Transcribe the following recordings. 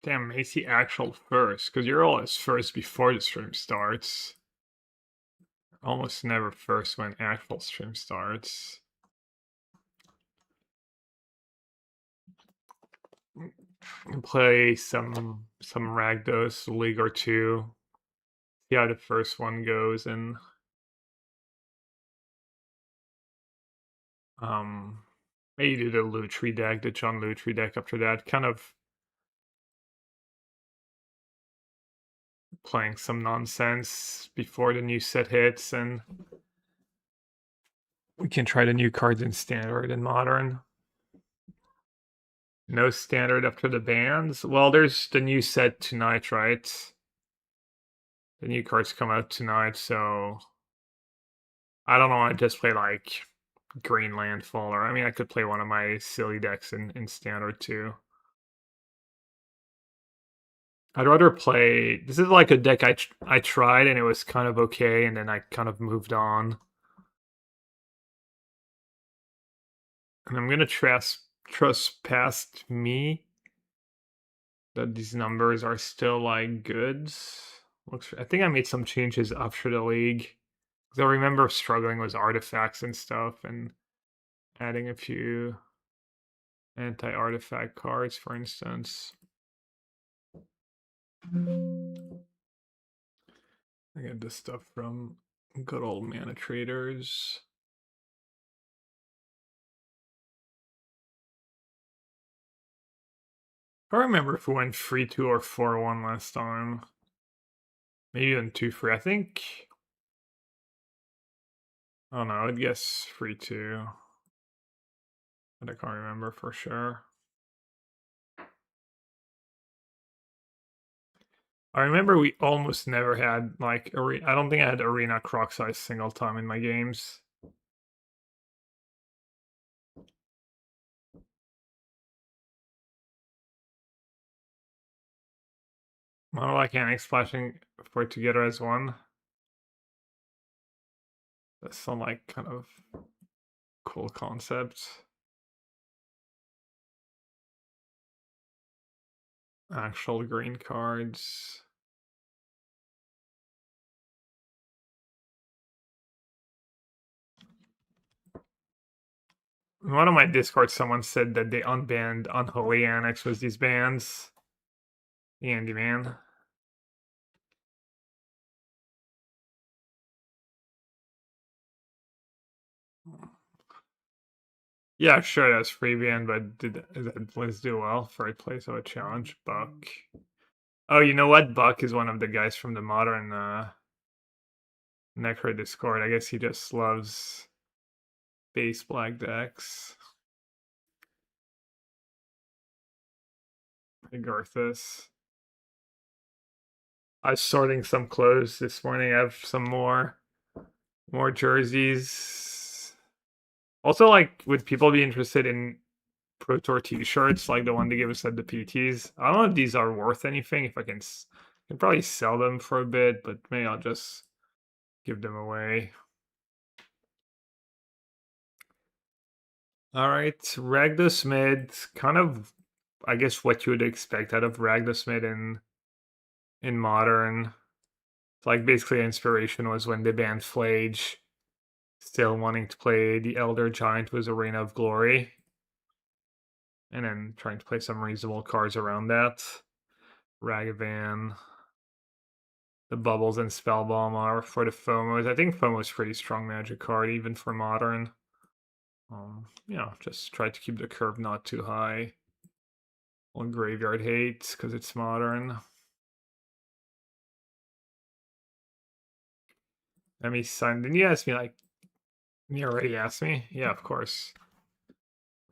Damn, Macy actual first, because you're always first before the stream starts. Almost never first when actual stream starts. Can play some Ragdos League or two. See how the first one goes, and maybe do the Lutri deck, the John Lutri deck after that. Kind of playing some nonsense before the new set hits, and we can try the new cards in standard and modern. No standard after the bans. Well, there's the new set tonight, right? The new cards come out tonight, so I don't know. I just play like Green Landfall, or I mean, I could play one of my silly decks in standard too. I'd rather play. This is like a deck I tried and it was kind of okay, and then I kind of moved on. And I'm gonna trust past me that these numbers are still like good. Looks. I think I made some changes after the league. Because I remember struggling with artifacts and stuff, and adding a few anti-artifact cards, for instance. I get this stuff from good old Mana Traders. I don't remember if we went 3-2 or 4-1 last time. Maybe even 2-3. I think. Oh no, I'd guess 3-2. But I can't remember for sure. I remember we almost never had like I don't think I had Arena Croc-Size single time in my games. Mono-Volcanic splashing for together as one. That's some like kind of cool concept. Actual green cards. In one of my Discord, someone said that they unbanned Unholy Annex with these bans. Andy, man. Yeah, sure, that's free ban, but did Blizz do well? Third place of a challenge. Buck. Oh, you know what? Buck is one of the guys from the modern Necro Discord. I guess he just loves base black decks. Hey, Garthus. I was sorting some clothes this morning. I have some more jerseys. Also, like, would people be interested in Pro Tour t-shirts like the one they give us at the PTs? I don't know if these are worth anything. If I can probably sell them for a bit, but maybe I'll just give them away. All right, Ragdos Mid, kind of, I guess, what you would expect out of Ragdos Mid in modern. Like, basically, inspiration was when they banned Flage, still wanting to play the Elder Giant with Arena of Glory, and then trying to play some reasonable cards around that. Ragavan, the Bubbles and Spellbomb are for the FOMOs. I think FOMO's pretty strong Magic card, even for modern. Just try to keep the curve not too high. On Graveyard Hate, because it's modern. Let me sign. Didn't you ask me, like, you already asked me? Yeah, of course.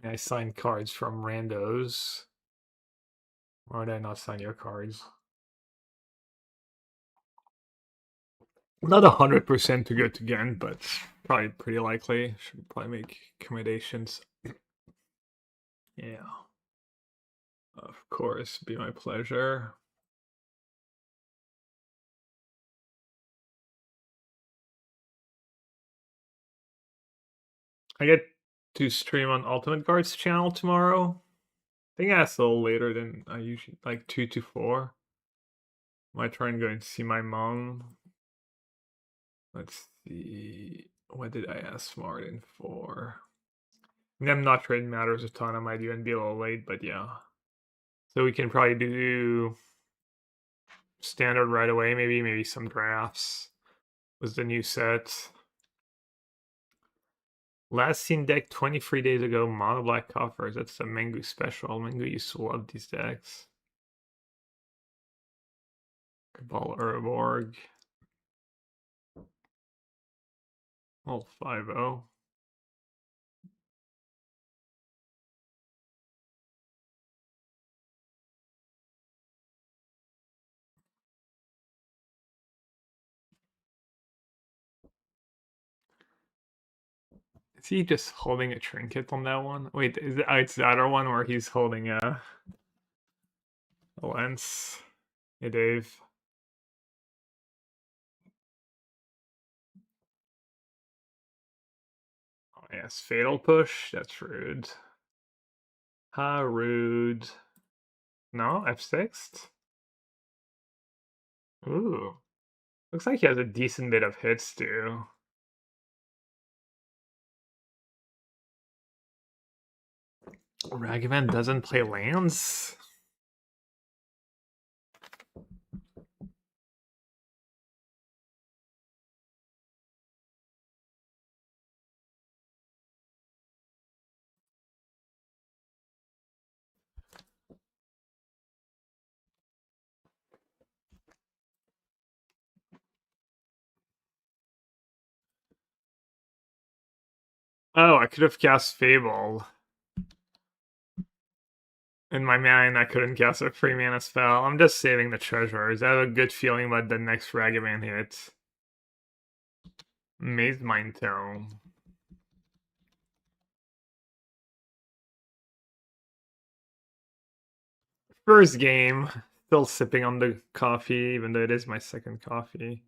I signed cards from randos. Why would I not sign your cards? Not 100% to go to Ghent, but probably pretty likely. Should probably make accommodations. Yeah. Of course, be my pleasure. I get to stream on Ultimate Guard's channel tomorrow. think that's a little later than I usually like 2 to 4. Might try and go and see my mom. Let's see. What did I ask Martin for? I mean, I'm not sure it matters a ton. I might even be a little late, but yeah. So we can probably do standard right away, maybe some drafts. Was the new set. Last seen deck 23 days ago, mono black coffers. That's the Mengu special. Mengu used to love these decks. Cabal Urborg. Oh, 5-0. Is he just holding a trinket on that one? Wait, is it's the other one where he's holding a lens? Hey, Dave. Oh, yes, Fatal Push. That's rude. Ha, rude. No, F6? Ooh. Looks like he has a decent bit of hits, too. Ragavan doesn't play lands? Oh, I could have cast Fable. In my mind, I couldn't cast a free mana spell. I'm just saving the treasures. I have a good feeling about the next Ragavan hit. Maze Mind Tome. First game. Still sipping on the coffee, even though it is my second coffee.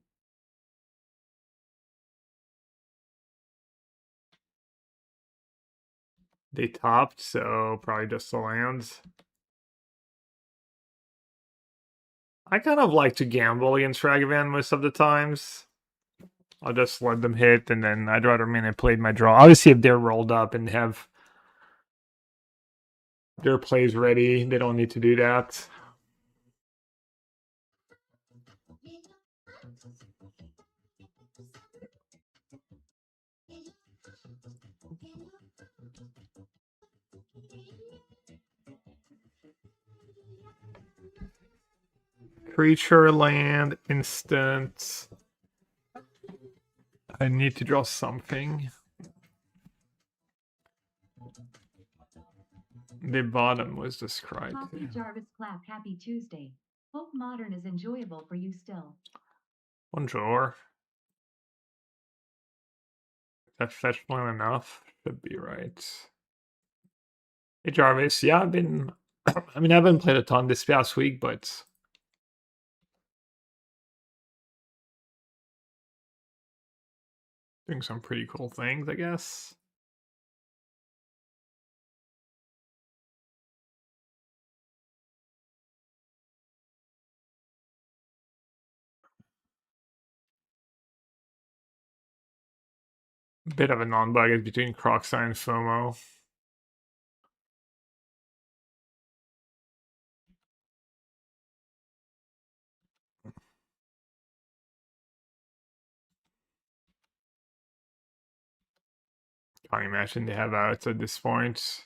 They topped, so probably just the lands. I kind of like to gamble against Ragavan most of the times. I'll just let them hit, and then I'd rather manipulate my draw. Obviously, if they're rolled up and have their plays ready, they don't need to do that. Creature, land, instant. I need to draw something. The bottom was described. Coffee Jarvis Clap, happy Tuesday. Hope Modern is enjoyable for you still. Bonjour. That fetch one enough? Should be right. Hey Jarvis, yeah, I've been I mean I haven't played a ton this past week, but doing some pretty cool things, I guess. Bit of a non-bug between Crocsai and FOMO. Can't imagine they have outs at this point.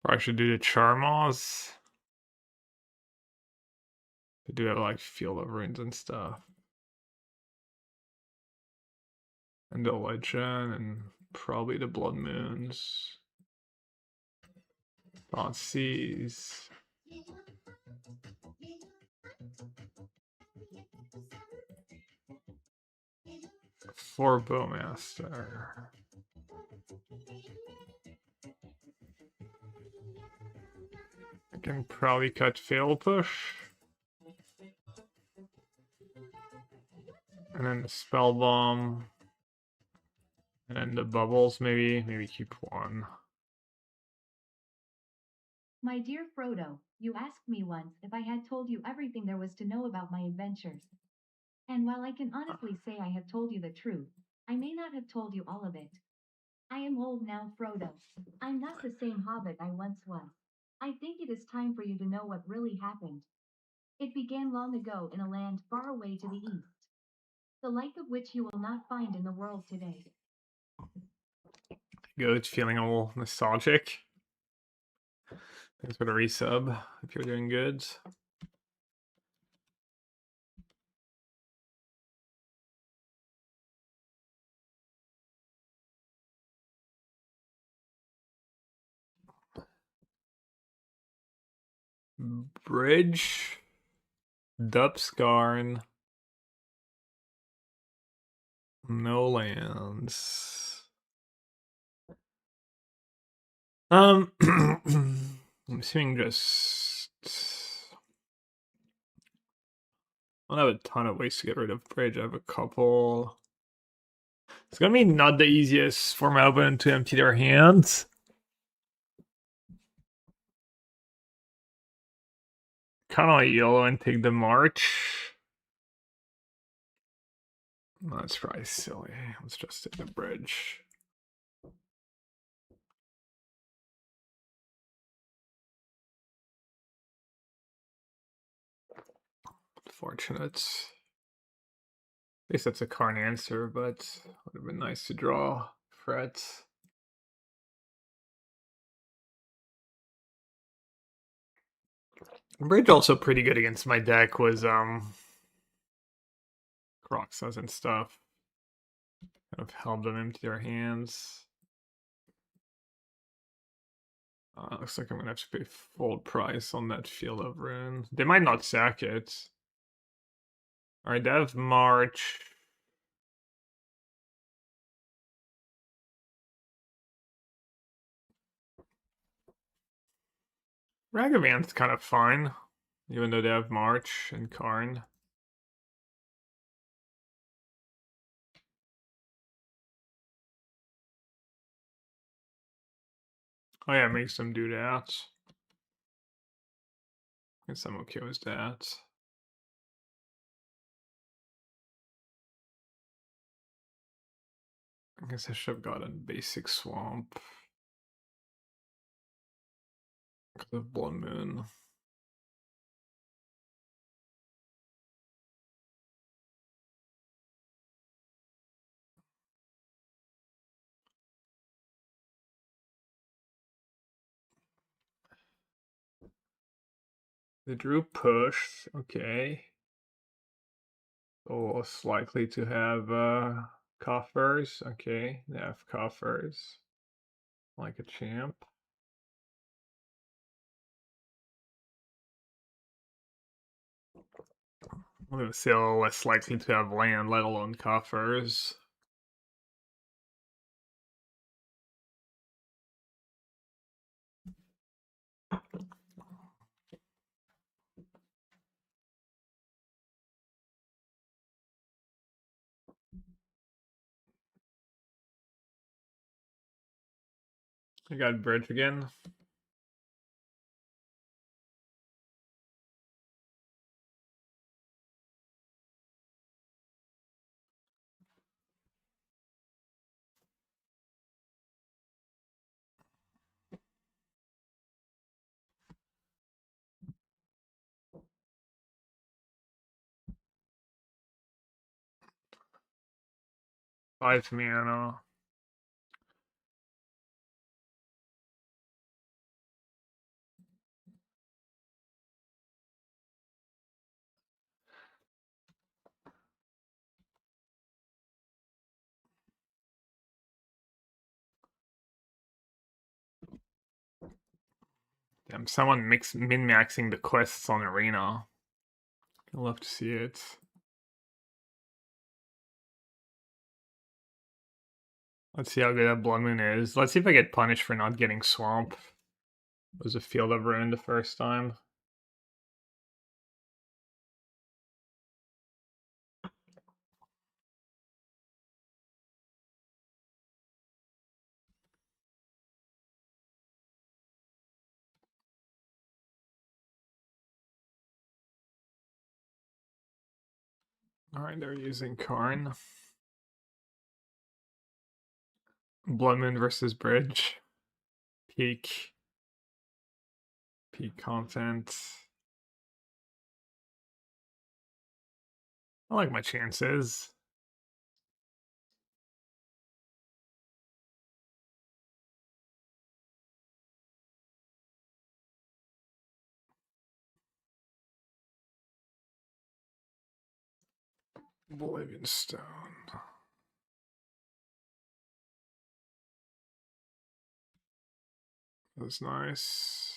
Probably should do the Charmos. They do have like Field of Runes and stuff. And the Legend and probably the Blood Moons. Thoughtseize. For Bowmaster. I can probably cut Fatal Push. And then the Spell Bomb. And then the bubbles, maybe keep one. My dear Frodo, you asked me once if I had told you everything there was to know about my adventures. And while I can honestly say I have told you the truth, I may not have told you all of it. I am old now, Frodo. I'm not the same hobbit I once was. I think it is time for you to know what really happened. It began long ago in a land far away to the east, the like of which you will not find in the world today. Good, feeling a little nostalgic. Thanks for the resub, if you're doing good. Bridge. Dupskarn. No lands. I'm assuming just... I don't have a ton of ways to get rid of Bridge. I have a couple. It's gonna be not the easiest for my opponent to empty their hands. Kind of like yellow and take the march. That's probably silly. Let's just take the Bridge. Fortunate. At least that's a Karn answer, but would have been nice to draw Fret. Bridge also pretty good against my deck was Croxas and stuff. Kind of held them into their hands. Looks like I'm gonna have to pay full price on that Field of Ruin. They might not sack it. Alright, they have March. Ragavan's kind of fine, even though they have March and Karn. Oh yeah, it makes them do that. I guess I'm okay with that. I guess I should have gotten basic swamp. Because of Blood Moon. The Drew push, okay. Oh, less likely to have coffers. Okay, they have coffers. Like a champ. I'm gonna say a little less likely to have land, let alone coffers. I got bridge again. Five mana. Damn, someone min-maxing the quests on Arena. I'd love to see it. Let's see how good that Blood Moon is. Let's see if I get punished for not getting Swamp. Was a Field of Ruin the first time? Alright, they're using Karn. Blood Moon versus Bridge. Peak. Peak content. I like my chances. Oblivion Stone. That's nice.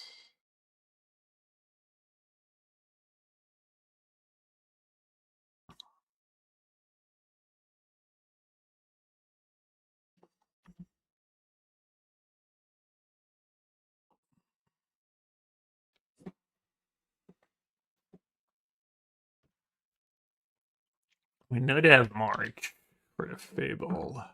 We know they have March for the Fable.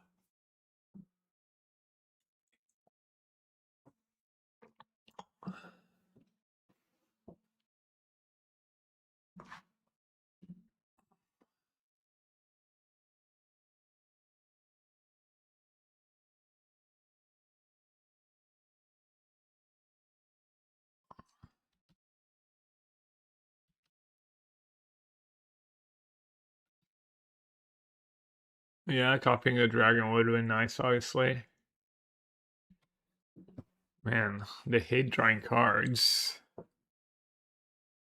Yeah, copying a dragon would have been nice, obviously. Man, they hate drawing cards.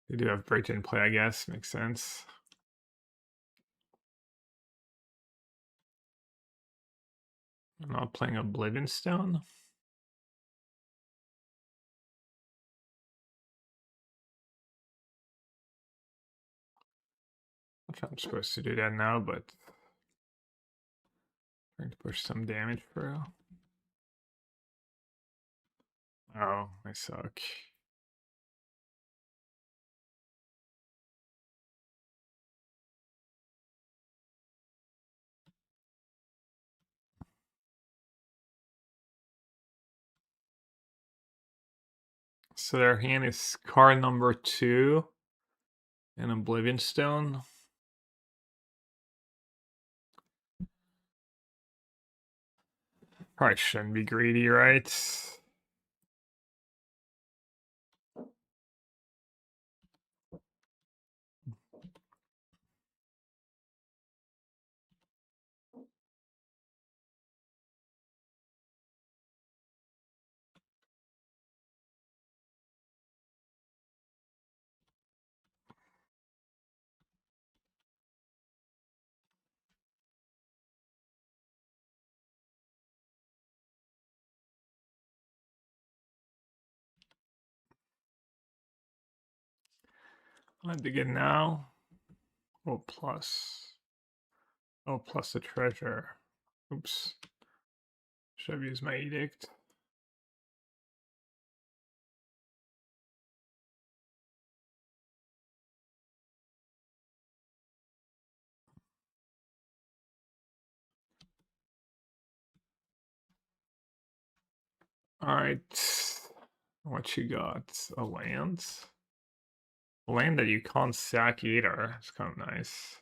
They do have Break in play, I guess. Makes sense. I'm not playing Oblivion Stone. If I'm supposed to do that now, but trying to push some damage through. Oh, I suck. So their hand is card number 2 and Oblivion Stone. Probably shouldn't be greedy, right? I begin now. Oh, plus. Oh, plus the treasure. Oops. Should have used my edict. Alright. What you got? A land? A land that you can't sack either. It's kind of nice.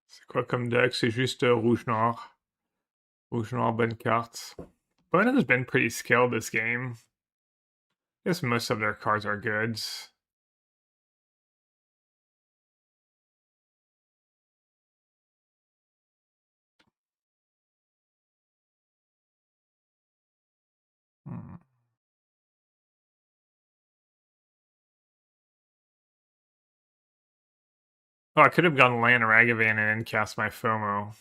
C'est quoi comme deck? C'est juste rouge-noir. Rouge-noir, bonne carte. Opponent has been pretty skilled this game. I guess most of their cards are good. Hmm. Oh, I could have gone land Ragavan and then cast my FOMO.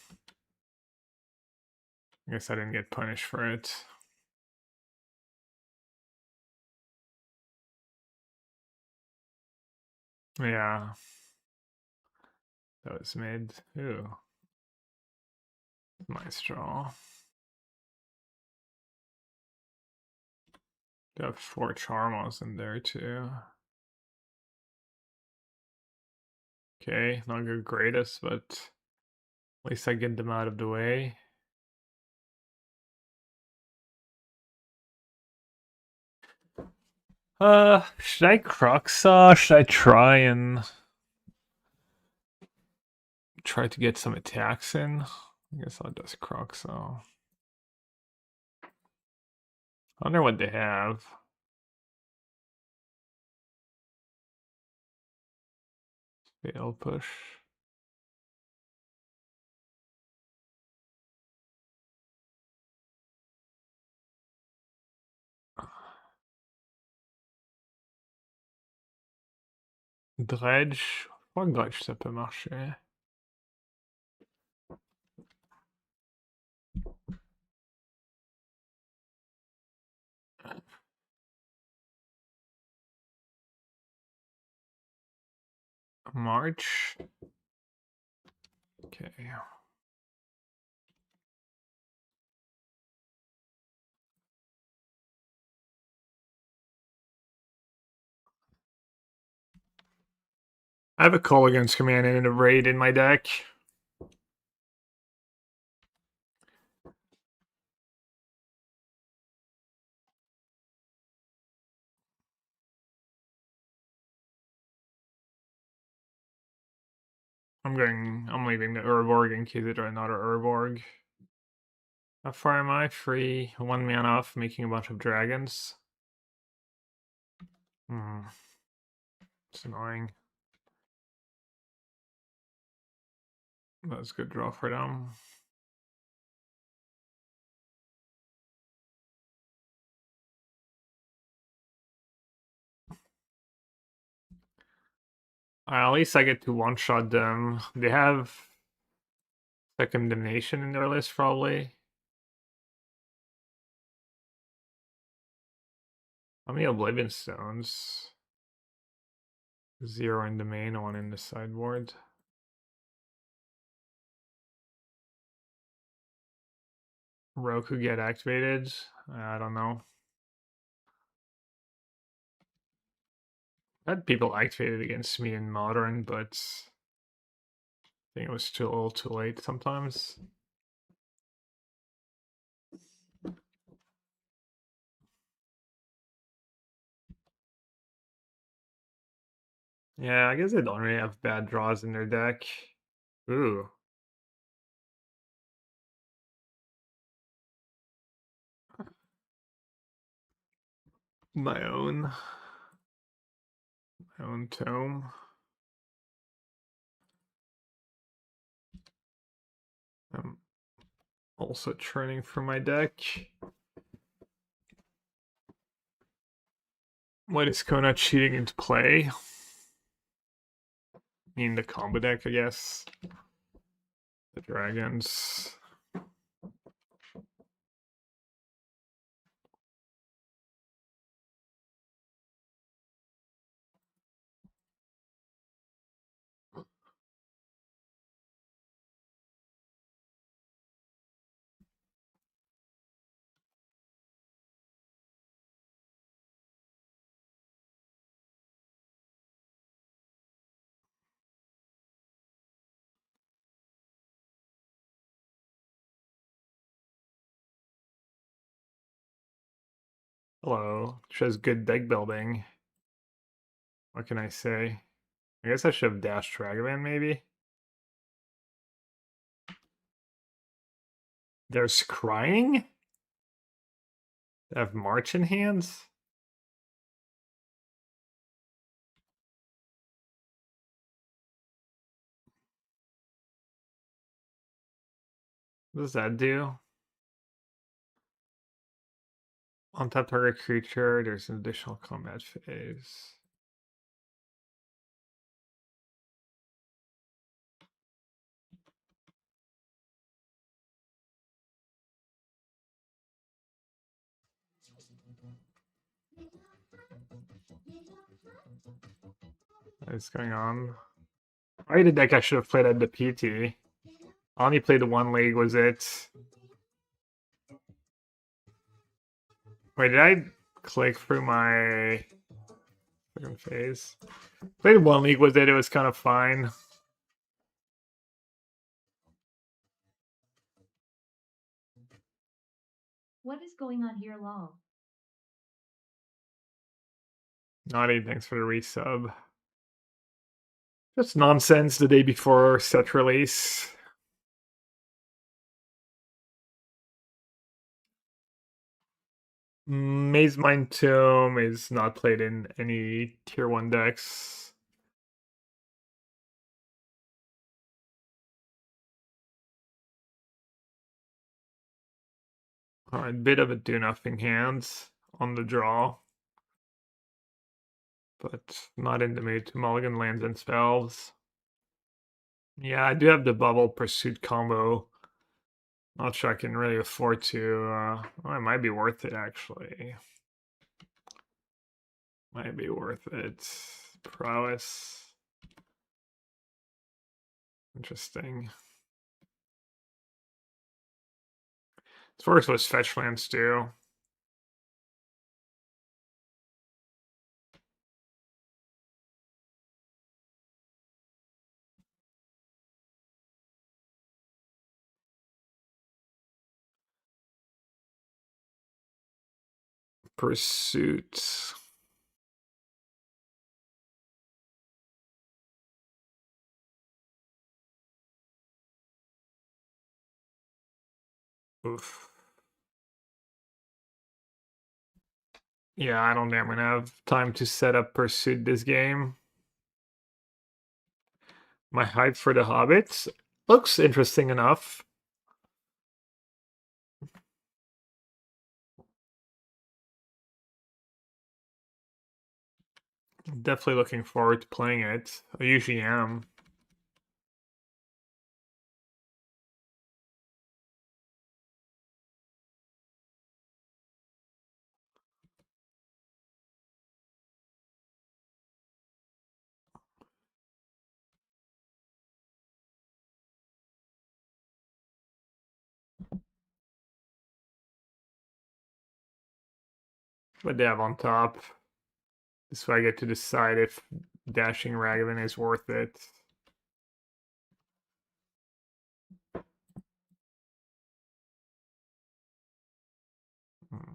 I guess I didn't get punished for it. Yeah. That was mid. Ooh. Maestro. They have 4 Charmos in there too. Okay, not the greatest, but at least I get them out of the way. Should I Cruxa? Should I try to get some attacks in? I guess I'll just Cruxa. I wonder what they have. Fail push. Dredge. Je crois que Dredge ça peut marcher. March. Okay. I have a call against command and a raid in my deck. I'm leaving the Urborg in case they draw another Urborg. How far am I? Free 1 man off, making a bunch of dragons. It's annoying. That's a good draw for them. At least I get to one-shot them. They have Second Damnation in their list, probably. How many Oblivion Stones? 0 in the main, 1 in the sideboard. Roku get activated? I don't know. I had people activated against me in Modern, but I think it was too little too late sometimes. Yeah, I guess they don't really have bad draws in their deck. Ooh. My own tome. I'm also churning for my deck. What is Kona cheating into play? In the combo deck, I guess. The dragons. Hello. Shows good deck building. What can I say? I guess I should have dashed Dragavan, maybe? There's crying? They have March in hands? What does that do? On top target creature, there's an additional combat phase. What is going on? Probably the deck I should have played at the PT. I only played the one league, was it? Wait, did I click through my phase? Played one league, was it? It was kind of fine. What is going on here, lol? Naughty, thanks for the resub. Just nonsense the day before set release. Maze Mind Tomb is not played in any tier 1 decks. A bit of a do nothing hand on the draw, but not in the mood to mulligan lands and spells. Yeah, I do have the bubble pursuit combo. Not sure I can really afford to. Well, it might be worth it actually. Might be worth it. Prowess. Interesting. As far as what fetch lands do. Pursuit. Oof. Yeah, I don't think I'm gonna have time to set up Pursuit this game. My hype for the Hobbits looks interesting enough. Definitely looking forward to playing it. I usually am. What they have on top. This way I get to decide if dashing Ragavan is worth it. Hmm.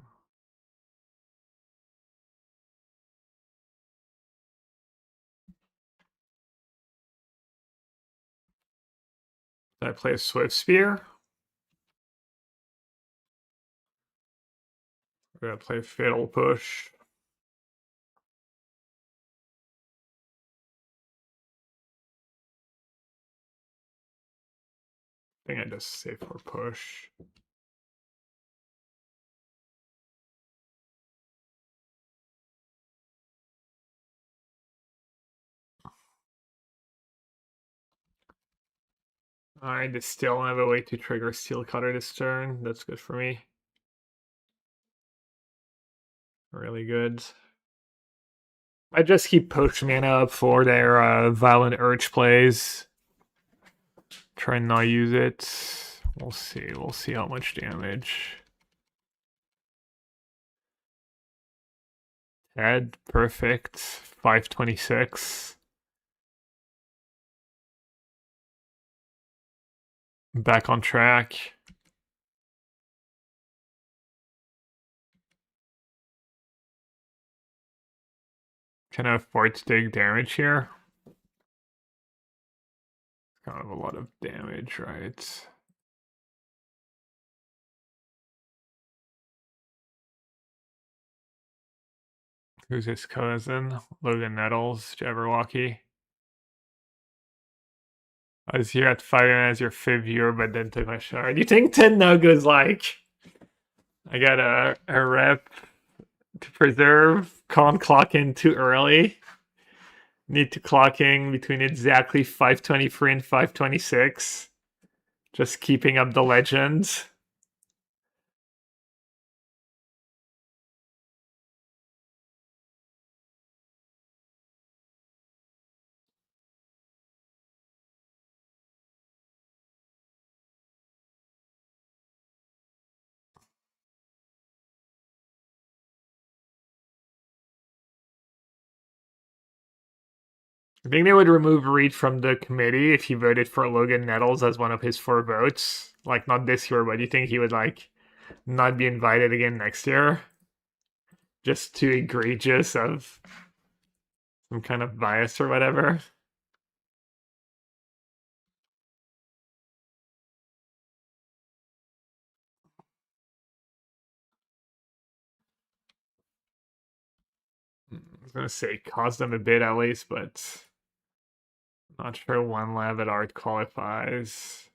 Did I play a Swift Spear? We're gonna play Fatal Push. I think I just say for push. I just still have a way to trigger Steel Cutter this turn. That's good for me. Really good. I just keep push mana up for their Violent Urge plays. Try and not use it. We'll see. We'll see how much damage. Head, perfect. 526. Back on track. Can I afford to take damage here? Kind of a lot of damage, right? Who's his cousin? Logan Nettles, Jabberwocky. I was here at 5 AM as your fifth viewer, but then took my shower. Do you think 10 Nuga's like I got a rep to preserve, can't clock in too early. Need to clock in between exactly 523 and 526. Just keeping up the legend. I think they would remove Reed from the committee if he voted for Logan Nettles as one of his 4 votes. Like, not this year, but you think he would, like, not be invited again next year? Just too egregious of some kind of bias or whatever. I was gonna say cost them a bit at least, but not sure one lab at art qualifies.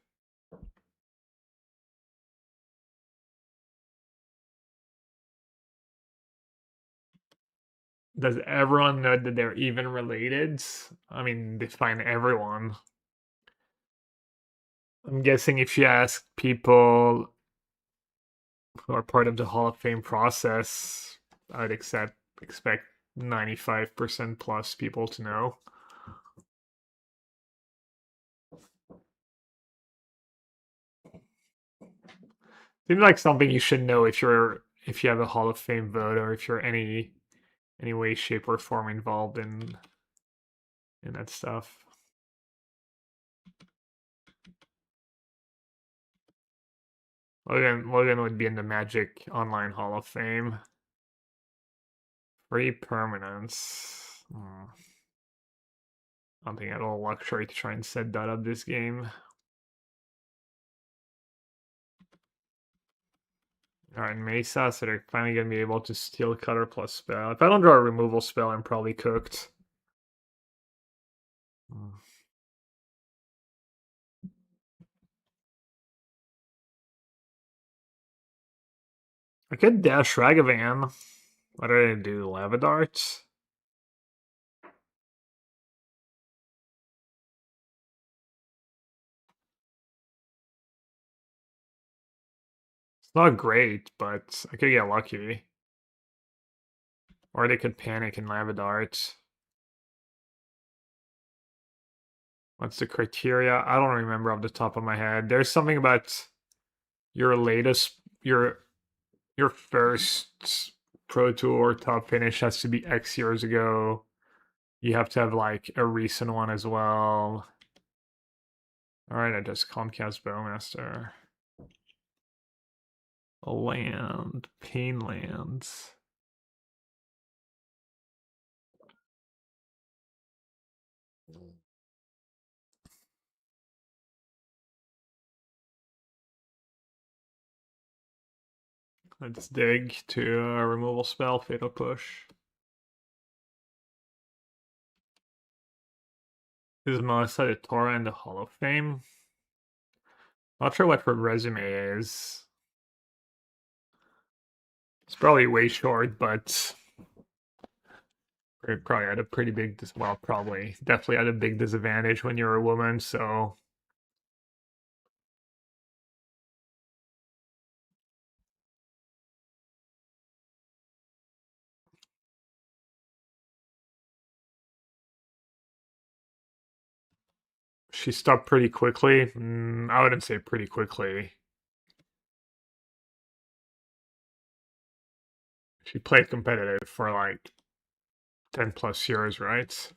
Does everyone know that they're even related? I mean, define everyone. I'm guessing if you ask people who are part of the Hall of Fame process, I'd expect 95% plus people to know. Seems like something you should know if you have a Hall of Fame vote or if you're any way, shape, or form involved in that stuff. Logan would be in the Magic Online Hall of Fame. Free permanence. I don't think I have a luxury to try and set that up this game. Alright, Mesa, so they're finally gonna be able to steal Cutter plus spell. If I don't draw a removal spell, I'm probably cooked. I could dash Ragavan. What did I do? Lava Darts? It's not great, but I could get lucky. Or they could panic and Lava Darts. What's the criteria? I don't remember off the top of my head. There's something about your latest, your first Pro Tour top finish has to be X years ago. You have to have like a recent one as well. Alright, I just Comcast Bowmaster. A land. Pain lands. Let's dig to a removal spell, Fatal Push. Is Melissa de Tora in the Hall of Fame? Not sure what her resume is. It's probably way short, but it probably had a pretty big, well, probably, definitely had a big disadvantage when you're a woman, so. She stopped pretty quickly. I wouldn't say pretty quickly. She played competitive for like 10 plus years, right?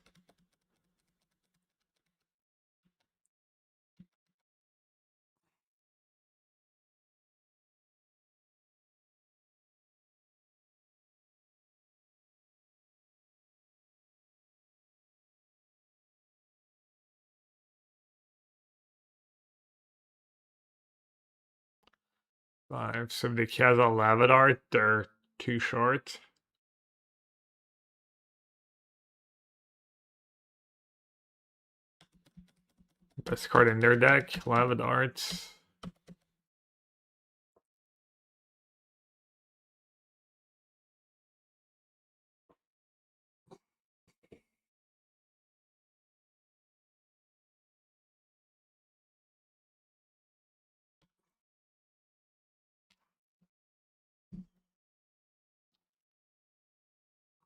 Five. So the Kaza Lavadart, they're too short. Best card in their deck, Lavadart.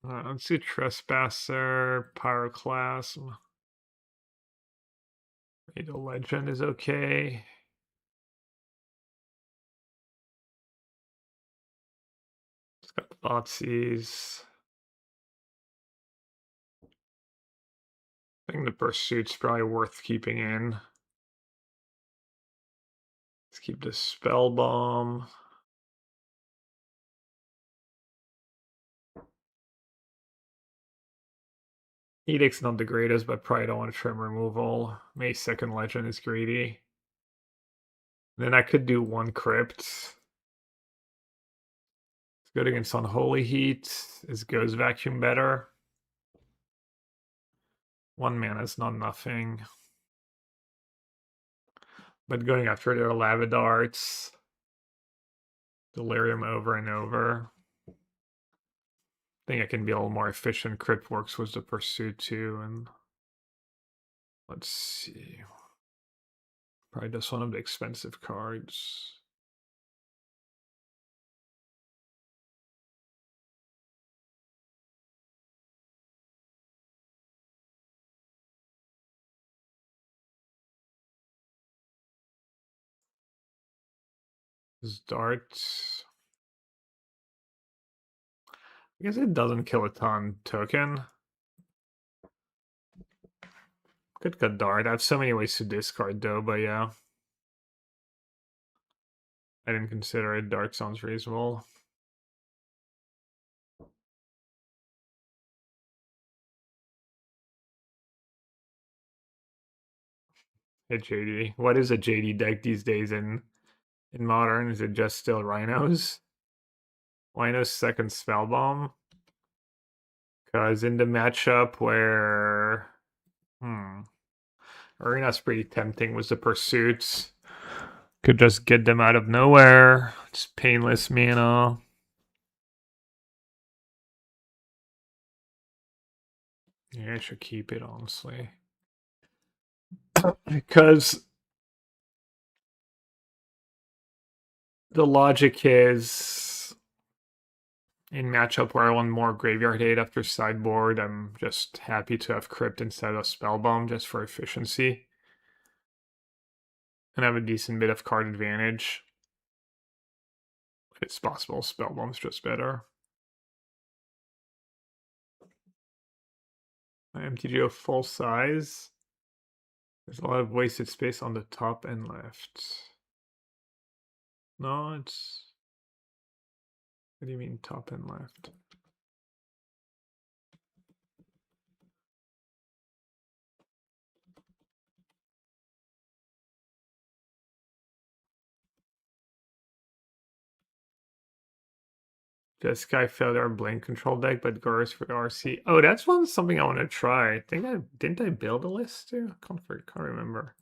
Let's see, Trespasser, Pyroclasm. Maybe the Legend is okay. It's got Thoughtseize. I think the pursuit's probably worth keeping in. Let's keep the spell bomb. Edict's not the greatest, but probably don't want to trim removal. May's second legend is greedy. Then I could do one crypt. It's good against Unholy Heat. Is Ghost Vacuum better? One mana's not nothing. But going after their Lava Darts, Delirium over and over. I think I can be a little more efficient. Crypt works was the pursuit too, and let's see. Probably just one of the expensive cards. This dart. I guess it doesn't kill a ton token. Could cut dart. I have so many ways to discard though, but yeah. I didn't consider it. Dart sounds reasonable. Hey JD. What is a JD deck these days in modern? Is it just still rhinos? Rhinos second spell bomb? Because in the matchup where Arena's pretty tempting with the pursuits. Could just get them out of nowhere. It's painless mana. Yeah, I should keep it, honestly. Because the logic is in matchup where I want more graveyard hate after sideboard, I'm just happy to have Crypt instead of Spellbomb just for efficiency. And have a decent bit of card advantage. It's possible Spellbomb's just better. My MTGO full size. There's a lot of wasted space on the top and left. No, it's... What do you mean top and left? Jeskai Feather Blink Control deck, but Gars for RC. Oh, that's something I want to try. I think didn't I build a list too? Can't remember.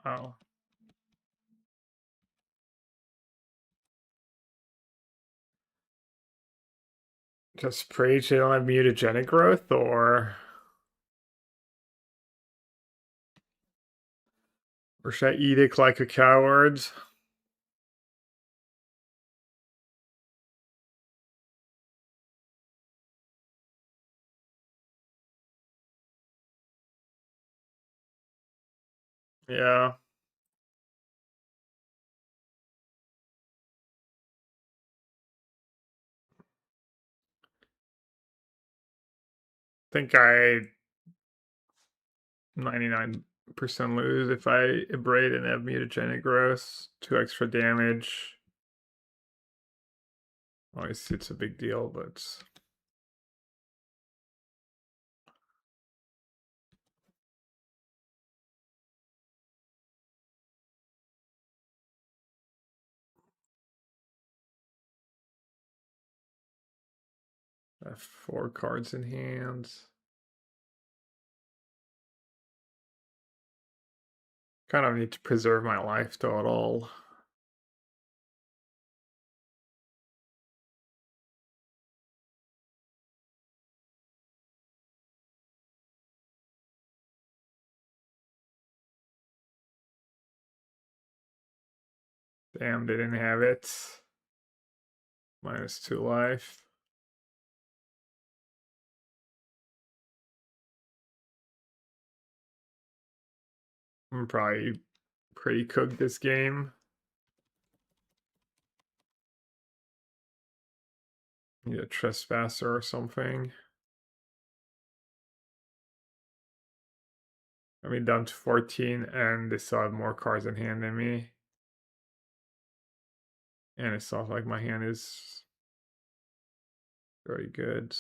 Oh. Just Prage, they don't have mutagenic growth, or should I edict like a coward? Yeah. I think I 99% lose if I abrade and have mutagenic growth. 2 extra damage. Obviously, it's a big deal, but I have 4 cards in hand. Kind of need to preserve my life total. Damn, they didn't have it. -2 life. I'm probably pretty cooked this game. Need a trespasser or something. I mean, down to 14, and they still have more cards in hand than me. And it sounds like my hand is very good.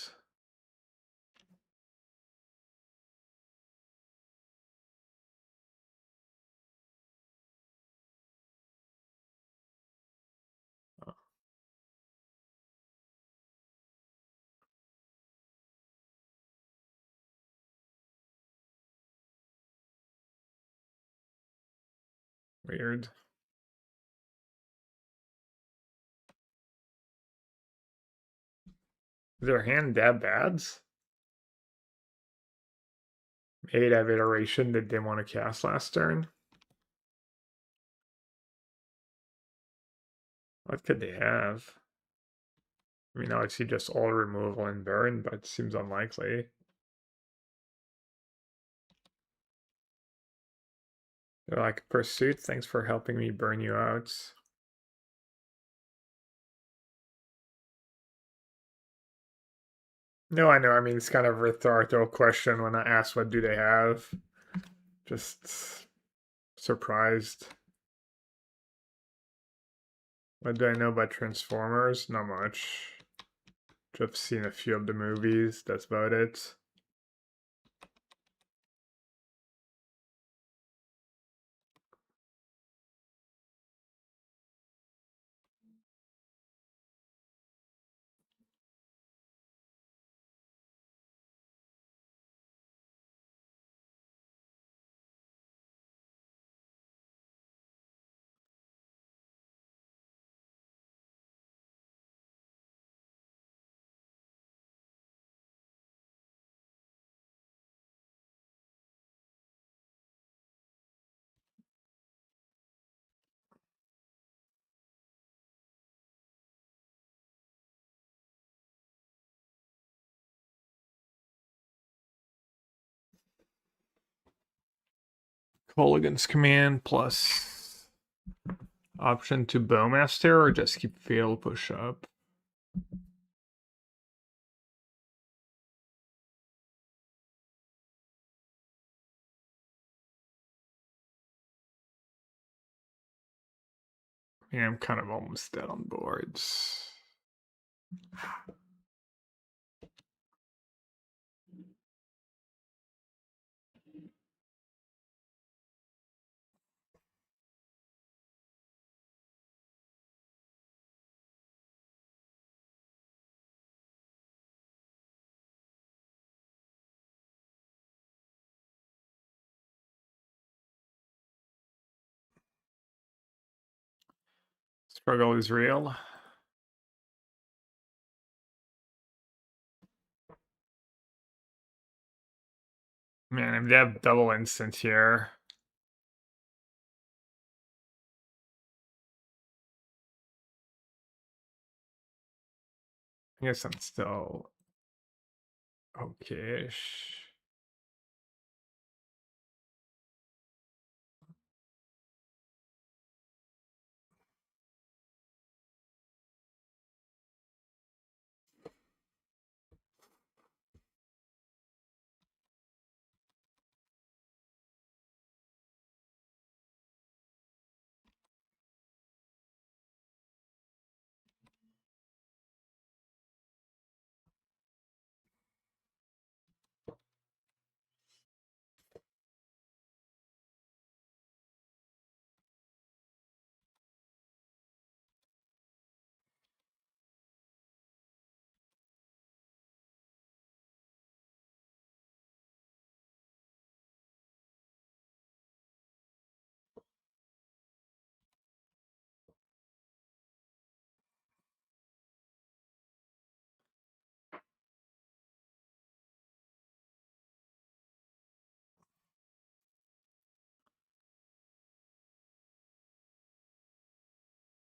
Weird. Is their hand that bad? Maybe they have iteration that they want to cast last turn. What could they have? I mean, obviously just all removal and burn, but it seems unlikely. They're like, Pursuit, thanks for helping me burn you out. No, I know. I mean, it's kind of a rhetorical question when I ask what do they have. Just surprised. What do I know about Transformers? Not much. Just seen a few of the movies. That's about it. Colligan's Command plus option to Bowmaster or just keep Fatal Push Up? Yeah, I'm kind of almost dead on boards. Struggle is real. Man, if they have double instant here. I guess I'm still okay-ish.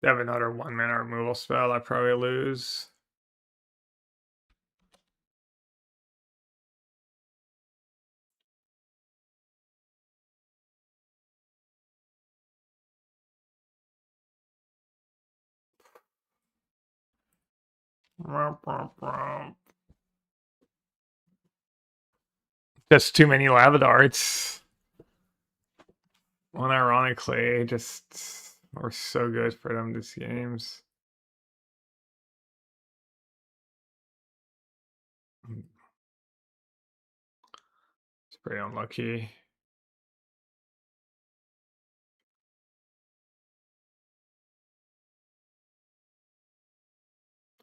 They have another 1-mana removal spell, I probably lose. Just too many lava darts. Unironically, just are so good for them these games. It's pretty unlucky.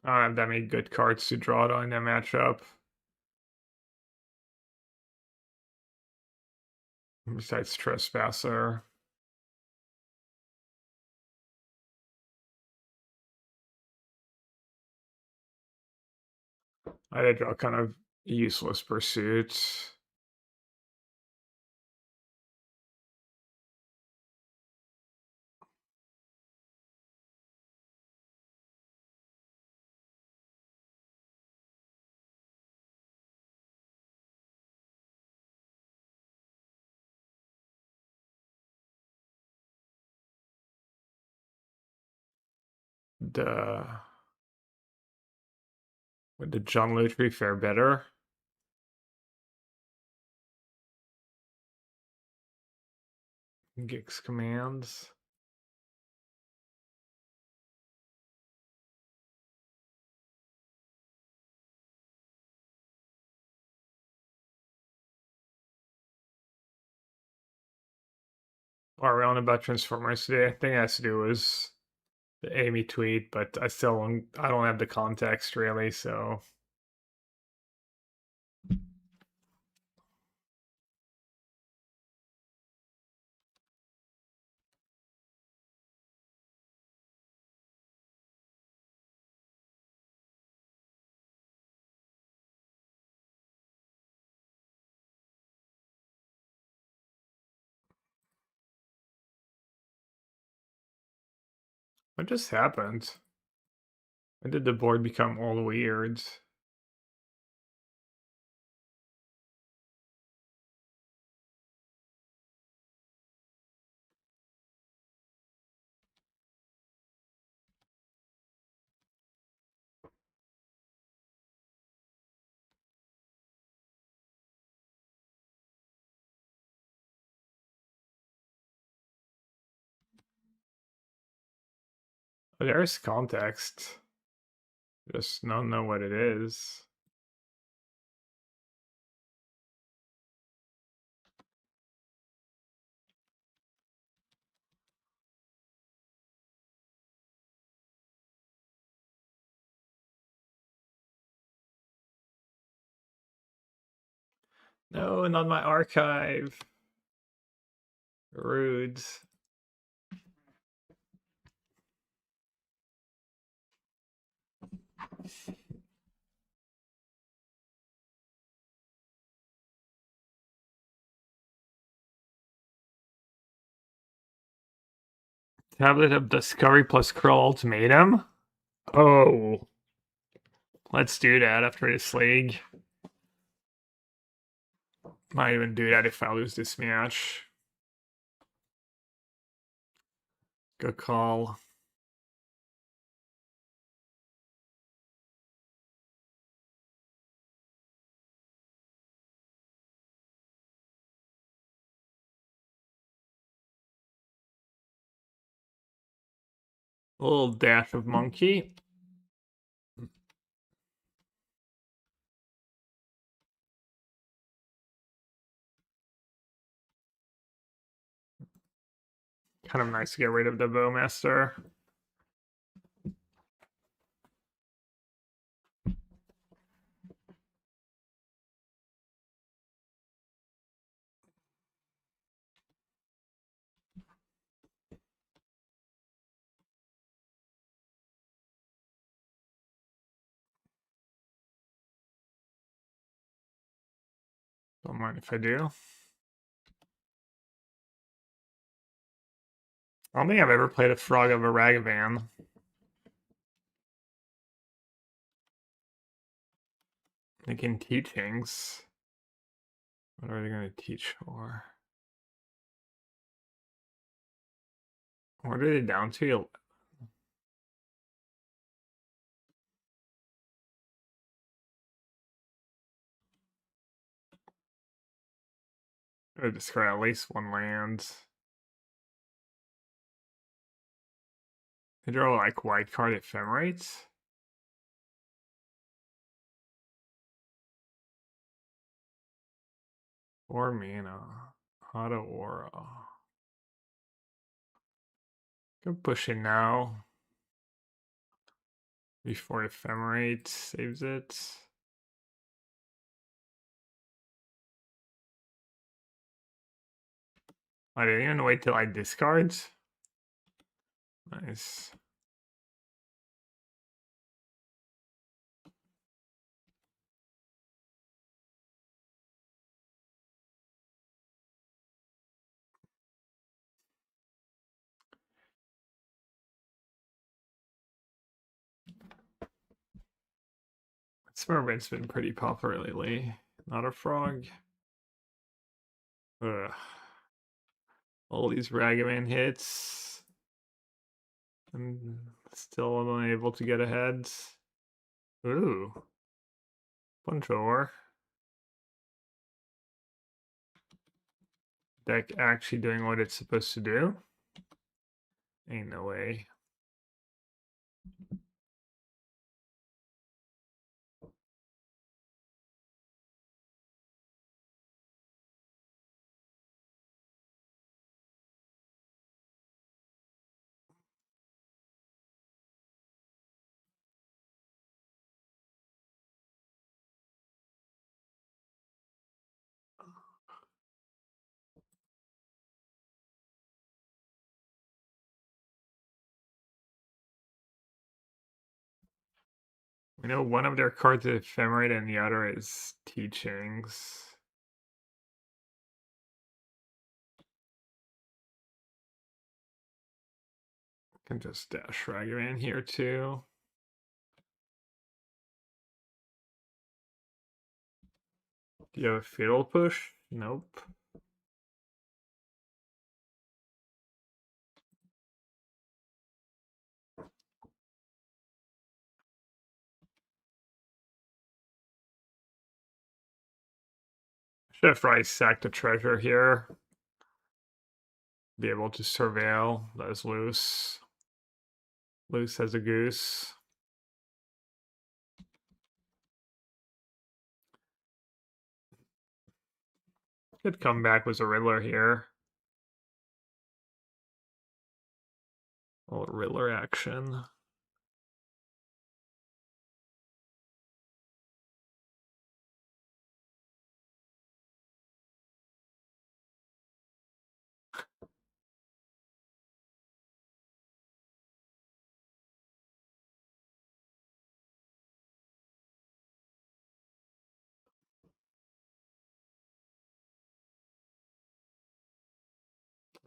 I don't have that many good cards to draw on that matchup. Besides Trespasser. I did draw kind of useless pursuit. Would the John Lutry fare better? Gix commands. Are we on about Transformers today? I think it has to do with the Amy tweet, but I don't have the context really, so what just happened? When did the board become all weird? Oh, there's context. Just don't know what it is. No, not my archive. Rude. Tablet of Discovery plus Krill Ultimatum? Oh. Let's do that after this league. Might even do that if I lose this match. Good call. A little dash of monkey. Kind of nice to get rid of the Bowmaster. Don't mind if I do. I don't think I've ever played a frog of a Ragavan. They can teach things. What are they going to teach for? What are they down to? I discard at least one land. They draw like white card ephemerates. Or mana. Auto aura. Go push it now. Before ephemerate saves it. I didn't even wait till I discard. Nice. Smurfit's been pretty popular lately. Not a frog. Ugh. All these Ragavan hits. I'm still unable to get ahead. Ooh. Punchor. Deck actually doing what it's supposed to do? Ain't no way. We know one of their cards is Ephemerate and the other is Teachings. Can just dash Ragavan here too. Do you have a Fatal Push? Nope. Should have probably sacked a treasure here. Be able to surveil. That's loose. Loose as a goose. Good comeback was a Riddler here. A little Riddler action.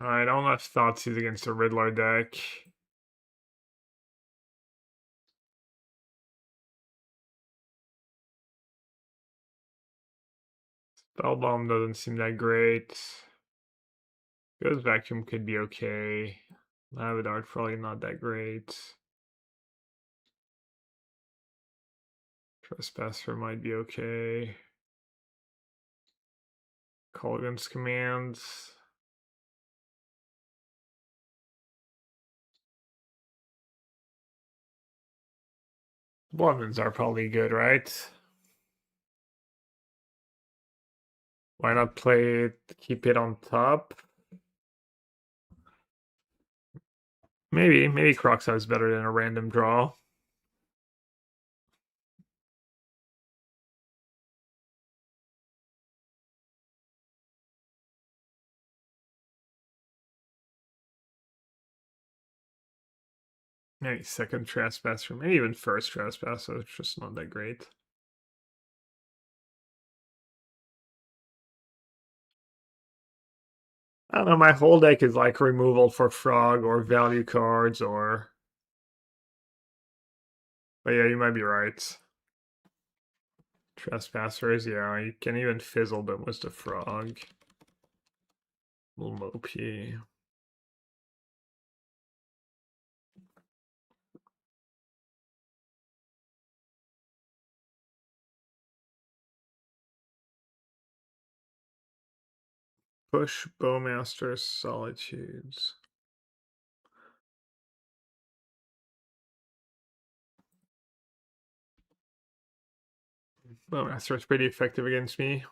Alright, I don't have Thoughtseize against a Riddler deck. Spellbomb doesn't seem that great. Ghost Vacuum could be okay. Lavidar probably not that great. Trespasser might be okay. Call against commands. Bloodmans are probably good, right? Why not play it, keep it on top? Maybe Kroxa is better than a random draw. Maybe second Trespasser, maybe even first Trespasser, it's just not that great. I don't know, my whole deck is like removal for frog or value cards or. But yeah, you might be right. Trespassers, yeah, you can even fizzle them with the frog. Little Mopey. Push Bowmaster Solitudes. Bowmaster is pretty effective against me.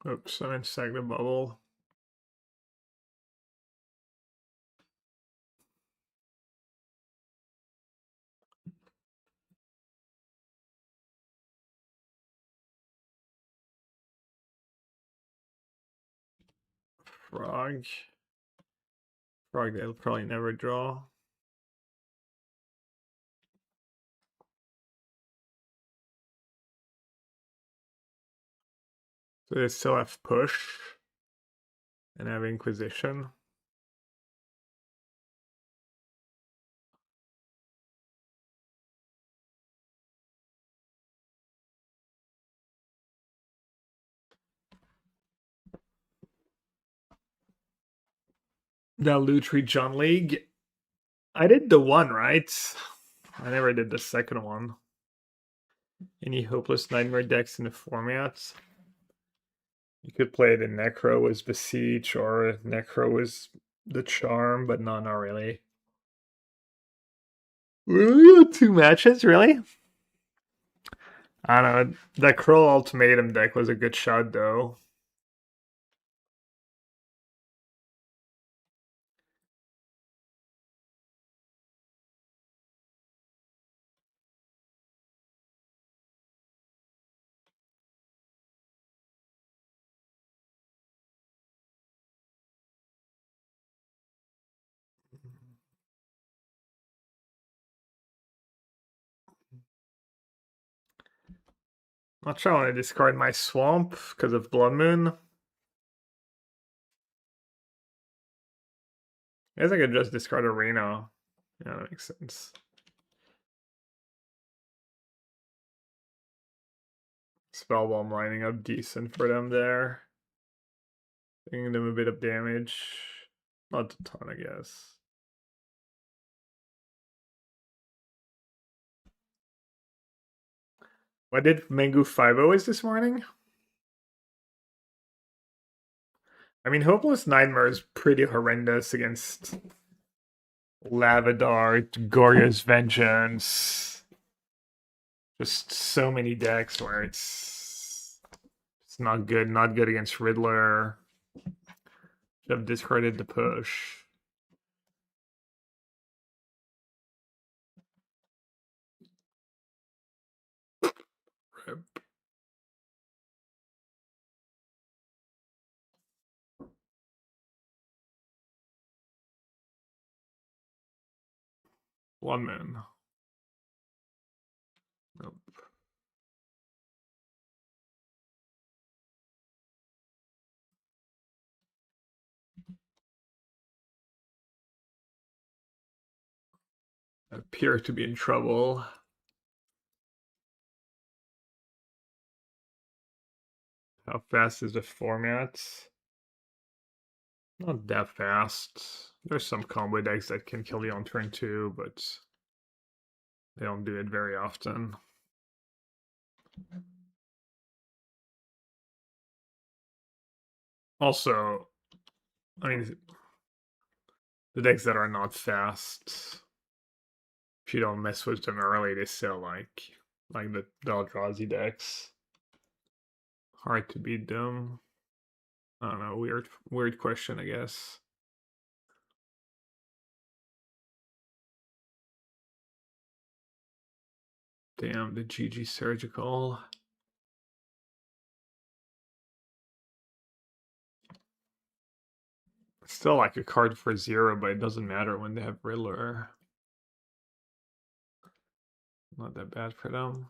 Oops, I'm inside the bubble. Frog. Frog, they'll probably never draw. So they still have push and have Inquisition. The Lutri John League. I did the one, right? I never did the second one. Any hopeless nightmare decks in the format? You could play the Necro as Beseech or Necro as the Charm, but no, not really. Really? 2 matches? Really? I don't know. That Kroll Ultimatum deck was a good shot, though. Not sure I want to discard my Swamp because of Blood Moon. I guess I could just discard Arena. Yeah, that makes sense. Spellbomb lining up decent for them there. Giving them a bit of damage. Not a ton, I guess. What did Mengu 5-0 is this morning? I mean, Hopeless Nightmare is pretty horrendous against Lavadart, Gorya's Vengeance. Just so many decks where it's not good. Not good against Riddler. Should have discarded the push. Rip. One man. Nope. Appear to be in trouble. How fast is the format? Not that fast. There's some combo decks that can kill you on turn 2, but they don't do it very often. Also, I mean, the decks that are not fast, if you don't mess with them early, they still like the Eldrazi decks. Hard to beat them. I don't know, weird question, I guess. Damn, the GG Surgical. Still like a card for 0, but it doesn't matter when they have Riddler. Not that bad for them.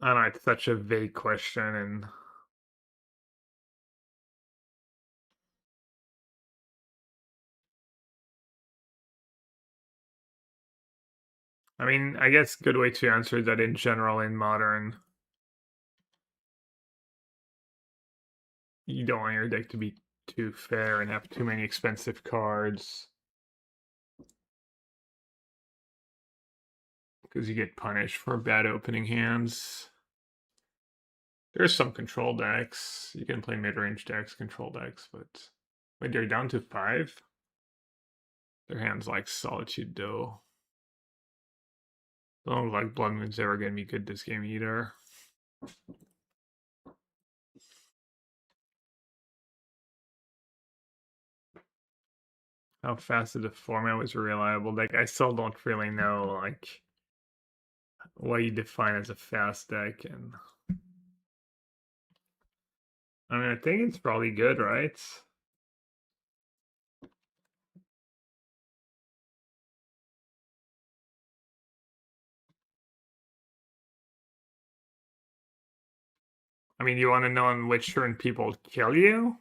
I don't know, it's such a vague question, and I mean, I guess good way to answer that in general in Modern, you don't want your deck to be too fair and have too many expensive cards, because you get punished for bad opening hands. There's some control decks. You can play mid-range decks, control decks, but wait, they're down to 5? Their hands like Solitude Doe. Don't look like Blood Moon's ever gonna be good this game either. How fast the format was reliable. Like, I still don't really know like what you define as a fast deck, and I mean, I think it's probably good, right? I mean, you want to know on which turn people kill you?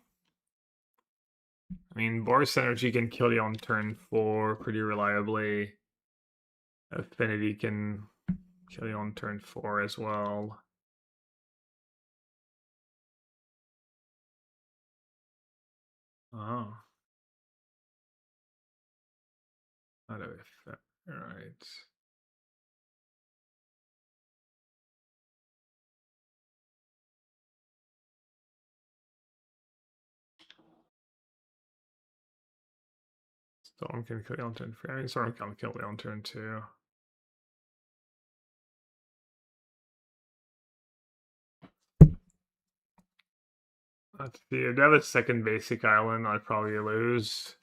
I mean, Boris Energy can kill you on turn 4 pretty reliably. Affinity can kill you on turn 4 as well. Oh. Not a effect. Alright. Storm can kill you on turn 3. I mean, Storm can kill you on turn 2. Let's see. If they have a second basic island, I'd probably lose.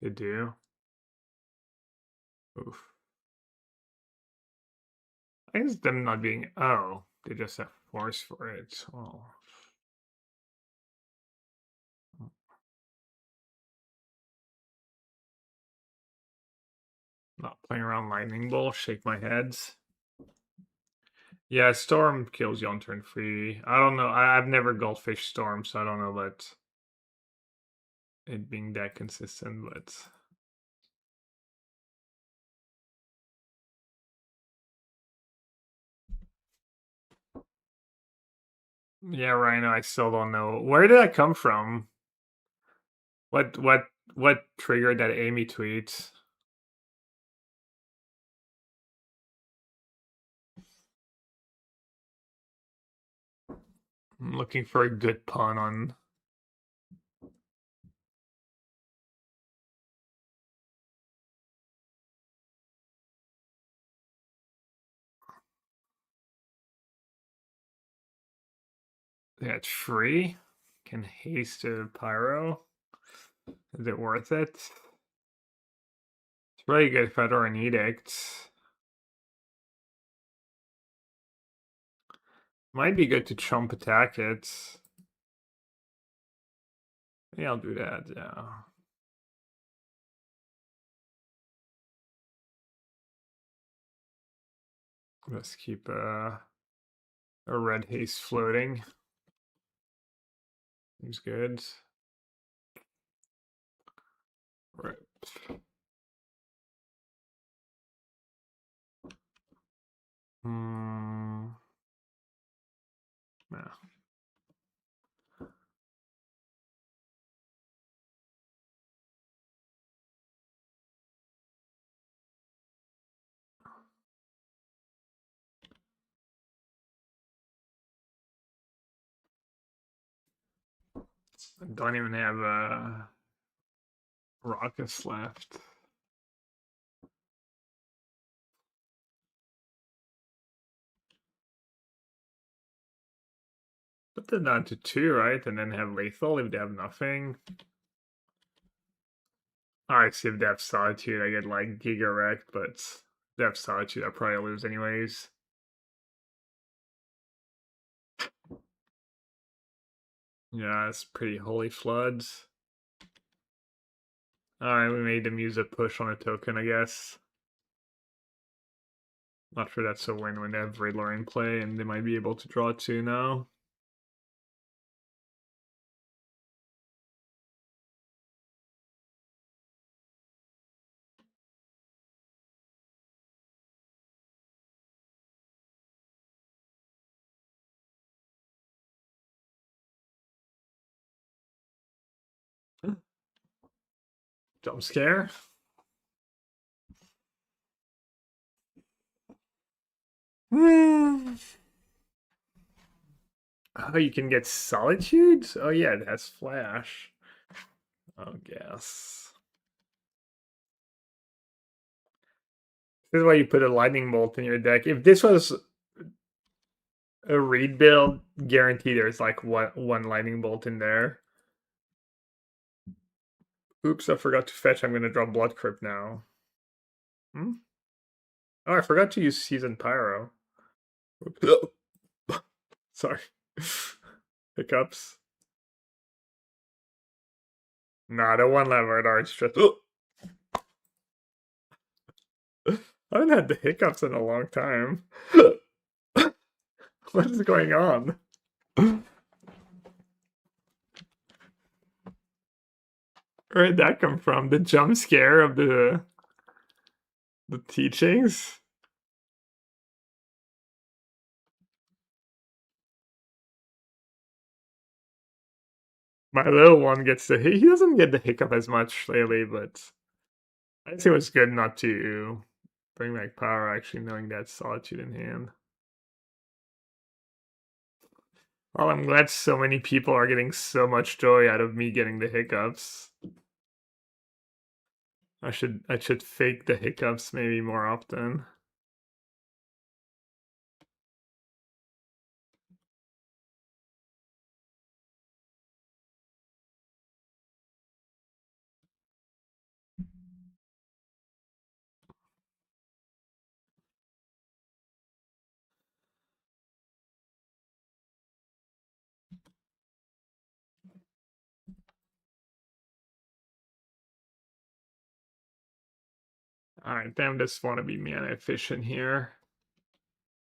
They do. Oof. I guess them not being. Oh, they just have force for it. Oh. Not playing around Lightning Bolt, shake my heads. Yeah, Storm kills you on turn 3. I don't know. I've never Goldfish Storm, so I don't know about it being that consistent, but. Yeah, Rhino, I still don't know. Where did that come from? What triggered that Amy tweet? I'm looking for a good pun on. Yeah, it's free. Can haste a pyro. Is it worth it? It's really good Fedoran Edict. Might be good to chump attack it. Yeah, I'll do that, yeah. Let's keep a red haste floating. Seems good. Right. Yeah. I don't even have Raucous left. Put them down to 2, right? And then have lethal if they have nothing. Alright, see if they have Solitude, I get like Giga Wrecked, but if they have Solitude, I'll probably lose anyways. Yeah, it's pretty Holy Floods. Alright, we made them use a push on a token, I guess. Not sure that's a win when they have Riddler in play, and they might be able to draw 2 now. Jump scare. Oh, you can get Solitude? Oh yeah, it has Flash. Oh, guess. This is why you put a Lightning Bolt in your deck. If this was a read build, guarantee there's like one Lightning Bolt in there. Oops, I forgot to fetch. I'm gonna draw Blood Crypt now. Hmm? Oh, I forgot to use Seasoned Pyro. Sorry. Hiccups. Nah, the one levered arch just. I haven't had the hiccups in a long time. What is going on? Where did that come from? The jump scare of the teachings? My little one gets the he doesn't get the hiccup as much lately, but I think it was good not to bring back power actually knowing that Solitude in hand. Well, I'm glad so many people are getting so much joy out of me getting the hiccups. I should fake the hiccups maybe more often. Alright, damn, just want to be mana efficient here.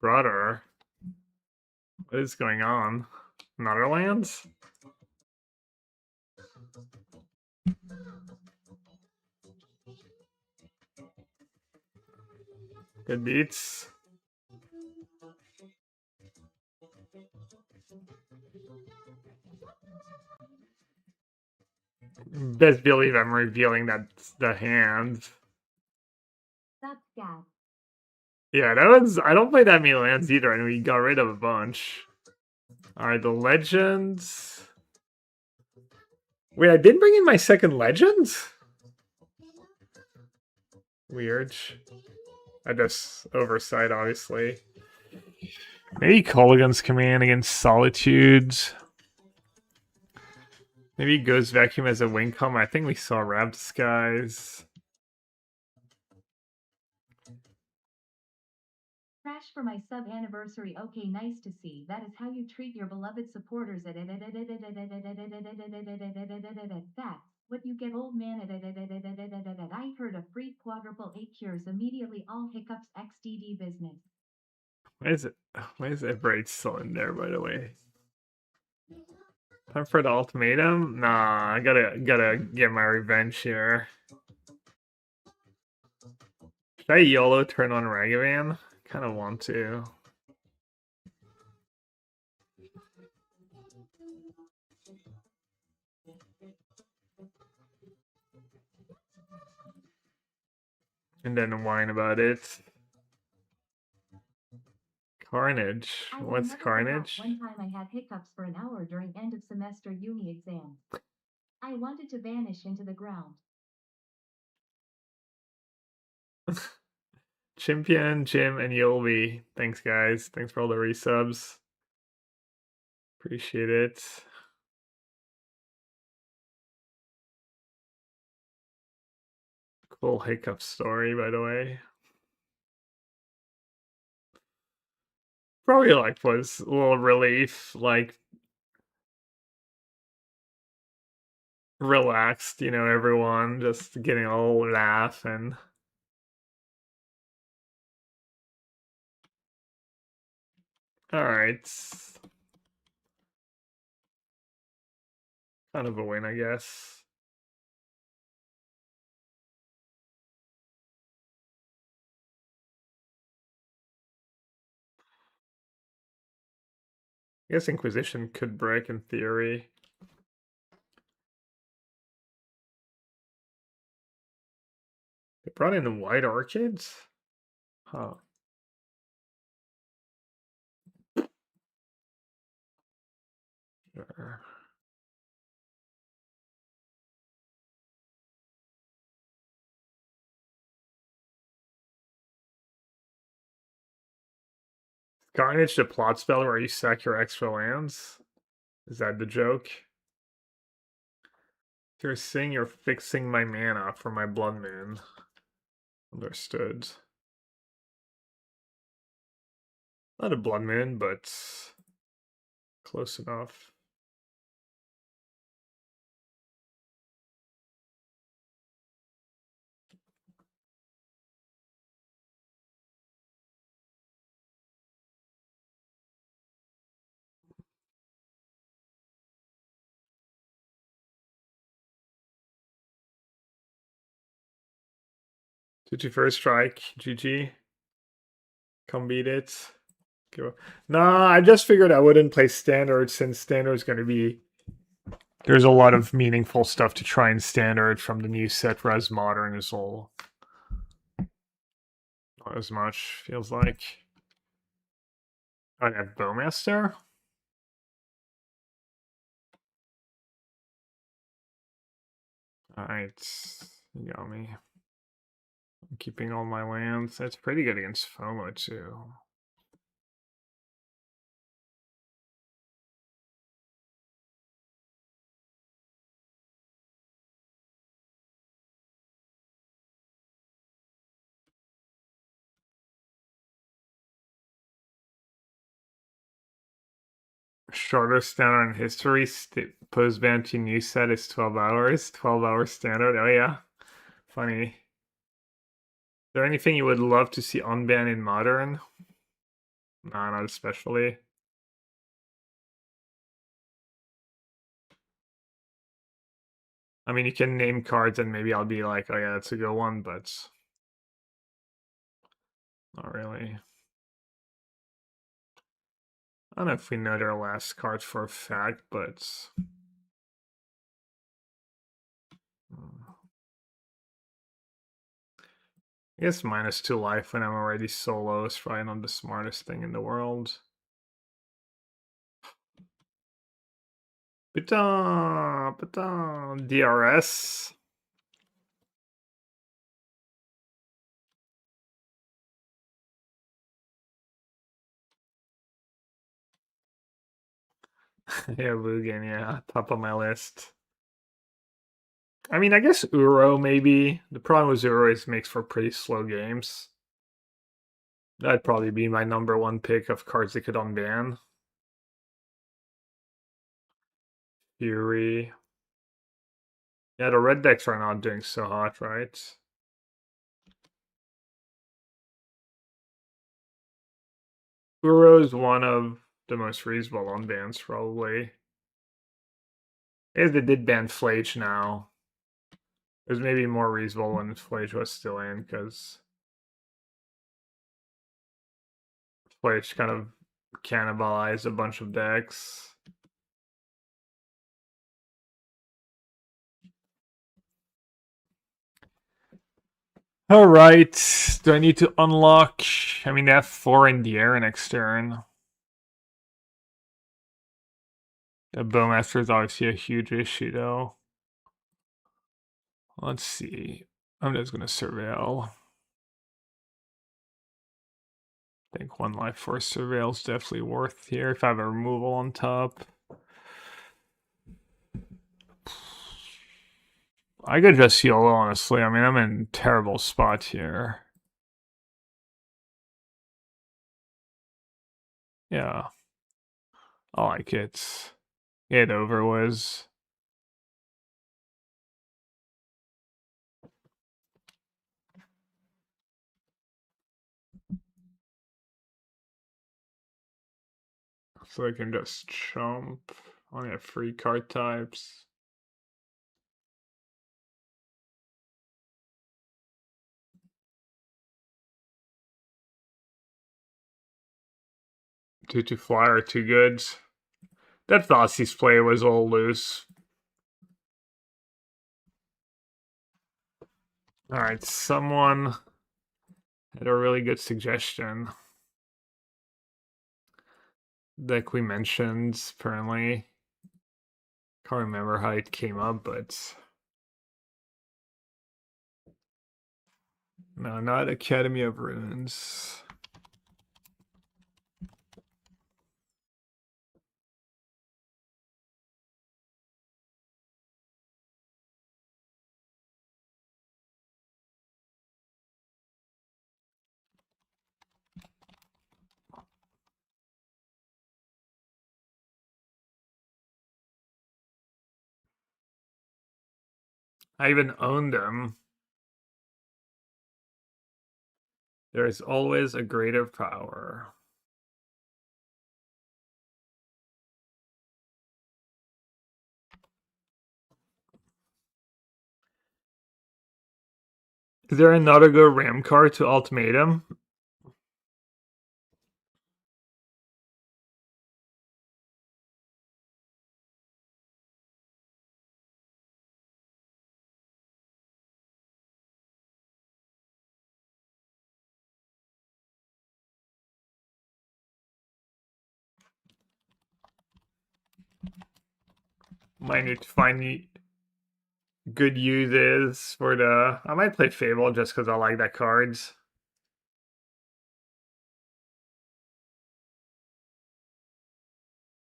Brother. What is going on? Netherlands? Good beats. Best believe I'm revealing that's the hand. That's Gab. Yeah, that was. I don't play that many lands either, and we got rid of a bunch. Alright, the legends. Wait, I didn't bring in my second legend? Weird. I just oversight, obviously. Maybe Kolaghan's Command against Solitudes. Maybe Ghost Vacuum as a wing com. I think we saw Wrapped Skies. Crash for my sub anniversary. Okay, nice to see. That is how you treat your beloved supporters. That's what you get, old man. I heard a free quadruple 8 cures immediately. All hiccups XDD business. Why is that braid still in there, by the way? Time for the ultimatum? Nah, I gotta get my revenge here. Should I YOLO turn on Ragavan? Kinda want to. And then whine about it. Carnage. What's Carnage? One time I had hiccups for an hour during end of semester uni exam. I wanted to vanish into the ground. Chimpion, Jim, and Yolvi. Thanks, guys. Thanks for all the resubs. Appreciate it. Cool hiccup story, by the way. Probably like was a little relief, like relaxed, everyone just getting a little laugh and all right. Kind of a win, I guess. I guess Inquisition could break in theory. They brought in the White Orchids? Huh. Sure. Carnage the plot spell where you sack your extra lands? Is that the joke? If you're saying you're fixing my mana for my Blood Moon. Understood. Not a Blood Moon, but close enough. GG first strike, GG. Come beat it. Nah, I just figured I wouldn't play standard since standard is going to be. There's a lot of meaningful stuff to try in standard from the new set, whereas modern is all not as much, feels like. I have Bowmaster. Alright, you got me. I'm keeping all my lands. That's pretty good against FOMO too. Shortest standard in history. Post ban to new set is 12 hours. 12-hour standard. Oh yeah. Funny. Is there anything you would love to see unban in modern? Nah, not especially. I mean, you can name cards and maybe I'll be like, oh yeah, that's a good one, but not really. I don't know if we know their last card for a fact, but I guess -2 life when I'm already solo is probably not the smartest thing in the world. Putain, DRS. Yeah, Lugan, yeah, top of my list. I mean, I guess Uro maybe. The problem with Uro is it makes for pretty slow games. That'd probably be my #1 pick of cards they could unban. Fury. Yeah, the red decks are not doing so hot, right? Uro is one of the most reasonable unbans, probably. If they did ban Flage now, it was maybe more reasonable when Flage was still in, because Flage kind of cannibalized a bunch of decks. All right. Do I need to unlock? I mean, they have 4 in the air next turn. The Bowmaster is obviously a huge issue, though. Let's see. I'm just going to surveil. I think 1 life force surveil is definitely worth here if I have a removal on top. I could just YOLO, honestly. I mean, I'm in a terrible spot here. Yeah. I like it. Get over was. So I can just chump. Only have 3 card types. Two fly are too good. That Thoughtseize play was all loose. Alright, someone had a really good suggestion. Like we mentioned, apparently. Can't remember how it came up, but no, not Academy of Runes. I even owned them. There is always a greater power. Is there another good Ram card to Ultimatum? Might need to find the good uses for the. I might play Fable just because I like that cards.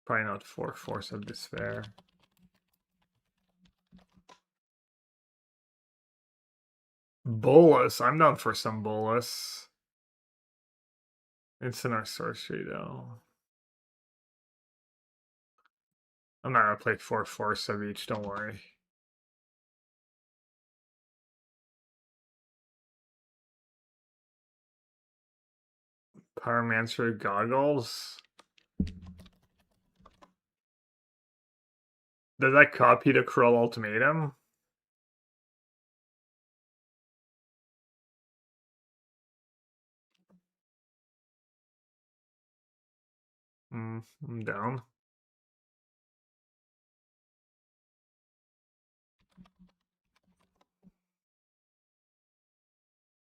Probably not Force of Despair. Bolus. I'm down for some Bolus. It's in our sorcery though. I'm not gonna play 4 Force of each, don't worry. Pyromancer Goggles. Does that copy the Krull Ultimatum? I'm down.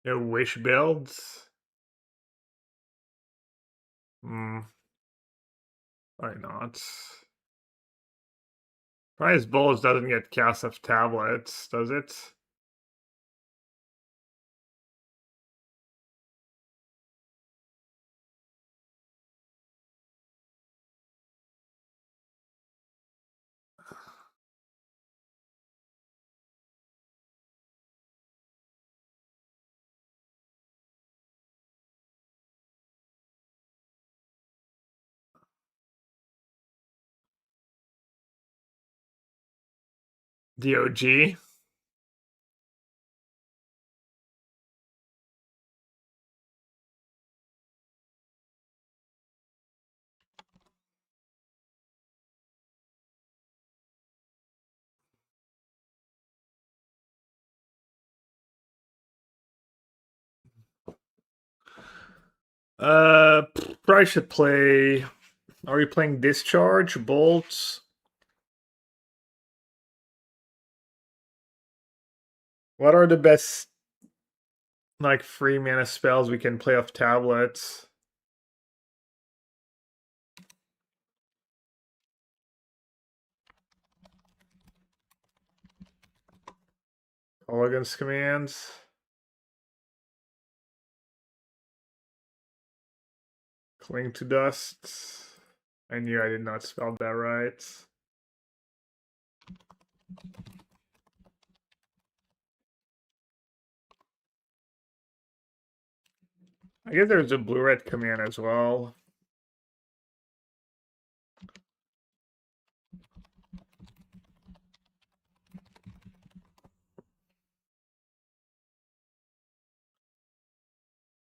No wish builds. Why not? Prize Bulls doesn't get cast of tablets, does it? DOG. Probably should play. Are we playing Discharge, Bolts? What are the best like 3 mana spells we can play off tablets? Elegance commands. Cling to dust. I knew I did not spell that right. I guess there's a blue-red command as well.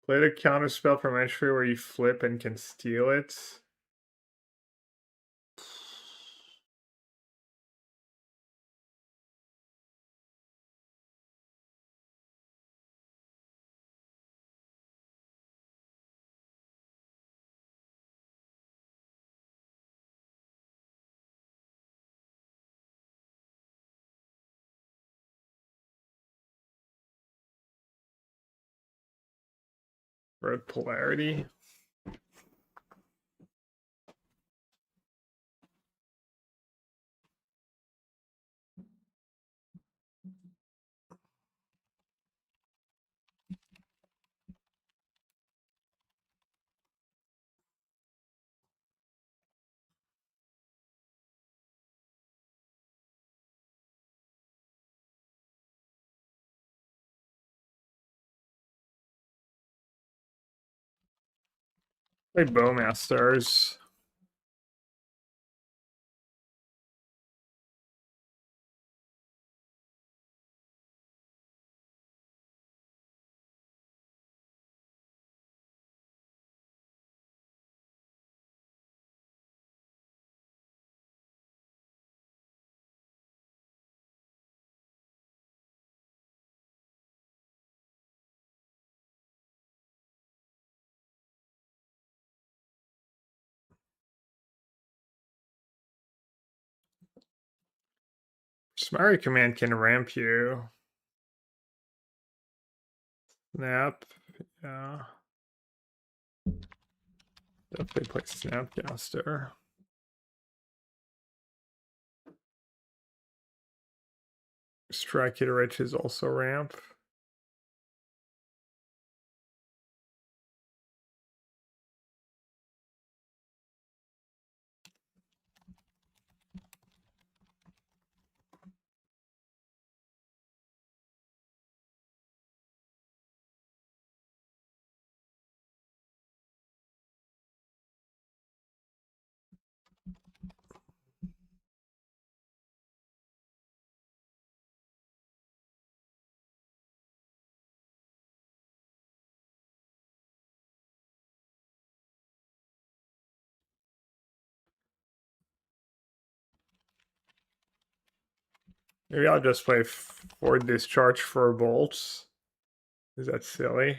Play the counter spell from entry where you flip and can steal it. Red polarity. Play Bowmasters. Smari command can ramp you. Snap. Yeah. Definitely play Snapcaster. Strike It Rich is also ramp. Maybe I'll just play for discharge for bolts. Is that silly?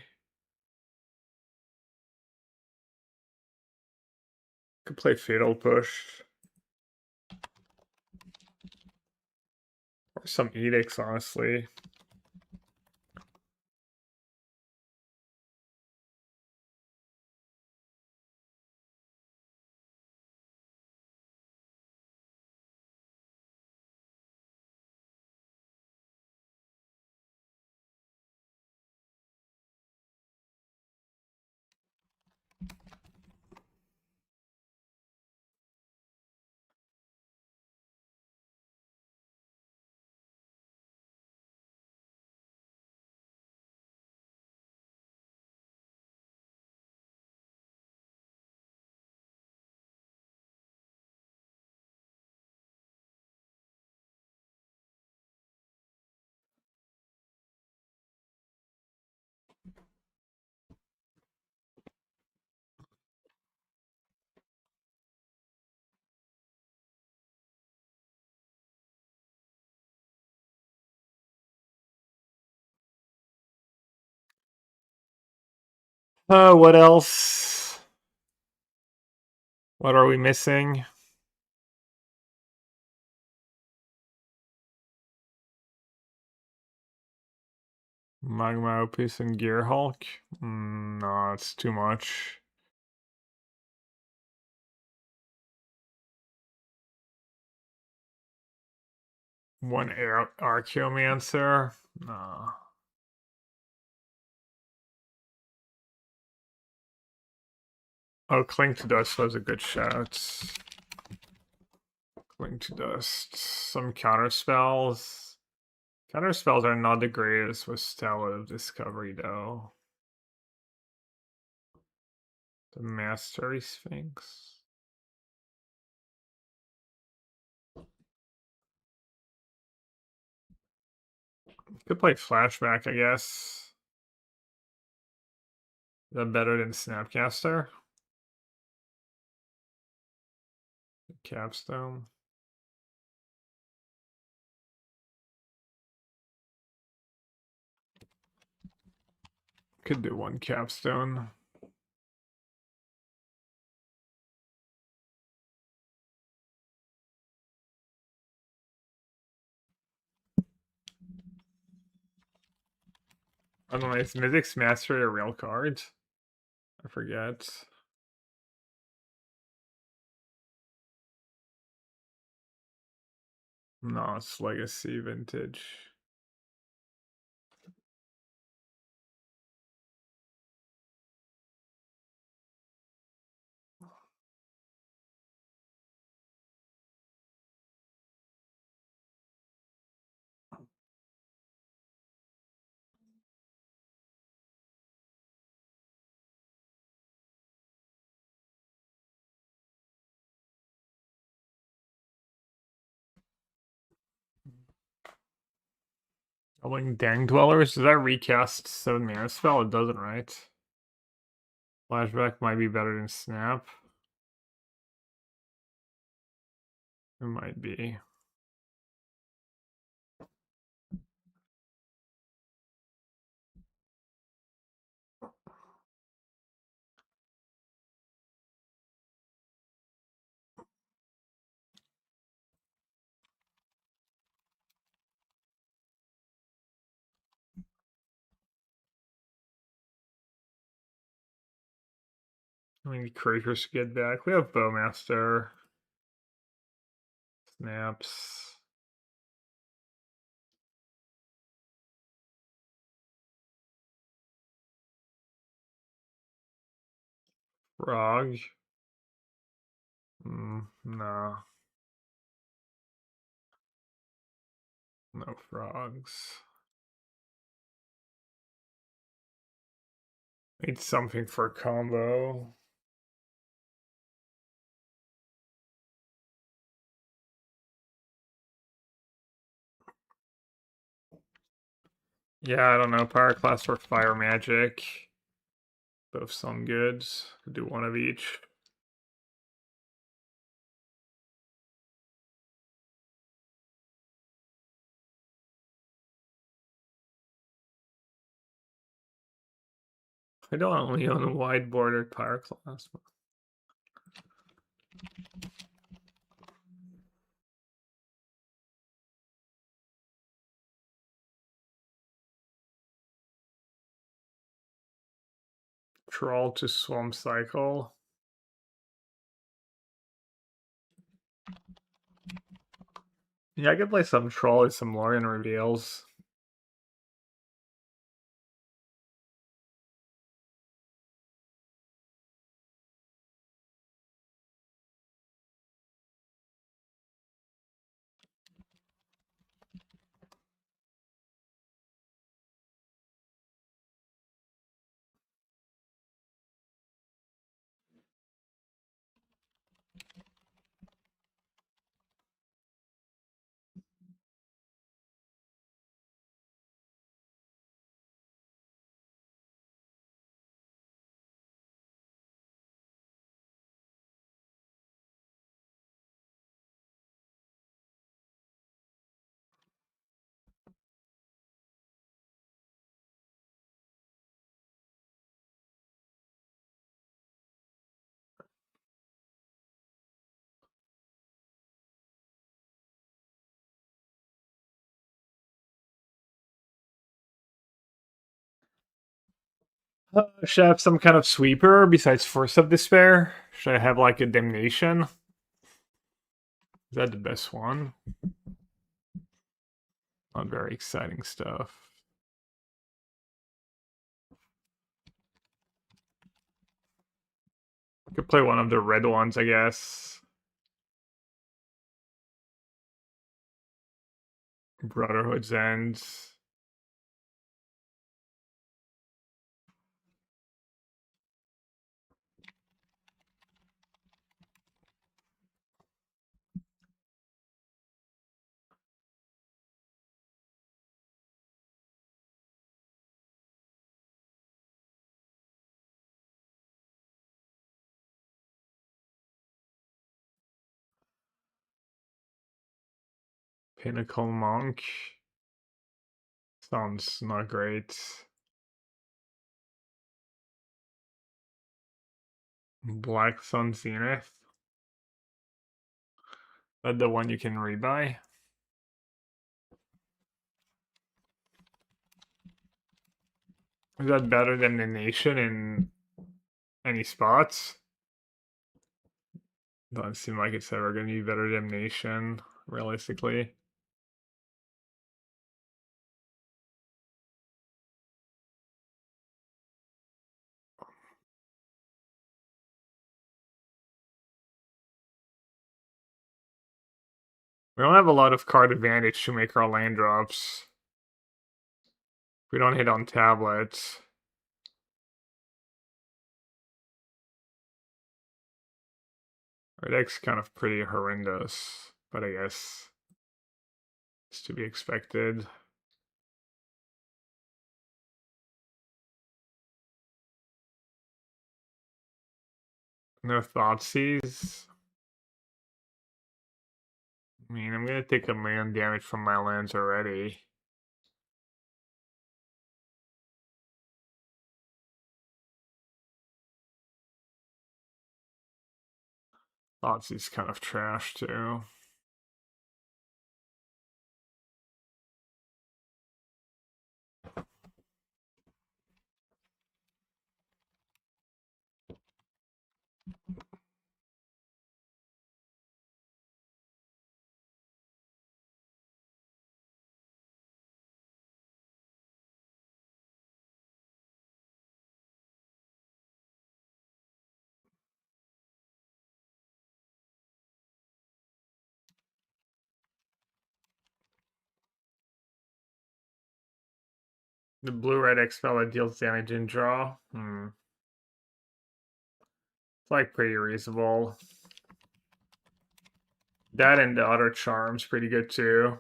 Could play Fatal Push. Or some edicts, honestly. What else? What are we missing? Magma Opus and Gearhulk? No, it's too much. One Archaeomancer? No. Oh, Cling to Dust was a good shout. Cling to Dust. Some counter spells. Counter spells are not the greatest with Stella of Discovery, though. The Mastery Sphinx. Could play Flashback, I guess. Is that better than Snapcaster? Capstone. Could do one Capstone. I don't know, is Mythic's Mastery a real card? I forget. No, it's Legacy Vintage. Rolling Dang Dwellers, does that recast 7 mana spell? It doesn't, right? Flashback might be better than Snap. It might be. I mean, Creatures get back. We have Bowmaster. Snaps. Frog. No. No frogs. Need something for a combo. Yeah, I don't know. Pyroclast or Fire Magic. Both sound good. Could do one of each. I don't only own a wide bordered Pyroclast. Troll to Swamp Cycle. Yeah, I could play some Troll with some Lorien Reveals. Should I have some kind of sweeper besides Force of Despair? Should I have like a Damnation? Is that the best one? Not very exciting stuff. Could play one of the red ones, I guess. Brotherhood's End. Pinnacle Monk. Sounds not great. Black Sun Zenith. That the one you can rebuy? Is that better than the Nation in any spots? Doesn't seem like it's ever going to be better than Nation, realistically. We don't have a lot of card advantage to make our land drops. We don't hit on tablets. Our deck's kind of pretty horrendous, but I guess it's to be expected. No Thoughtseize. I mean, I'm gonna take 1,000,000 damage from my lands already. Thoughtseize kind of trash too. The blue-red Expella deals damage in draw. It's like pretty reasonable. That and the other charm's pretty good too.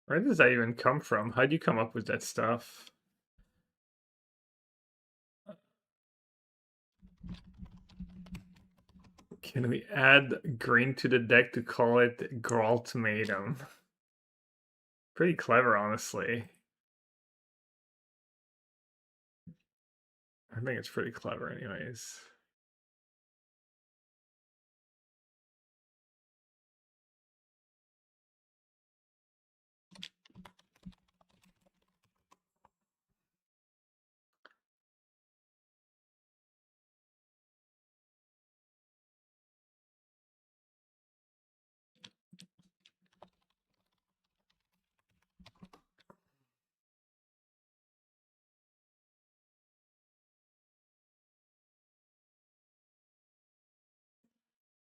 Where does that even come from? How'd you come up with that stuff? Can we add green to the deck to call it Graltmatum? Pretty clever, honestly. I think it's pretty clever anyways.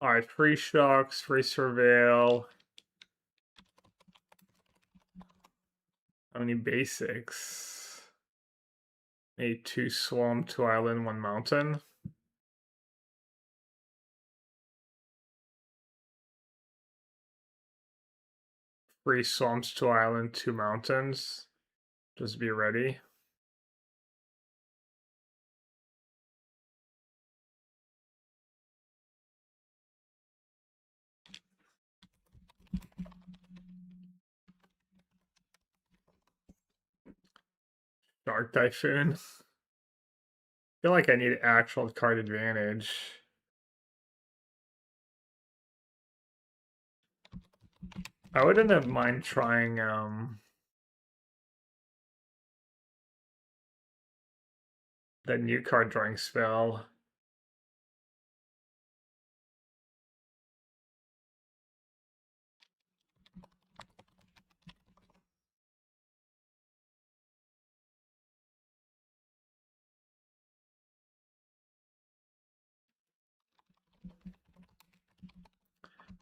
Alright, free shocks, free surveil. How many basics? A 2 swamp, 2 island, 1 mountain. Free swamps, 2 island, 2 mountains. Just be ready. Dark Typhoon. I feel like I need actual card advantage. I wouldn't have mind trying The new card drawing spell.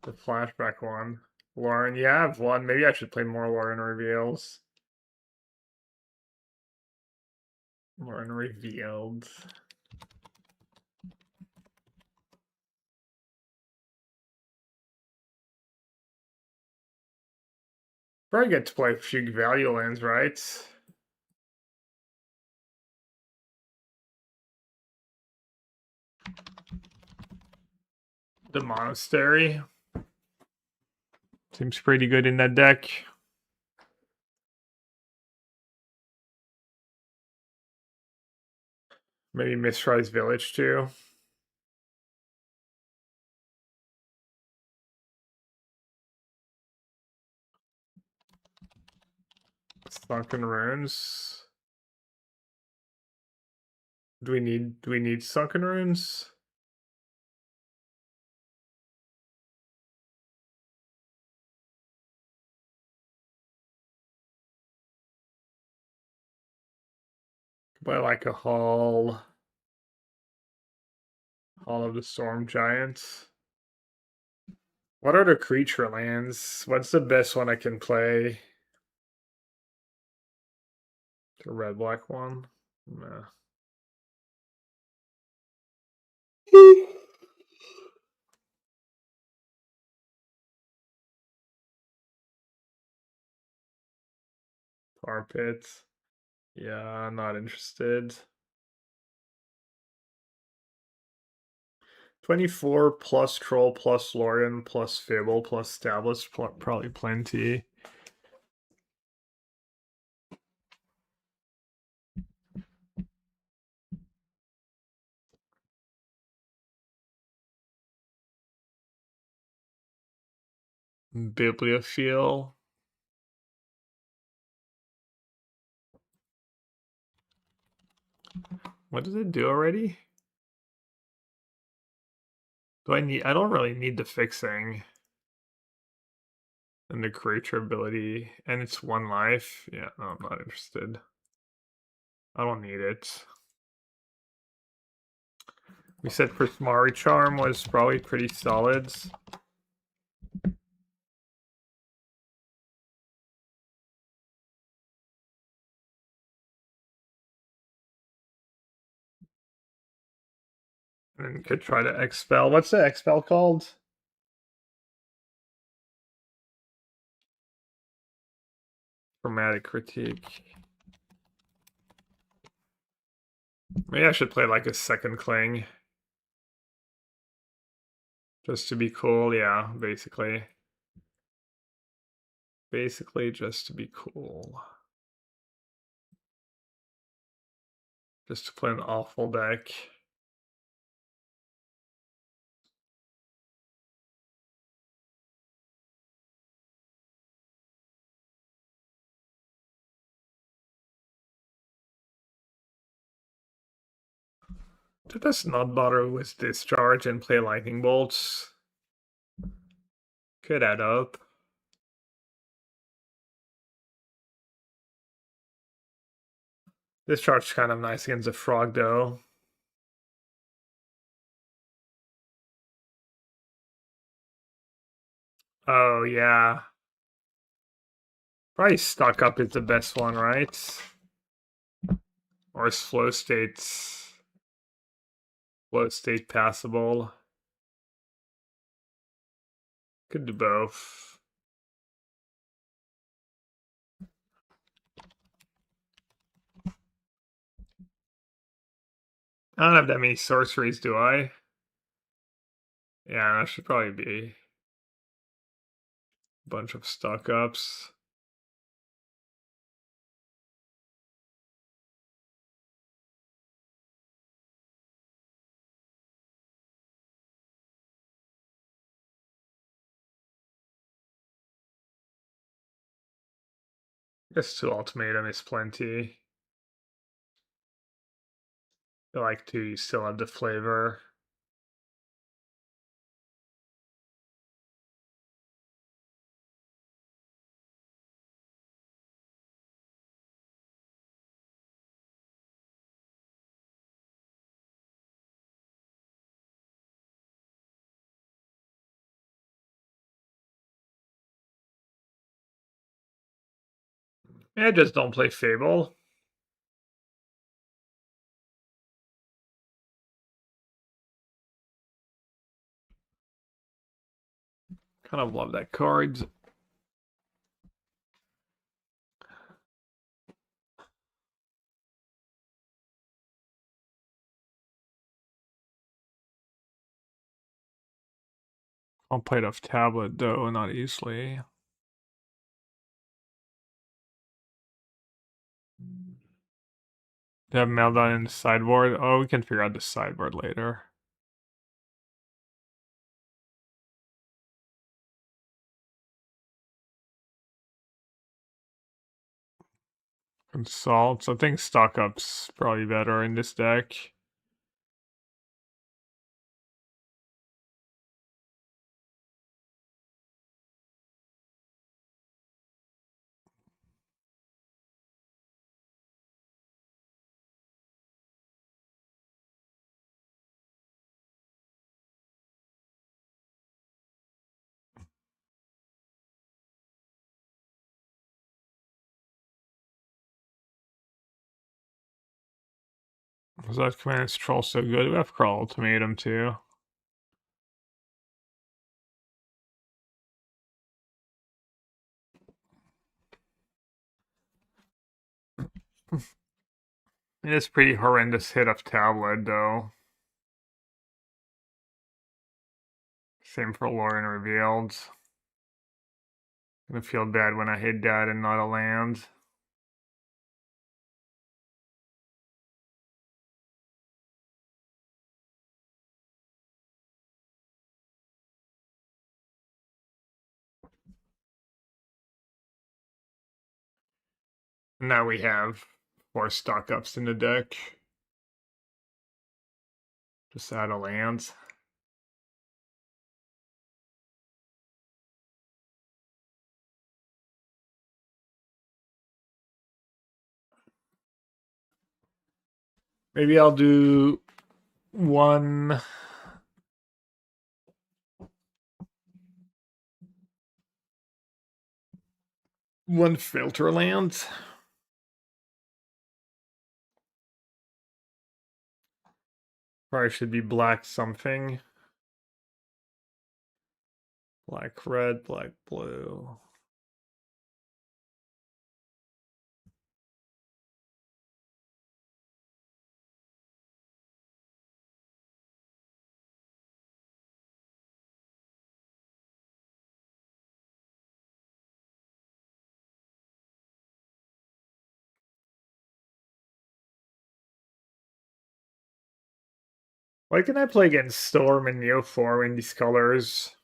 The flashback one. Lauren, yeah, I have one. Maybe I should play more Lauren reveals. Lauren revealed. Probably get to play Fugue Value lands, right? The Monastery. Seems pretty good in that deck. Maybe Mistrise Village too. Sunken Runes. Do we need Sunken Runes? Play like a Hall of the Storm Giants. What are the creature lands? What's the best one I can play? The red black one? Nah. Tar Pit. Yeah, not interested. 24 plus Troll plus Lorian plus Fable plus Established, probably plenty. Bibliophile. What does it do already? I don't really need the fixing. And the creature ability. And it's 1 life. Yeah, no, I'm not interested. I don't need it. We said Prismari Charm was probably pretty solid. And then could try to expel. What's the expel called? Chromatic Critique. Maybe I should play like a second Cling. Just to be cool, yeah, basically. Basically, just to be cool. Just to play an awful deck. To just not bother with Discharge and play Lightning Bolts. Could add up. Discharge's kind of nice against a Frog, though. Oh, yeah. Probably Stock Up is the best one, right? Or is Flow State passable? Could do both. I don't have that many sorceries, do I? Yeah, that should probably be a bunch of Stock Ups. I guess 2 Ultimatum is plenty. I like to you still have the flavor. Yeah, just don't play Fable. Kind of love that card. I'll play it off tablet though, not easily. Do you have Meltdown in the sideboard? Oh, we can figure out the sideboard later. Consult. I think stock up's probably better in this deck. Was that Command Troll so good? We have Crawl Ultimatum too. It is pretty horrendous hit of tablet though. Same for Lorien Revealed. Gonna feel bad when I hit that and not a land. Now we have 4 stock ups in the deck. Just add a land. Maybe I'll do one filter land. Probably should be black something. Black red, black blue. Why can I play against Storm and Neoform in these colors?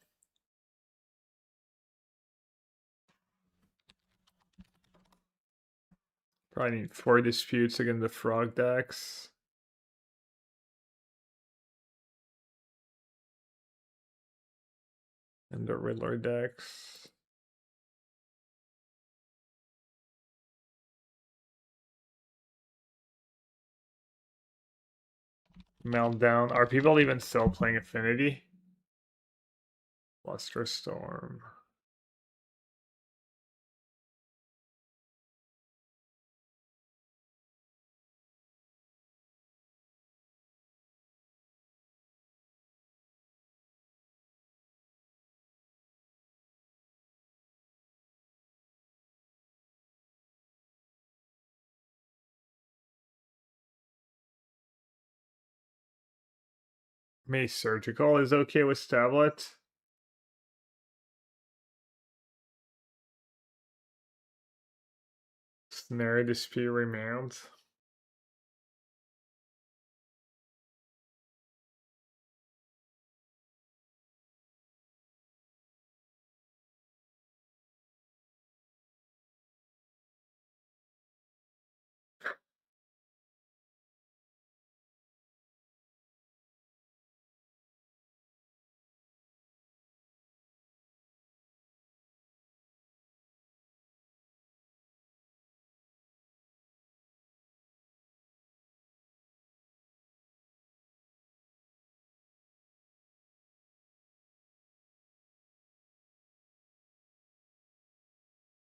Probably need 4 disputes against the frog decks. And the Riddler decks. Meltdown. Are people even still playing Affinity? Luster Storm. May Surgical is okay with Stablet. Snare Dispute Remount.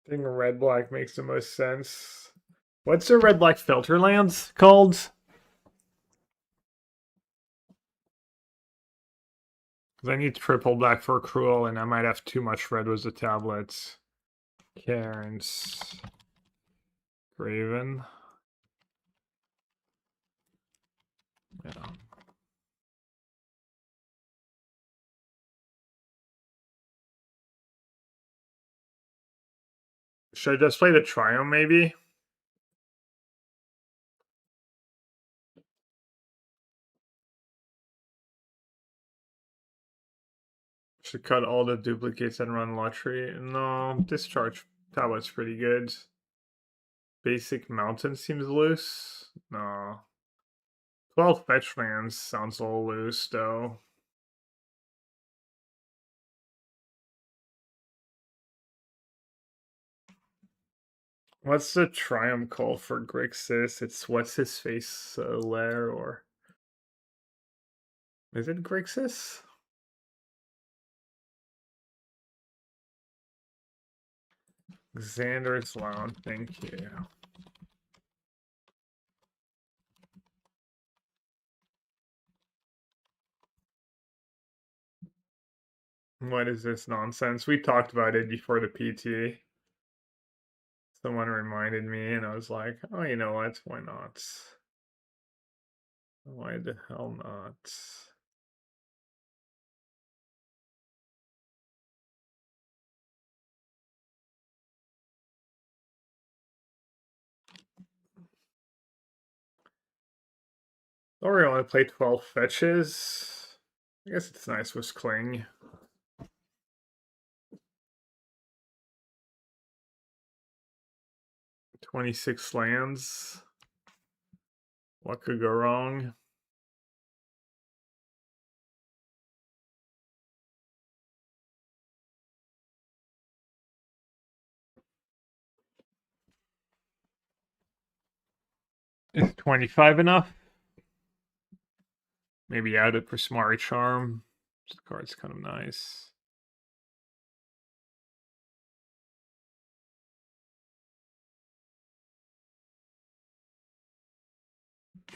I think red black makes the most sense. What's the red black filter lands called? Because I need triple black for cruel, and I might have too much red with the tablets. Cairns. Graven. Yeah. Should I just play the Triumph, maybe? Should cut all the duplicates and run lottery. No, discharge tablet's pretty good. Basic mountain seems loose. No. 12 fetch lands sounds a little loose, though. What's the Triumph call for Grixis? It's what's his face lair, or is it Grixis? Xander's Lounge, thank you. What is this nonsense? We talked about it before the PT. Someone reminded me, and I was like, oh, you know what? Why not? Why the hell not? Or we want to play 12 fetches. I guess it's nice with Kling. 26 lands. What could go wrong? Is 25 enough? Maybe add it for Smart Charm. This card's kind of nice.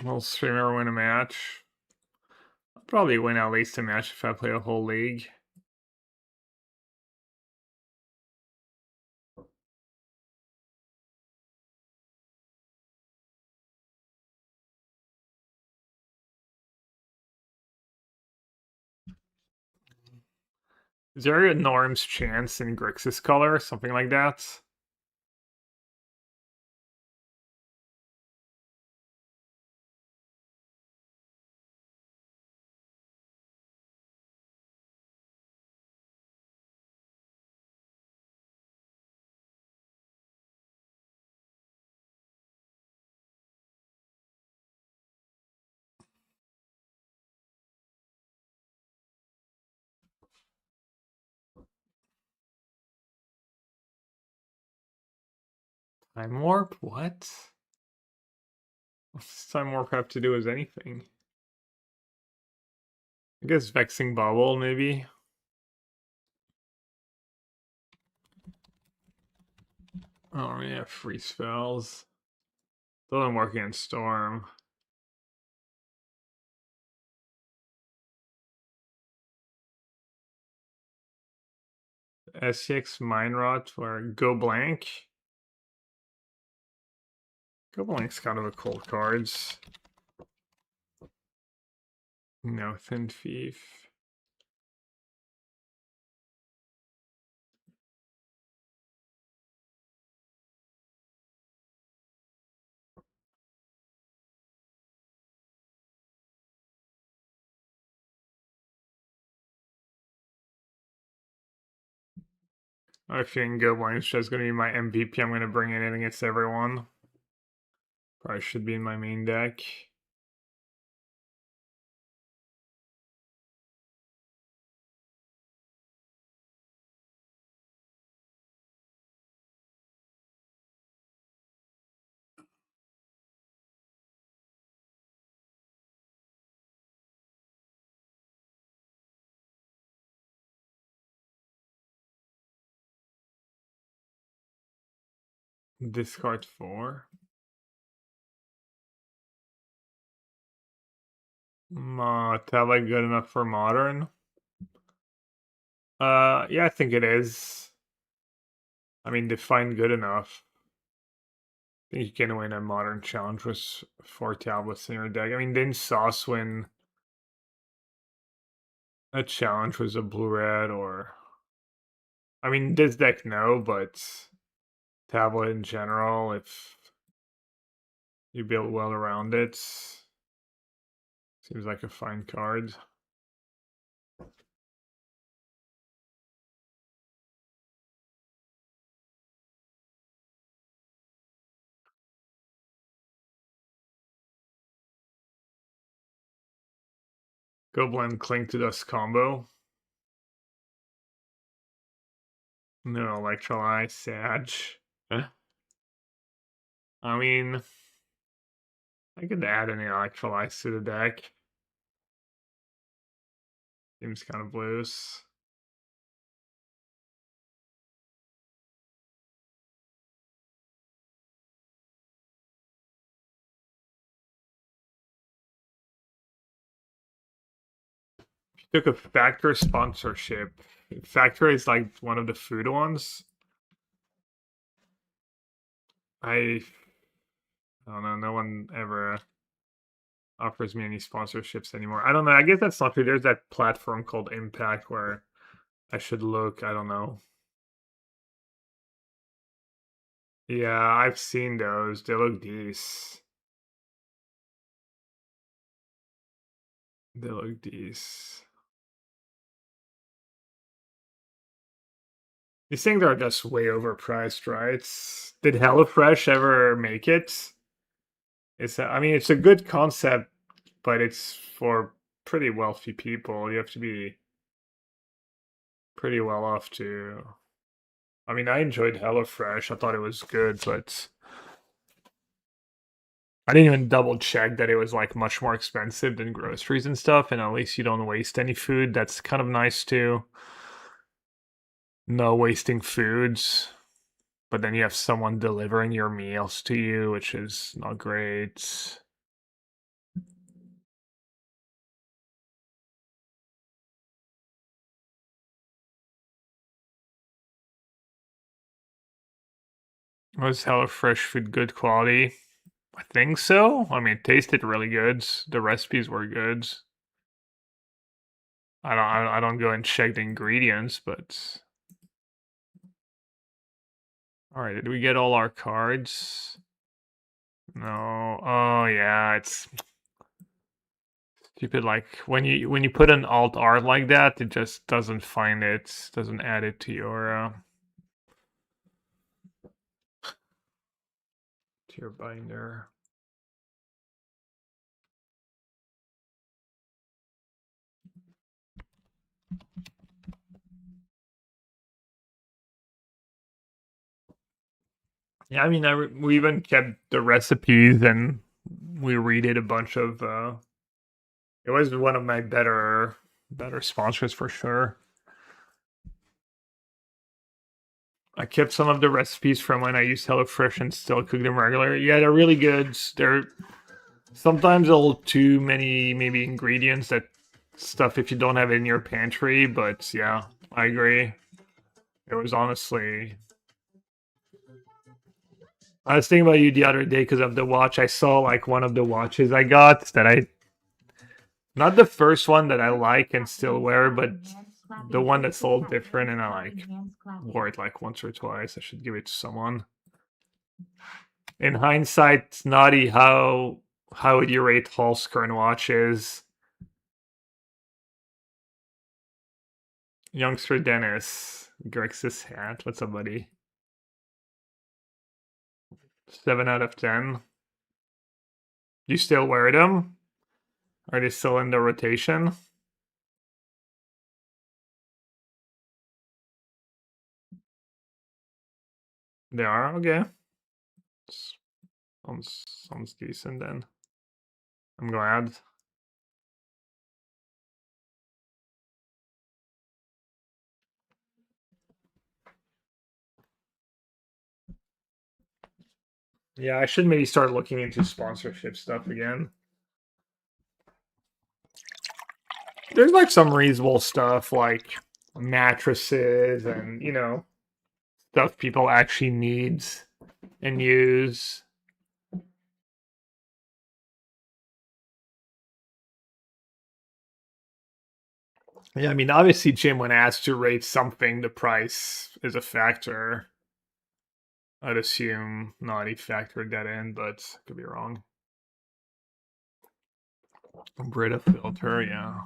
Will Streamer win a match? I'll probably win at least a match if I play a whole league. Is there a Norm's chance in Grixis color? Something like that? Time Warp? What? What's Time Warp have to do with anything? I guess Vexing Bubble, maybe? Oh, yeah, free spells. Doesn't work against Storm. SCX Mind Rot or Go Blank? Go Blank's kind of a cold cards. No, Thin Thief. I think Go Blank's just gonna be my MVP. I'm gonna bring it in against everyone. Probably should be in my main deck. Discard 4. Tablet good enough for modern? Yeah, I think it is. I mean, define good enough. I think you can win a modern challenge with 4 tablets in your deck. I mean, didn't Sauce win a challenge with a blue-red or... I mean, this deck, no, but tablet in general, if you build well around it, seems like a fine card. Goblin Cling to Dust combo. No Electrolyte, Sag. I mean, I could add any Electrolytes to the deck. Seems kind of loose. If you took a Factor sponsorship, Factor is like one of the food ones. I don't know, no one ever offers me any sponsorships anymore. I don't know, I guess that's not true. There's that platform called Impact where I should look, I don't know. Yeah, I've seen those. They look decent. They look decent. These things are just way overpriced, right? Did HelloFresh ever make it? I mean, it's a good concept, but it's for pretty wealthy people. You have to be pretty well off to. I mean, I enjoyed HelloFresh. I thought it was good, but I didn't even double check that it was like much more expensive than groceries and stuff. And at least you don't waste any food. That's kind of nice too. No wasting foods. But then you have someone delivering your meals to you, which is not great. Was HelloFresh food good quality? I think so. I mean, it tasted really good. The recipes were good. I don't go and check the ingredients, but all right. Did we get all our cards? No. Oh yeah, it's stupid. Like when you put an alt art like that, it just doesn't find it. Doesn't add it to your binder. Yeah, I mean, we even kept the recipes and we redid a bunch of. It was one of my better sponsors for sure. I kept some of the recipes from when I used HelloFresh and still cook them regularly. Yeah, they're really good. They're sometimes a little too many maybe ingredients that stuff if you don't have it in your pantry, but yeah, I agree. It was honestly I was thinking about you the other day because of the watch. I saw like one of the watches I got that I not the first one that I like and still wear, but the one that's all different and I like wore it like once or twice. I should give it to someone. In hindsight, it's naughty how would you rate Hallskern watches? Youngster Dennis, Grex's hat. What's up, buddy? 7 out of 10. You still wear them? Are they still in the rotation? They are? Okay. Sounds decent then. I'm glad. Yeah, I should maybe start looking into sponsorship stuff again. There's like some reasonable stuff like mattresses and, stuff people actually need and use. Yeah, I mean, obviously, Jim, when asked to rate something, the price is a factor. I'd assume not he factored that in, but could be wrong. Brita filter, yeah.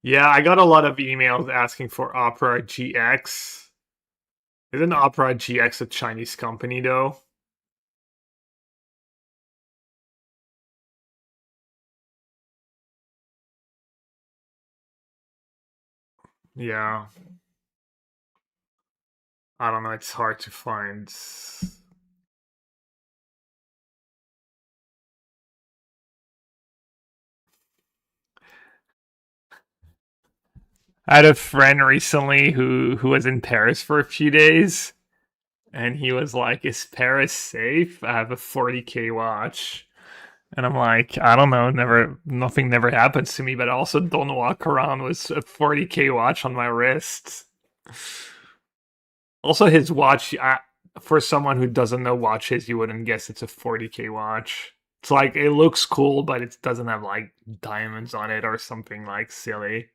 Yeah, I got a lot of emails asking for Opera GX. Isn't Opera GX a Chinese company though? Yeah, I don't know. It's hard to find. I had a friend recently who was in Paris for a few days, and he was like, "Is Paris safe? I have a 40K watch." And I'm like, I don't know, nothing never happens to me, but I also don't walk around with a 40K watch on my wrist. Also, his watch, for someone who doesn't know watches, you wouldn't guess it's a 40K watch. It's like, it looks cool, but it doesn't have like diamonds on it or something like silly.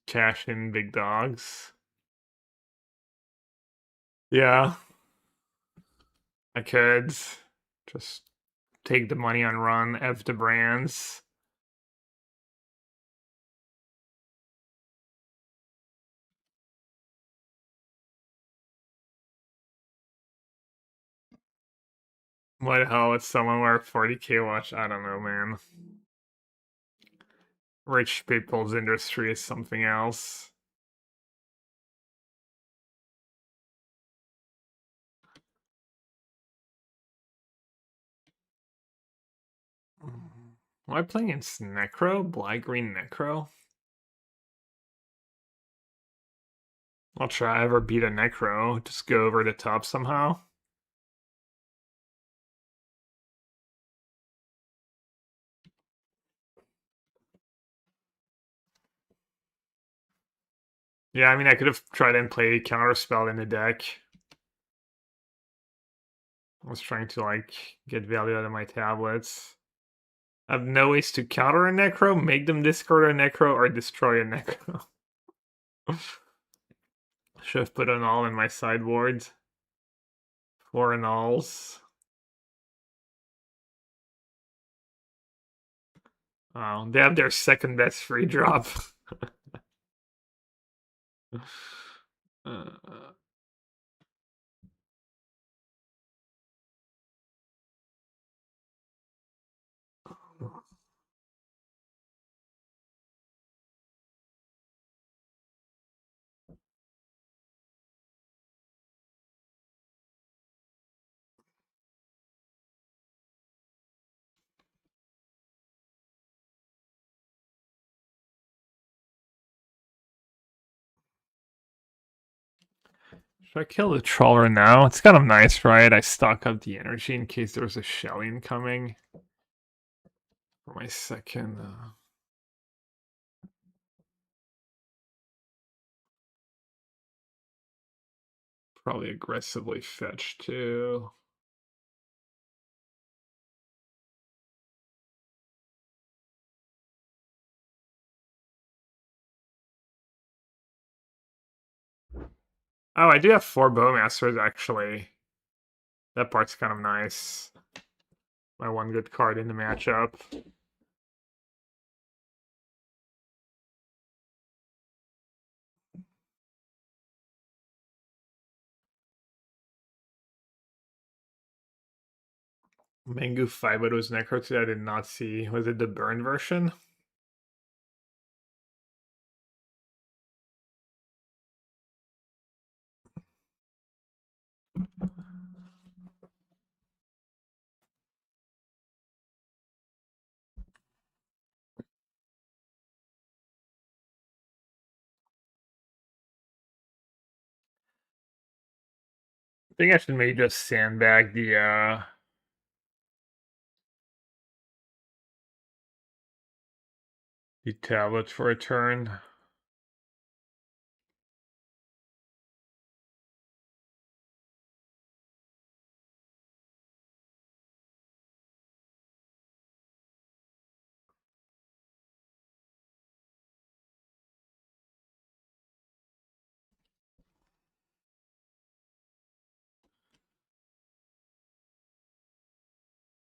Cash in big dogs. Yeah, I could just take the money and run F the brands. Why the hell would someone wear a 40K watch? I don't know, man. Rich people's industry is something else. Am I playing against Necro? Black Green Necro? I'll try ever beat a Necro. Just go over the top somehow. Yeah, I mean, I could have tried and played Counterspell in the deck. I was trying to, like, get value out of my tablets. I have no ways to counter a Necro, make them discard a Necro, or destroy a Necro. Should have put an all in my sideboard. 4 alls. Oh, they have their second best free drop. uh, Should I kill the Trawler now? It's kind of nice, right? I stock up the energy in case there's a shell incoming. For my second... probably aggressively fetch, too. Oh, I do have 4 Bowmasters, actually. That part's kind of nice. My one good card in the matchup. Mangu Fibedo's Necro I did not see. Was it the burn version? think I should maybe just sandbag the tablet for a turn.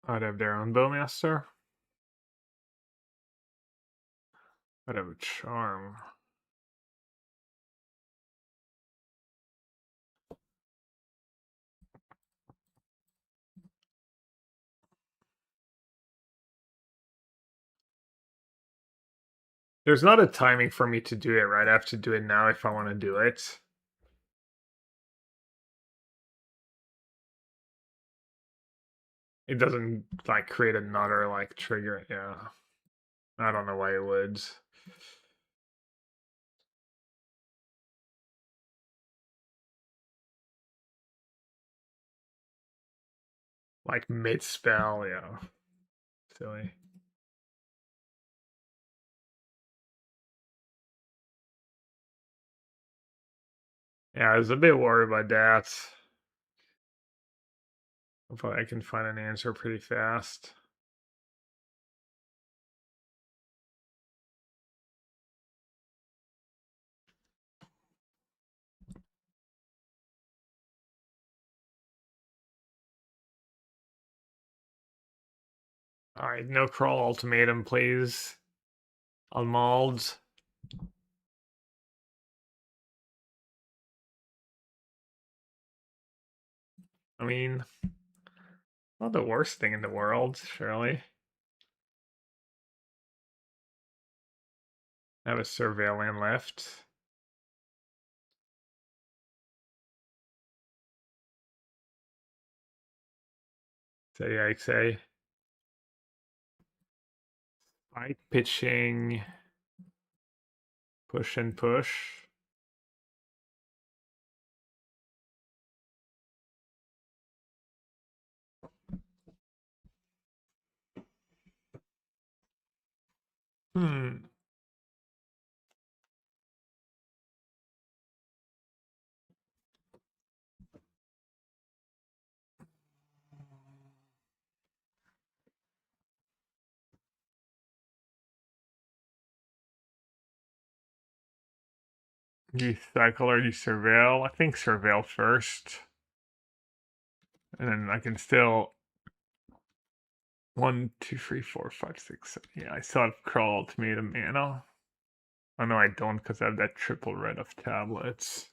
I'd have their own Bowmaster. I'd have a charm. There's not a timing for me to do it, right? I have to do it now if I want to do it. It doesn't like create another like trigger. Yeah. I don't know why it would. Like mid spell, yeah. Silly. Yeah, I was a bit worried about that. Hopefully I can find an answer pretty fast. Alright, no crawl ultimatum, please. Almald. I mean, not the worst thing in the world, surely. I have a surveillant left. Say yikes. Spike pitching. Push and push. Hmm. Do you cycle or do you surveil? I think surveil first. And then I can still 1, 2, 3, 4, 5, 6, 7. Yeah, I still have crawl ultimatum mana. Oh no, I don't because I have that triple red of tablets.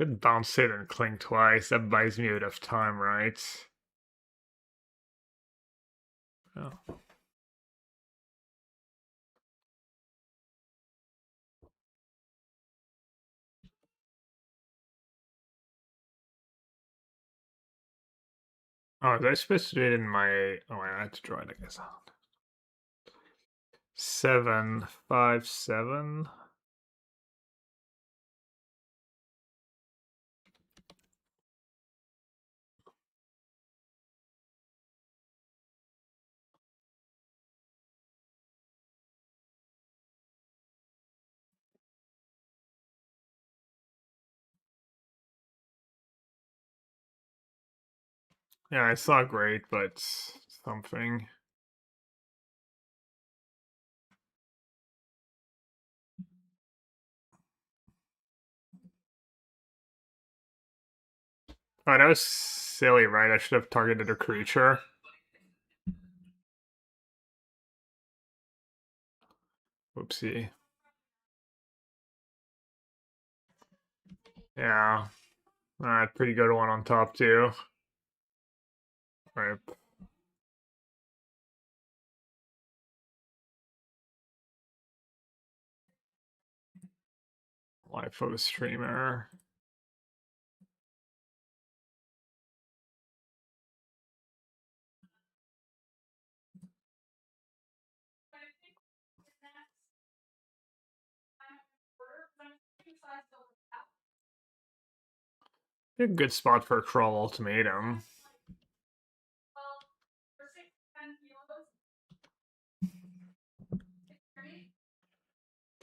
Could bounce it and cling twice. That buys me a bit of time, right? Oh. Oh, is I supposed to do it in my... Oh, I had to draw it, I guess. 7, 5, 7. Yeah, it's not great, but something. Oh, that was silly, right? I should have targeted a creature. Whoopsie. Yeah. Alright, pretty good one on top too. Alright. Live photo streamer. A good spot for a crawl ultimatum.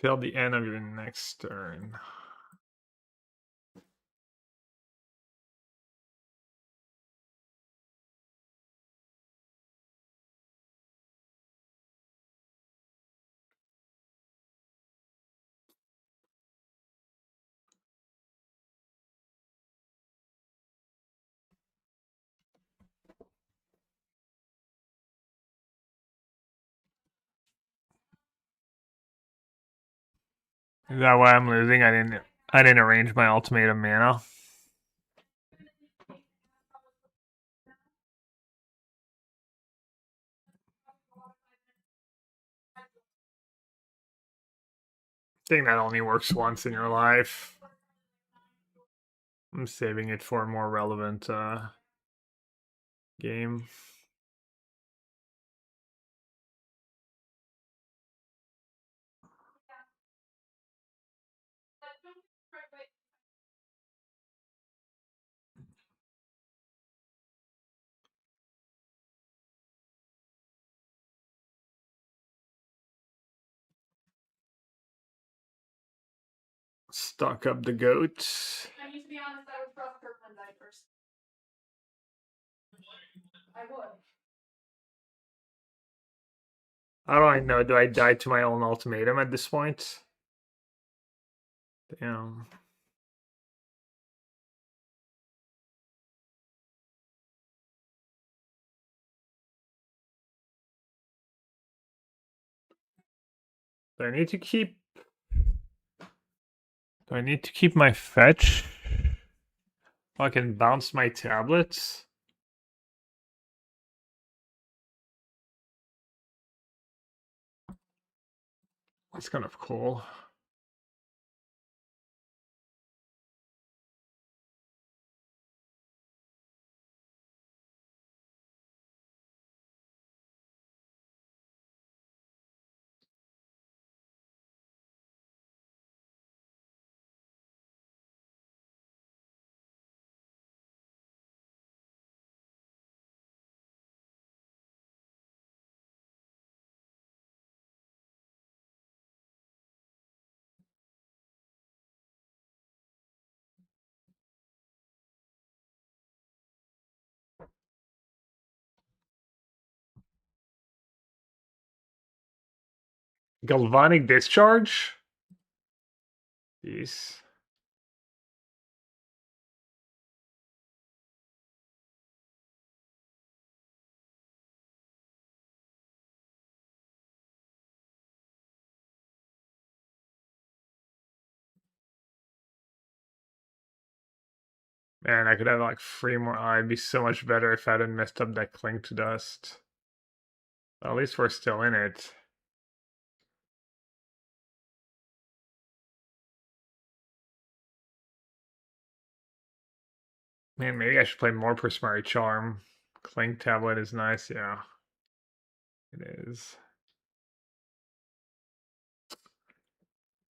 Till the end of your next turn. Is that why I'm losing? I didn't arrange my ultimatum mana. I think that only works once in your life. I'm saving it for a more relevant game. Stock up the goat. I need to be honest, I would trust Kirkland die first. I would. How do I know? Do I die to my own ultimatum at this point? Damn. Do I need to keep my fetch? Oh, I can bounce my tablets. That's kind of cool. Galvanic discharge? Jeez. Man, I could have like 3 more. It'd be so much better if I hadn't messed up that Cling to Dust. At least we're still in it. Man, maybe I should play more Prismari Charm. Cling Tablet is nice, yeah. It is.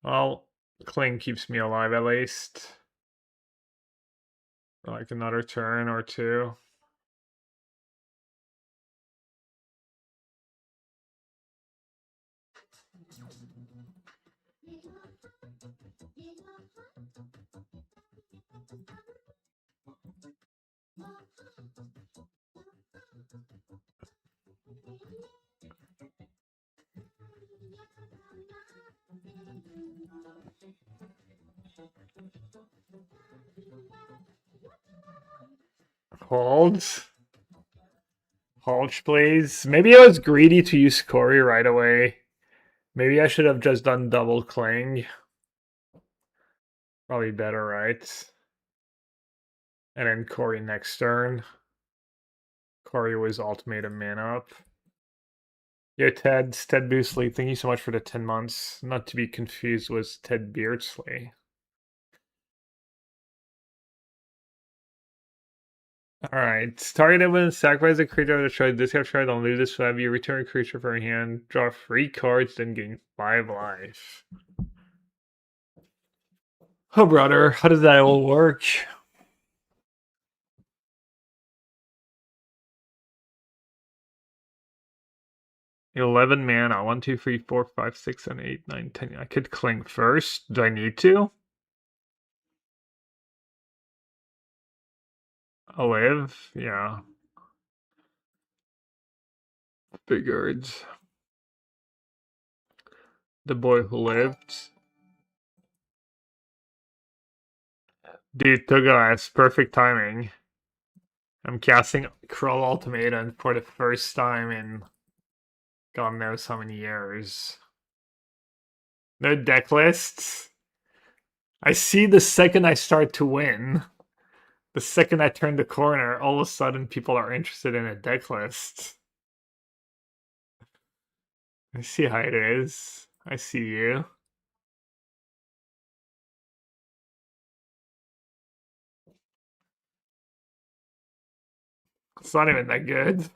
Well, Cling keeps me alive at least. For like another turn or two. Hold. Hold, please. Maybe I was greedy to use Cory right away. Maybe I should have just done double Cling. Probably better, right? And then Corey next turn. Corey was ultimatum man up. Yo, Ted Boostley, thank you so much for the 10 months. Not to be confused with Ted Beardsley. Alright, target when sacrifice a creature to try discard try, don't lose this web. You return a creature from your hand, draw 3 cards, then gain 5 life. Oh, brother, how does that all work? Eleven mana. 1, 2, 3, 4, 5, 6, 7, 8, 9, 10. I could cling first. Do I need to? I'll live? Yeah. Figured. The boy who lived. Dude, Togelas, perfect timing. I'm casting Crawl Ultimatum for the first time in God knows how many years. No deck lists. I see the second I start to win. The second I turn the corner, all of a sudden people are interested in a deck list. I see how it is. I see you. It's not even that good.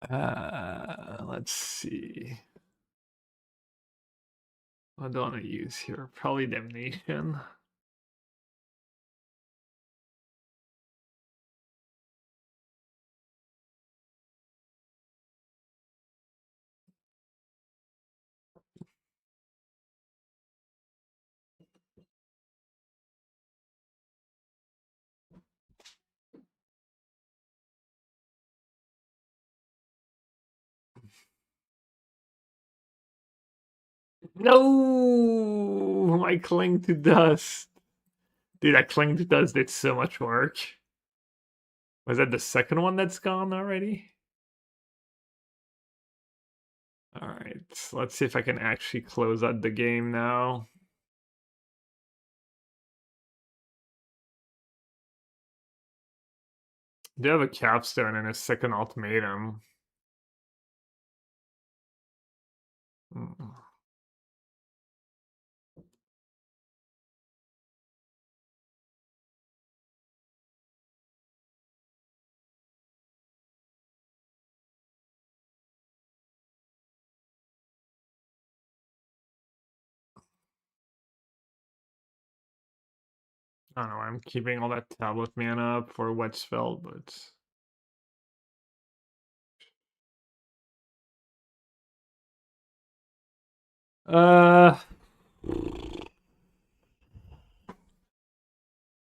Let's see. What do I want to use here? Probably Damnation. No, my Cling to Dust. Dude, that Cling to Dust did so much work. Was that the second one that's gone already? Alright, let's see if I can actually close out the game now. They have a capstone and a second ultimatum. I don't know, I'm keeping all that tablet mana up for Wet Spell, but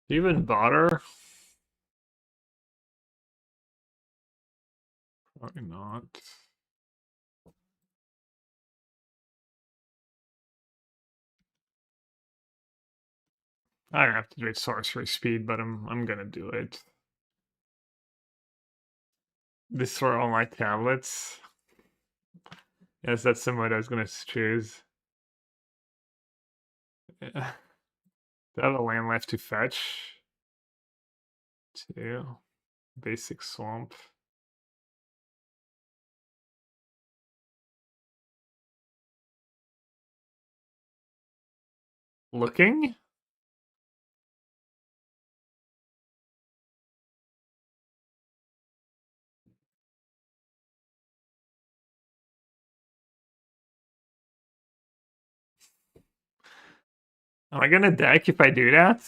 even bother? Probably not. I don't have to do it sorcery speed, but I'm gonna do it. This for all my tablets. Yes, that's the mode I was gonna choose. Yeah. Do I have a land left to fetch? 2. Basic swamp. Looking? Am I gonna deck if I do that?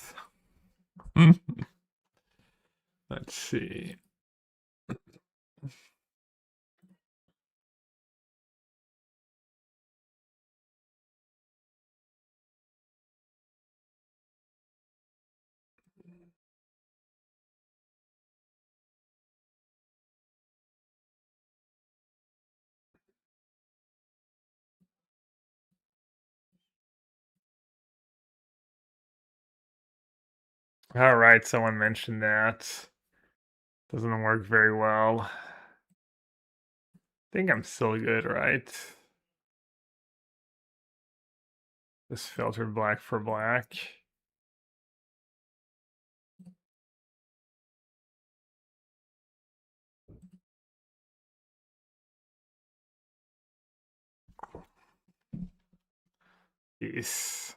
Let's see. All right, someone mentioned that. Doesn't work very well. I think I'm still good, right? Just filter black for black. Yes.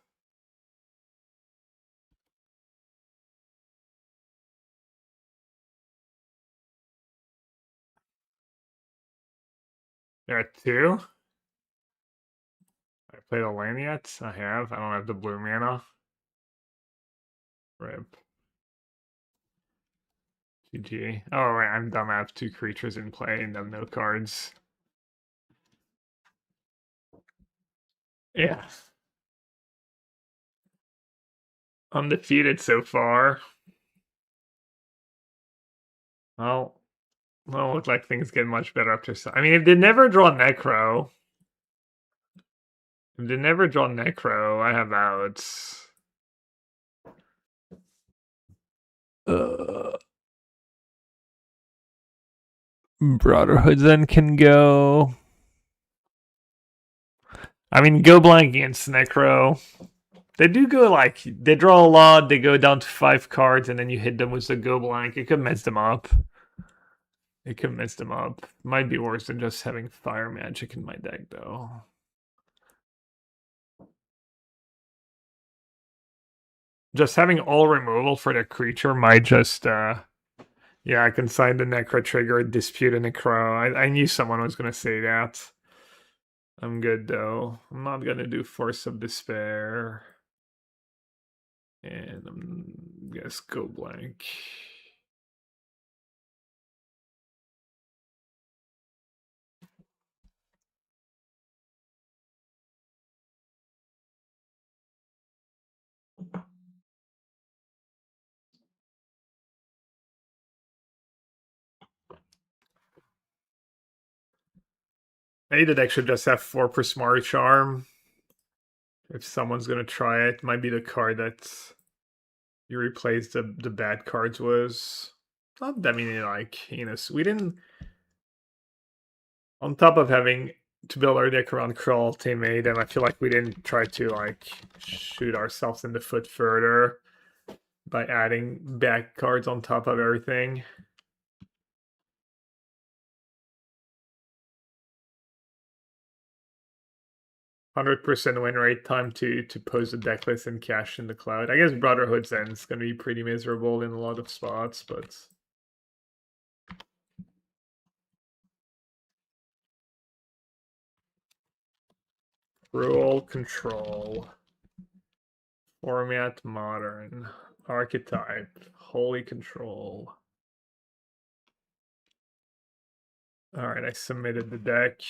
There are two. I played a land yet? I have. I don't have the blue mana. Rip. GG. Oh, right, I'm dumb. I have two creatures in play and have no cards. Yeah. Undefeated so far. Well, don't look like things get much better after. I mean, if they never draw Necro, I have outs. Brotherhood then can go. I mean, go blank against Necro. They do go like, they draw a lot, they go down to 5 cards, and then you hit them with the go blank. It could mess them up. Might be worse than just having fire magic in my deck, though. Just having all removal for the creature might just, yeah, I can sign the Necro trigger, dispute a Necro. I knew someone was going to say that. I'm good, though. I'm not going to do Force of Despair. And I'm guess go blank. Maybe the deck should just have 4 Prismari Charm. If someone's gonna try it, might be the card that you replace the bad cards was. Not that many, like, you know, we didn't. On top of having to build our deck around Cruelty Maiden, I feel like we didn't try to like shoot ourselves in the foot further by adding back cards on top of everything. 100% win rate, time to pose the deck list and cash in the cloud. I guess Brotherhood's End is going to be pretty miserable in a lot of spots, but Cruel Control, format modern, archetype, holy control. All right, I submitted the deck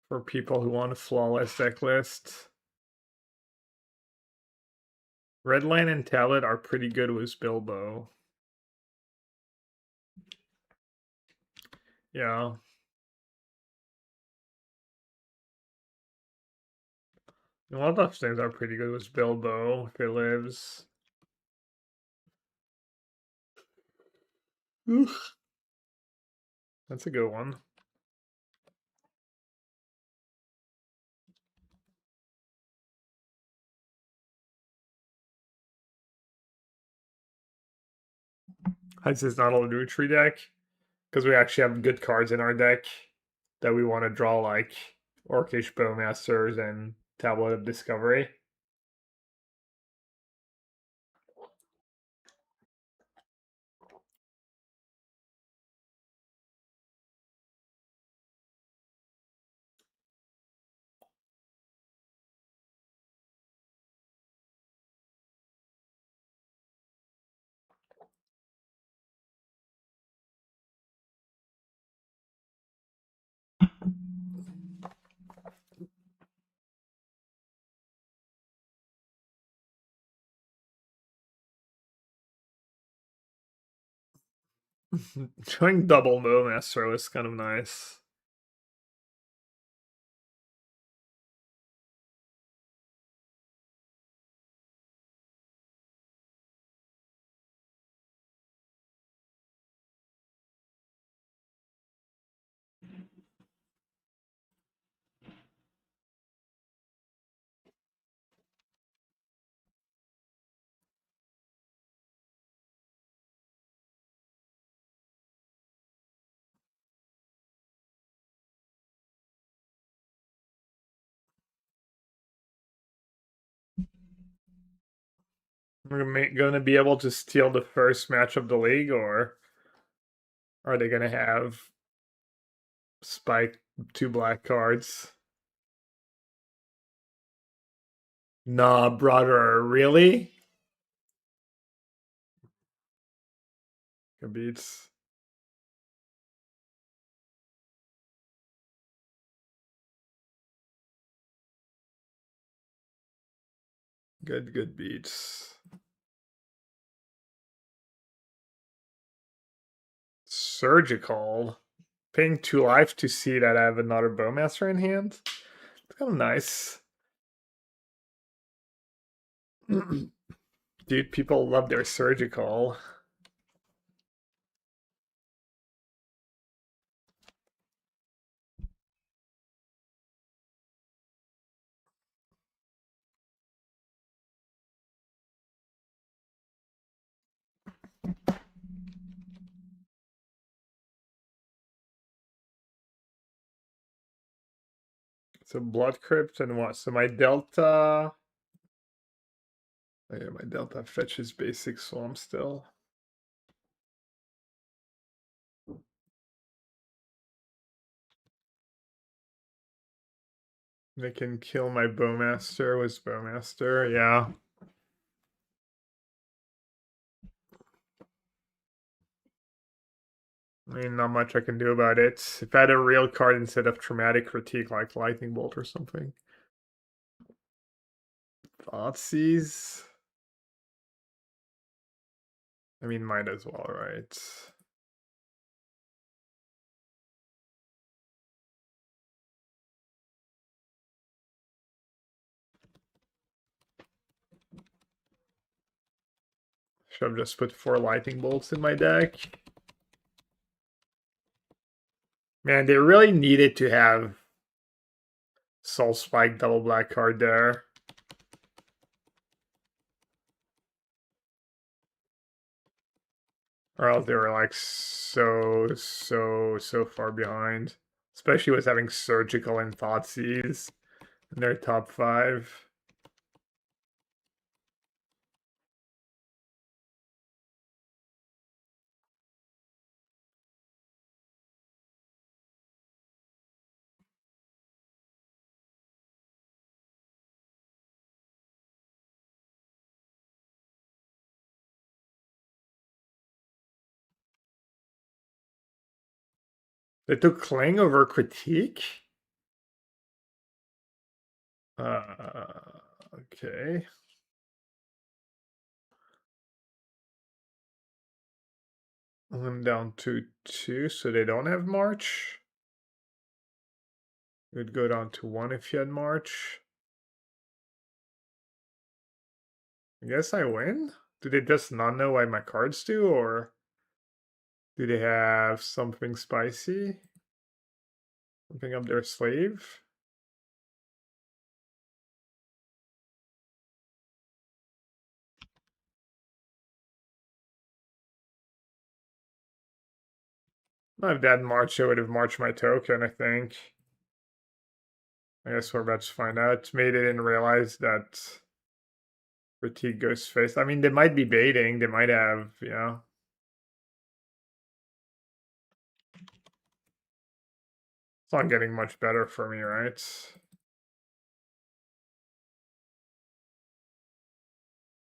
for people who want a flawless deck list. Redline and Talent are pretty good with Bilbo. Yeah. A lot of things are pretty good with Bilbo if it lives. That's a good one. This is not a Lutri deck because we actually have good cards in our deck that we want to draw, like Orcish Bowmasters and Tablet of Discovery. Showing double Bowmaster was kind of nice. We're gonna be able to steal the first match of the league, or are they gonna have spike 2 black cards? Nah, brother, really? Good beats. Good beats. Surgical. Paying 2 life to see that I have another Bowmaster in hand. It's kind of nice. Dude, people love their surgical. So Blood Crypt and what? So my Delta. Oh yeah, my Delta fetches basic Swamp still. They can kill my Bowmaster with Bowmaster, yeah. I mean, not much I can do about it. If I had a real card instead of Traumatic Critique, like Lightning Bolt or something. Thoughtseize. I mean, might as well, right? Should have just put 4 Lightning Bolts in my deck. Man, they really needed to have Soul Spike double black card there. Or else they were like so far behind. Especially with having Surgical and Thoughtseize in their top 5. They took Cling over Critique? Okay. I'm down to 2, so they don't have March. It would go down to 1 if you had March. I guess I win? Do they just not know why my cards do, or do they have something spicy? Something up their sleeve? If that March, I would have marched my token, I think. I guess we're about to find out. Maybe they didn't realize that Critique goes face. I mean, they might be baiting. They might have, you know. It's not getting much better for me, right?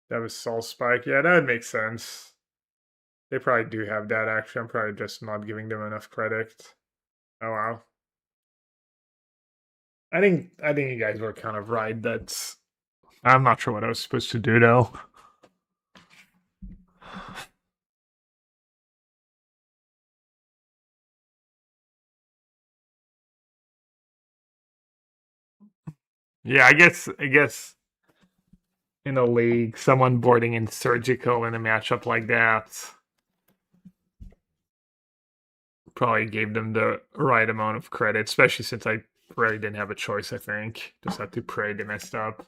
That was Soul Spike. Yeah, that would make sense. They probably do have that, actually. I'm probably just not giving them enough credit. Oh, wow. I think you guys were kind of right. That's I'm not sure what I was supposed to do though. Yeah, I guess in a league, someone boarding in Surgical in a matchup like that probably gave them the right amount of credit, especially since I really didn't have a choice, I think. Just had to pray they messed up.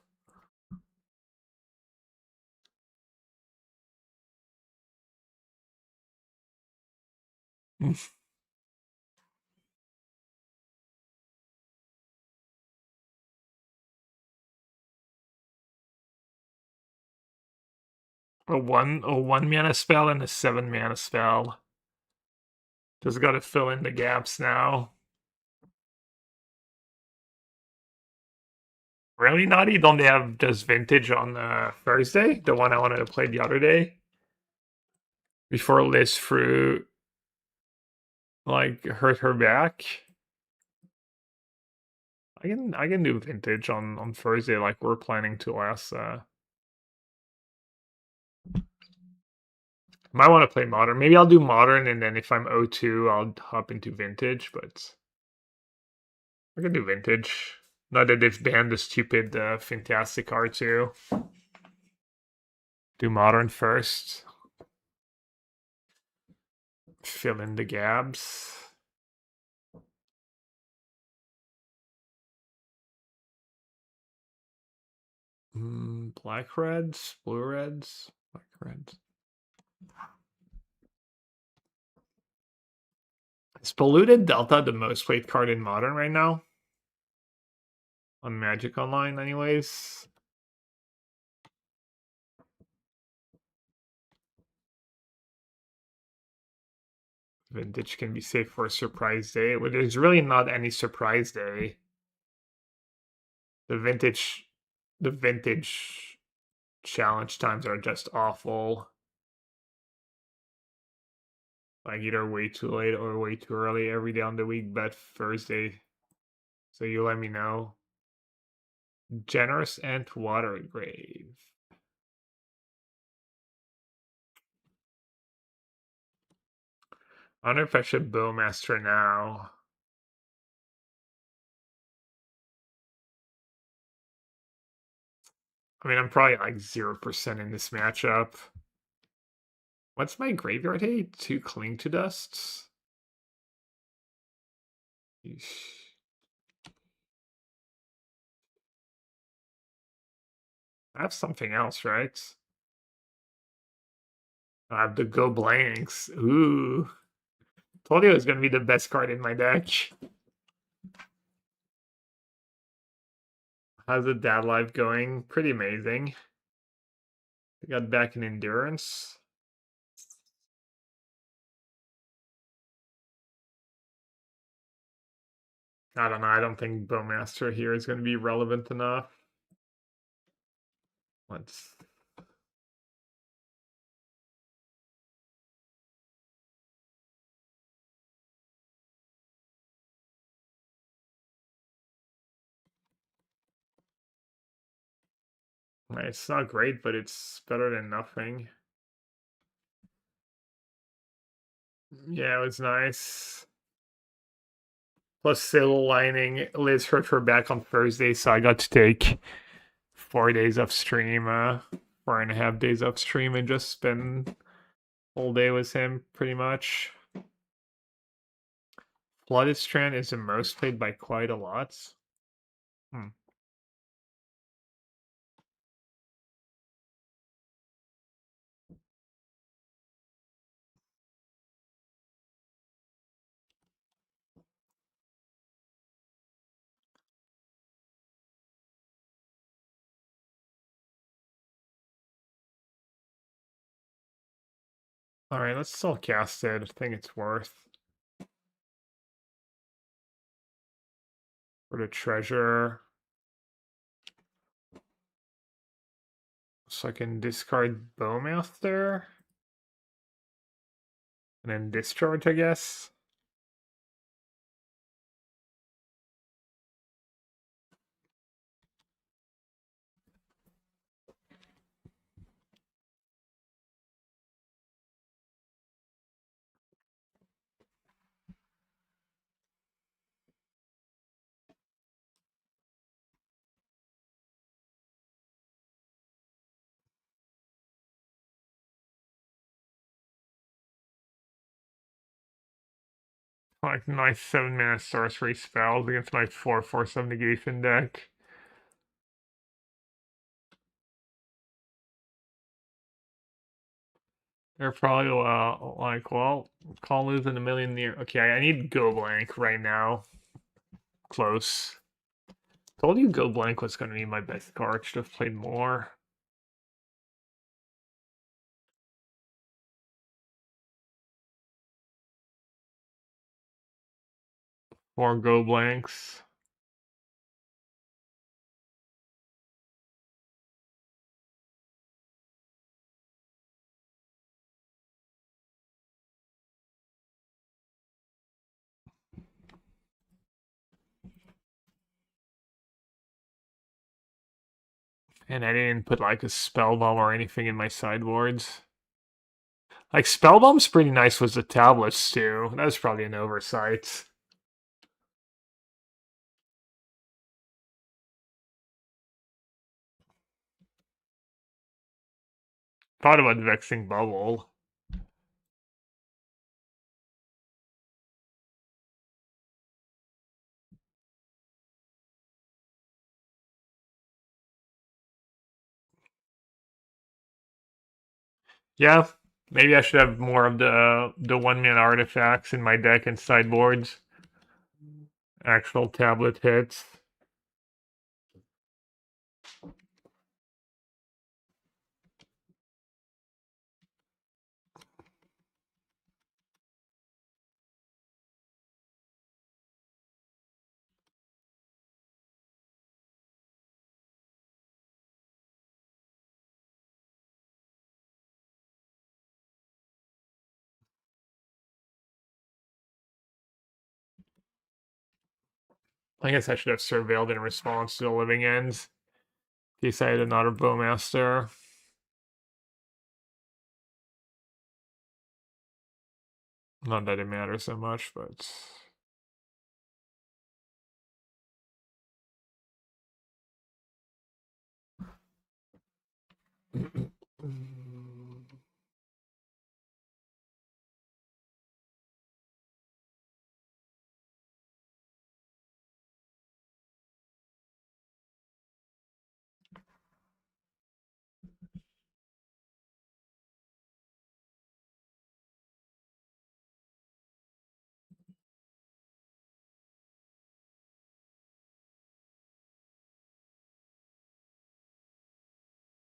A one mana spell and a 7 mana spell. Just gotta fill in the gaps now. Really, Naughty? Don't they have just Vintage on Thursday? The one I wanted to play the other day? Before Liz Fruit like hurt her back. I can do Vintage on Thursday like we're planning to last might want to play Modern. Maybe I'll do Modern and then if I'm O2 I'll hop into Vintage, but I can do Vintage. Not that they've banned the stupid Fantastic R2. Do Modern first. Fill in the gaps. Black reds, blue reds, black reds. Is Polluted Delta the most played card in Modern right now? On Magic Online, anyways. Vintage can be safe for a surprise day. Well, there's really not any surprise day. The vintage challenge times are just awful. Like either way too late or way too early every day on the week, but Thursday. So you let me know. Generous and Water Grave. I wonder if I should Bowmaster now. I mean, I'm probably like 0% in this matchup. What's my graveyard hate? 2 Cling to Dusts? Yeesh. I have something else, right? I have the Go Blanks. Ooh. Told you it was going to be the best card in my deck. How's the Dad Life going? Pretty amazing. I got back in Endurance. I don't know. I don't think Bowmaster here is going to be relevant enough. Let's. It's not great, but it's better than nothing. Yeah, it was nice. Plus Silver Lining. Liz hurt her back on Thursday, so I got to take 4 days of stream, 4.5 days of stream, and just spend all day with him, pretty much. Flooded Strand is the most played by quite a lot. Alright, let's still cast it. I think it's worth. For the treasure. So I can discard Bowmaster. And then discharge, I guess. Like nice 7-mana sorcery spells against my 4/4 negation deck. They're probably like, well, call losing a million near. Okay, I need Go Blank right now. Close. Told you Go Blank was going to be my best card. Should have played more. 4 go blanks. And I didn't put like a spell bomb or anything in my sideboards. Like spell bomb's pretty nice with the tablets too. That was probably an oversight. Thought about Vexing Bubble. Yeah, maybe I should have more of the 1-mana artifacts in my deck and sideboards. Actual tablet hits. I guess I should have surveilled in response to the Living Ends. In case I had another Bowmaster. Not that it matters so much, but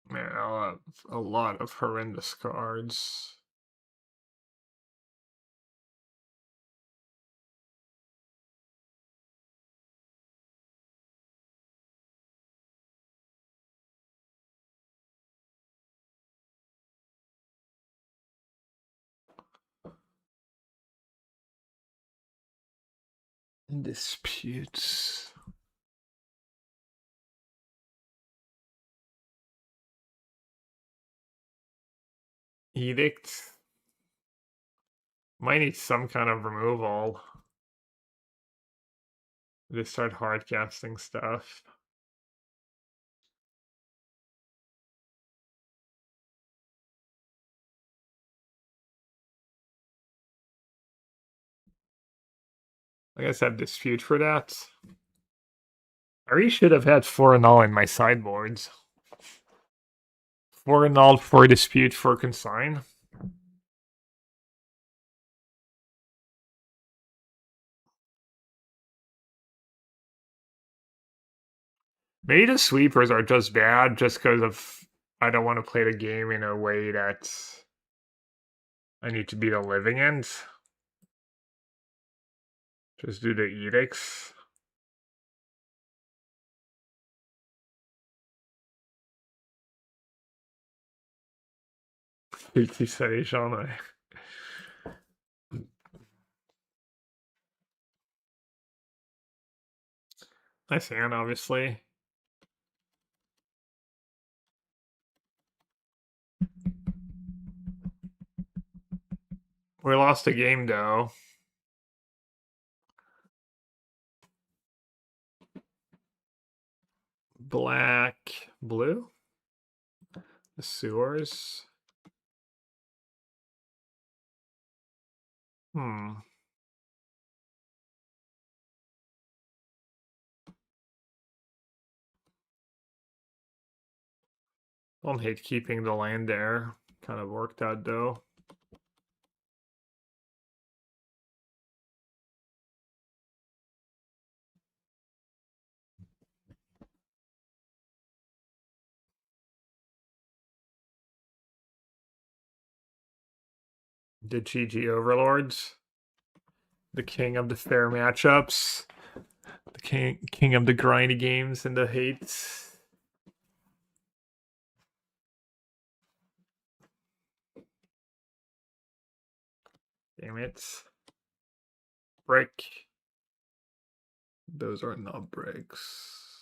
man, I'll have a lot of horrendous cards. Disputes. Edict. Might need some kind of removal. Just start hard casting stuff. I guess I have dispute for that. I really should have had 4 and all in my sideboards. 4 and all, 4 dispute, 4 consign. Maybe the sweepers are just bad just because of I don't want to play the game in a way that I need to beat a Living End. Just do the edicts. Multi-station. Nice hand, obviously. We lost a game, though. Black, blue? The sewers? Hmm. Don't hate keeping the land there. Kind of worked out, though. The GG Overlords. the king of the fair matchups, the king of the grindy games and the hates. Damn it. Brick. Those are not bricks.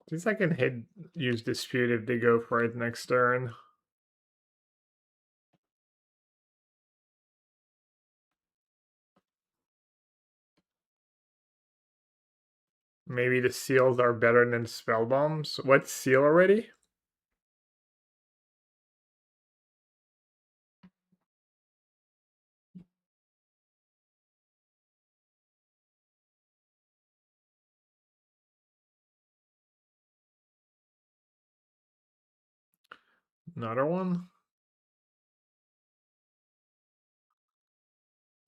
At least I can use dispute if they go for it next turn. Maybe the seals are better than spell bombs. What's seal already? Another one.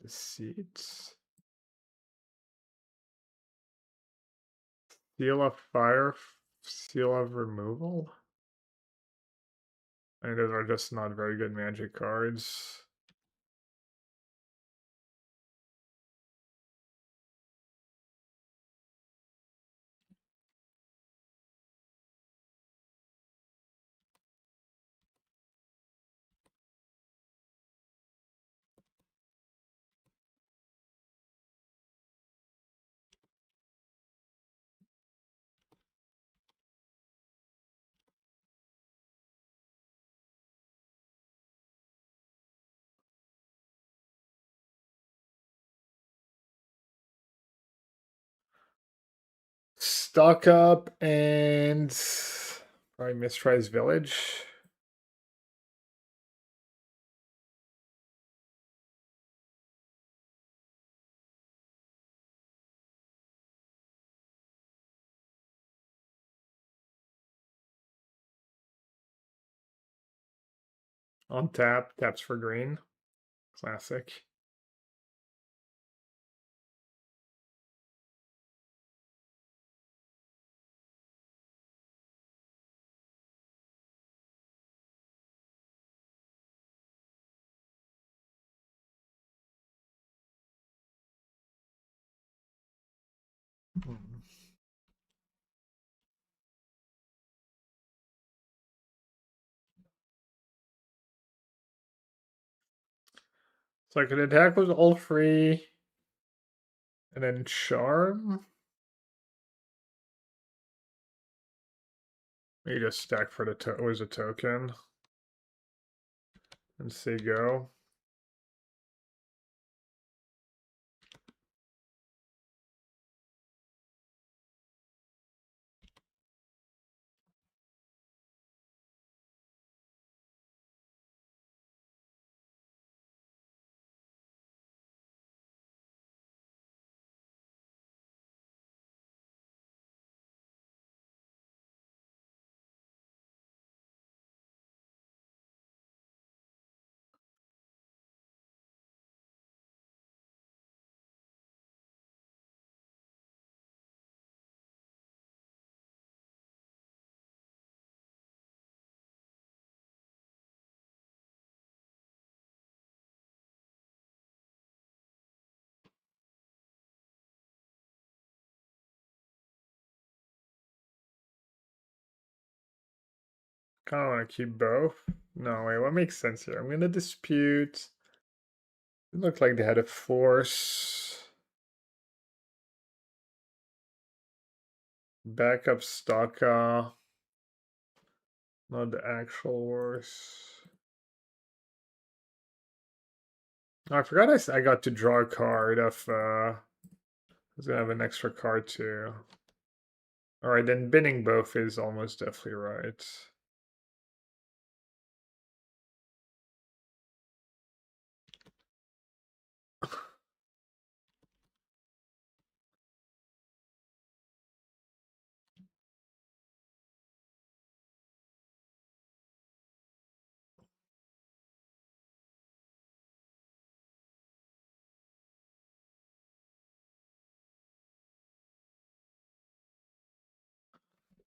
Deceit. Seal of fire. Seal of removal. I mean, those are just not very good magic cards. Stock up and probably Mistrise Village. On tap, taps for green. Classic. So I could attack with all free. And then charm. Maybe just stack for the was a token. And say go. Kind of want to keep both. No, wait, what makes sense here? I'm going to dispute. It looked like they had a force. Backup Staka. Not the actual worse. Oh, I forgot I got to draw a card of I was gonna have an extra card too. Alright, then binning both is almost definitely right.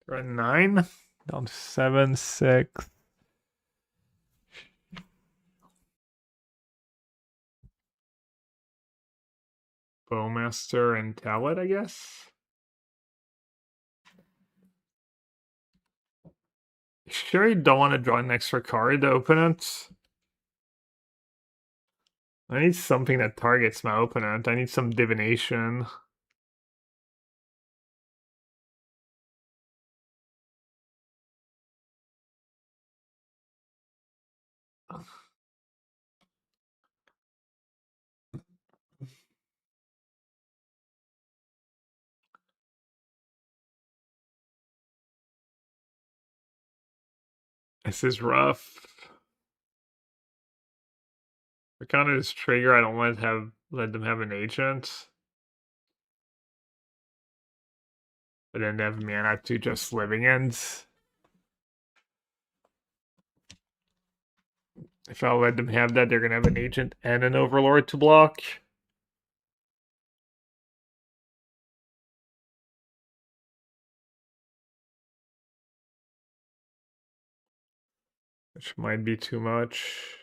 We're at 9. Down to 7, 6. Bowmaster and Talent, I guess. Sure, you don't want to draw an extra card to open it. I need something that targets my opponent. I need some divination. This is rough. I kind of just trigger. I don't want to let them have an agent. But then they have mana to just living ends. If I let them have that, they're gonna have an agent and an overlord to block. Which might be too much.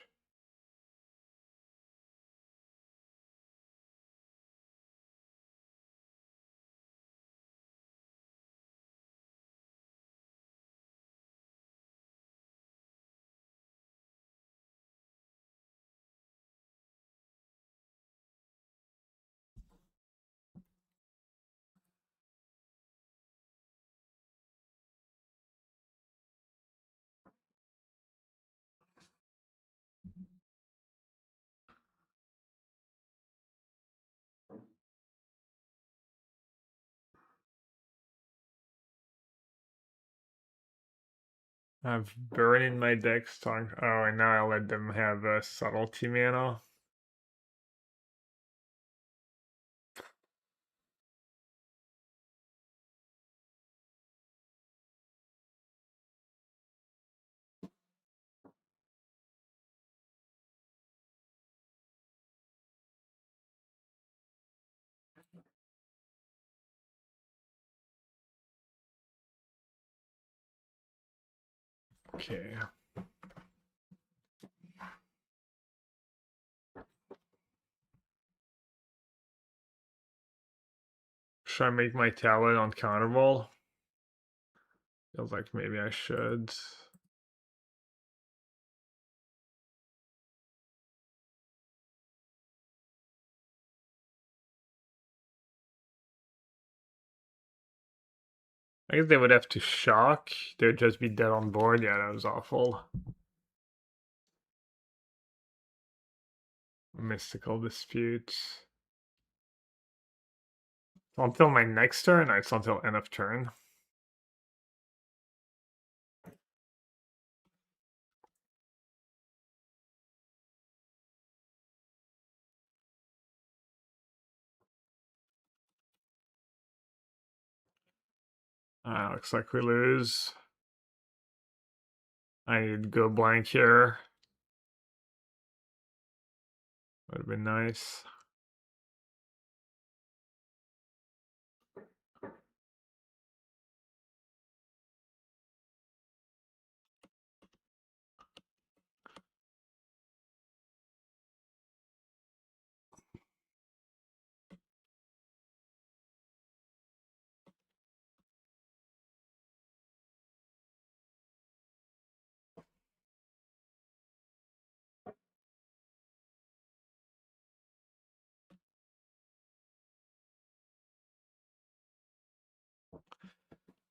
I've Burn in my deck. Oh, and now I'll let them have a subtlety mana. Okay. Should I make my talent on counterball? Feels like maybe I should. I guess they would have to shock. They would just be dead on board. Yeah, that was awful. Mystical Dispute. Until my next turn, or it's until end of turn. Looks like we lose. I need to go blank here. Would have been nice.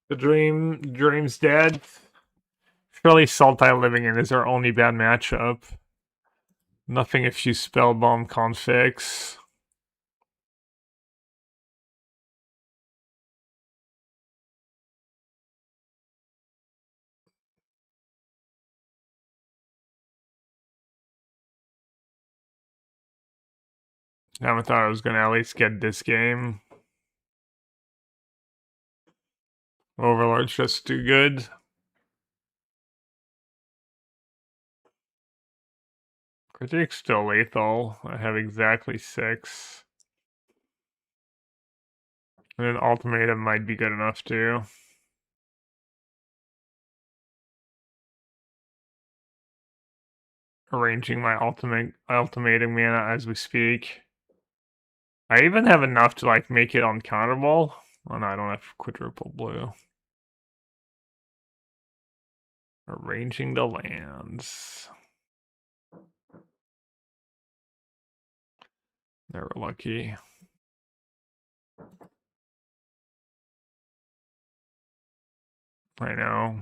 The dream's dead. Surely Sultai living in is our only bad matchup. Nothing if you spellbomb can't fix. I thought I was gonna at least get this game. Overlord's just too good. Critic's still lethal. I have exactly 6. And an ultimatum might be good enough too. arranging my ultimatum mana as we speak. I even have enough to like make it uncounterable. Oh no, I don't have quadruple blue. Arranging the lands. Never lucky. I know.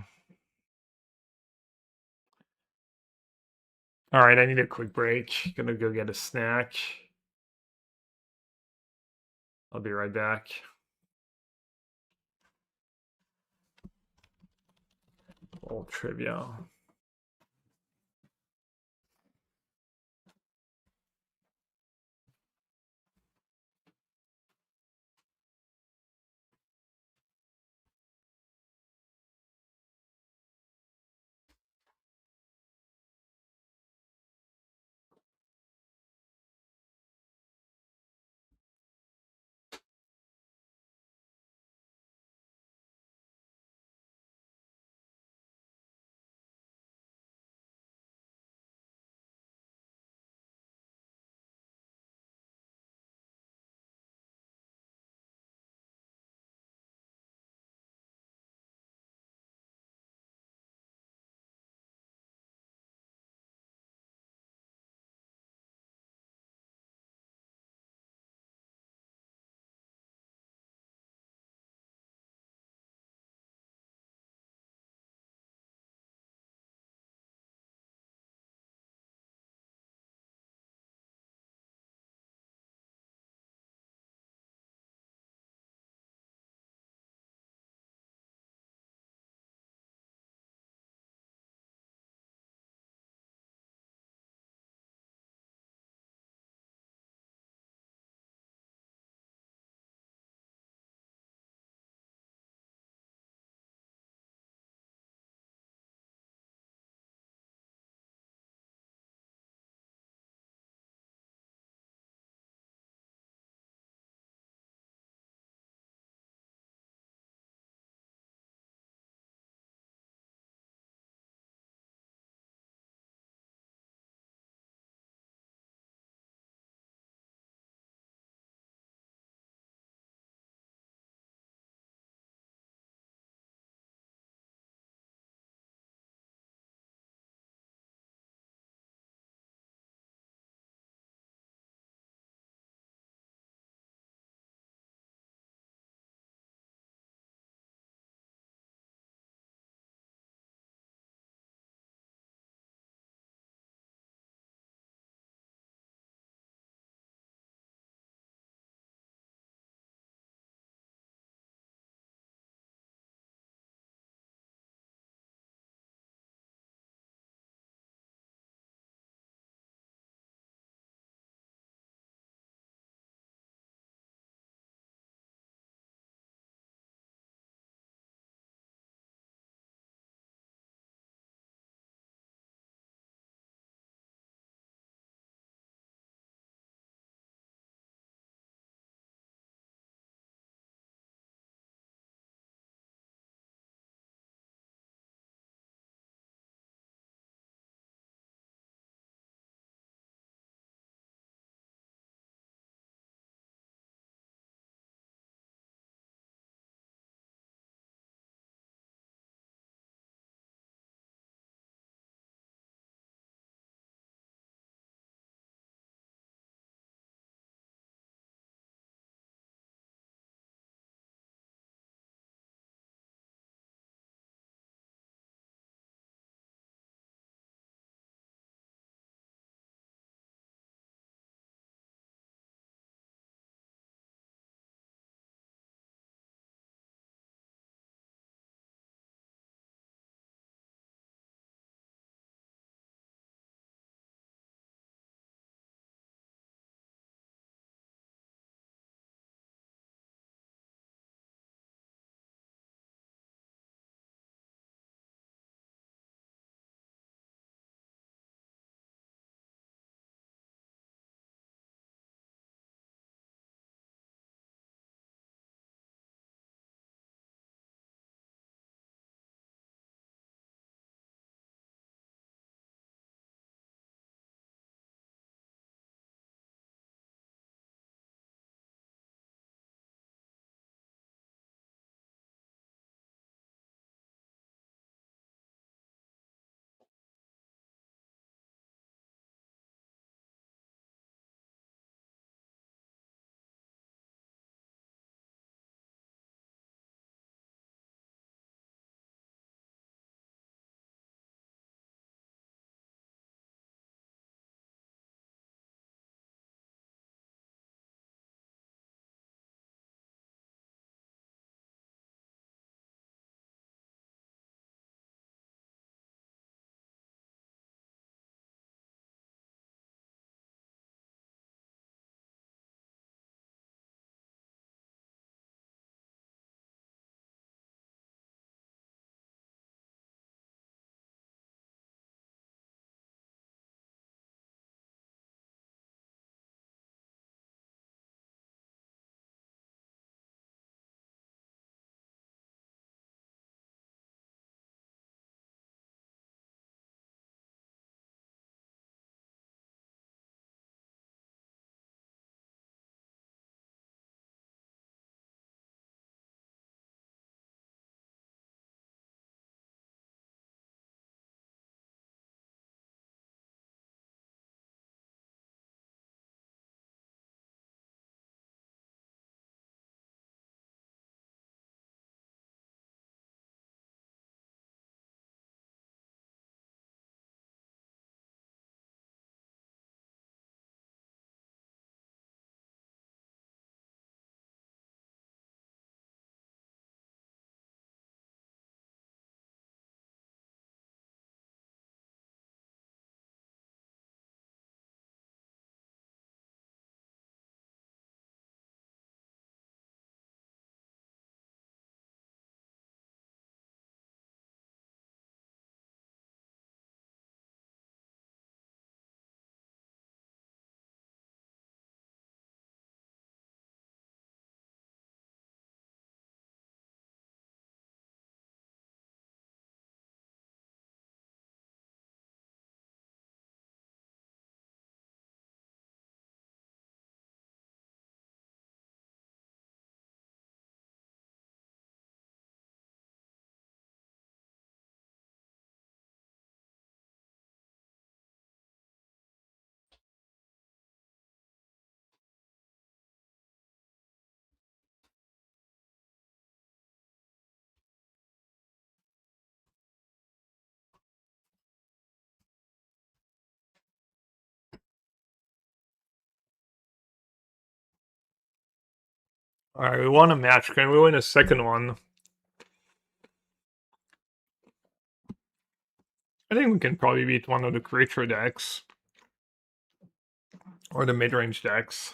All right, I need a quick break. Gonna go get a snack. I'll be right back. Old trivia. Alright, we won a match. Can we win a second one? I think we can probably beat one of the creature decks. Or the mid-range decks.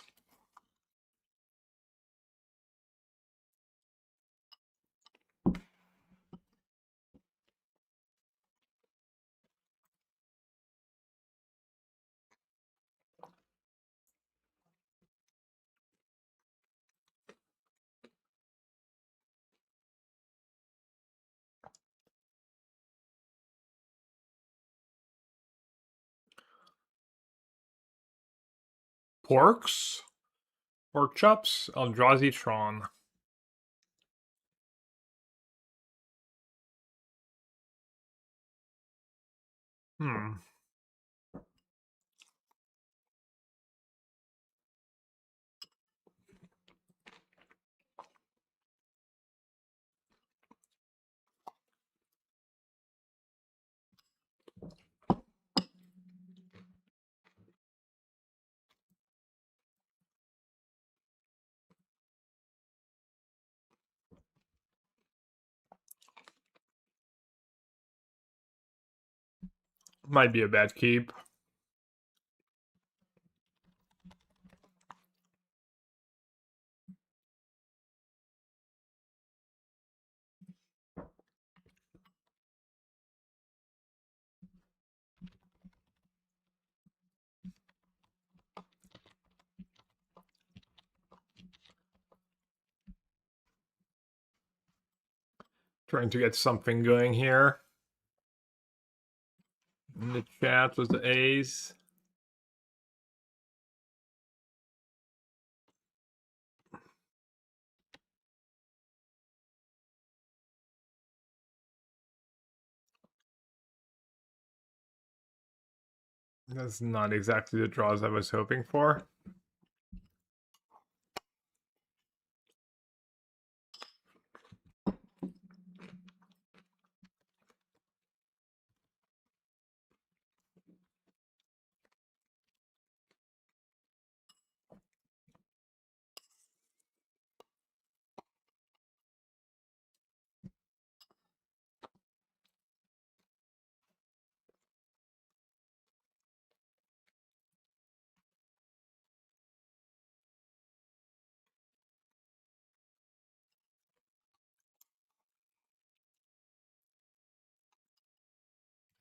Porks? Pork chops? Eldrazi Tron. Hmm. Might be a bad keep. Trying to get something going here. In the chat was the A's. That's not exactly the draws I was hoping for.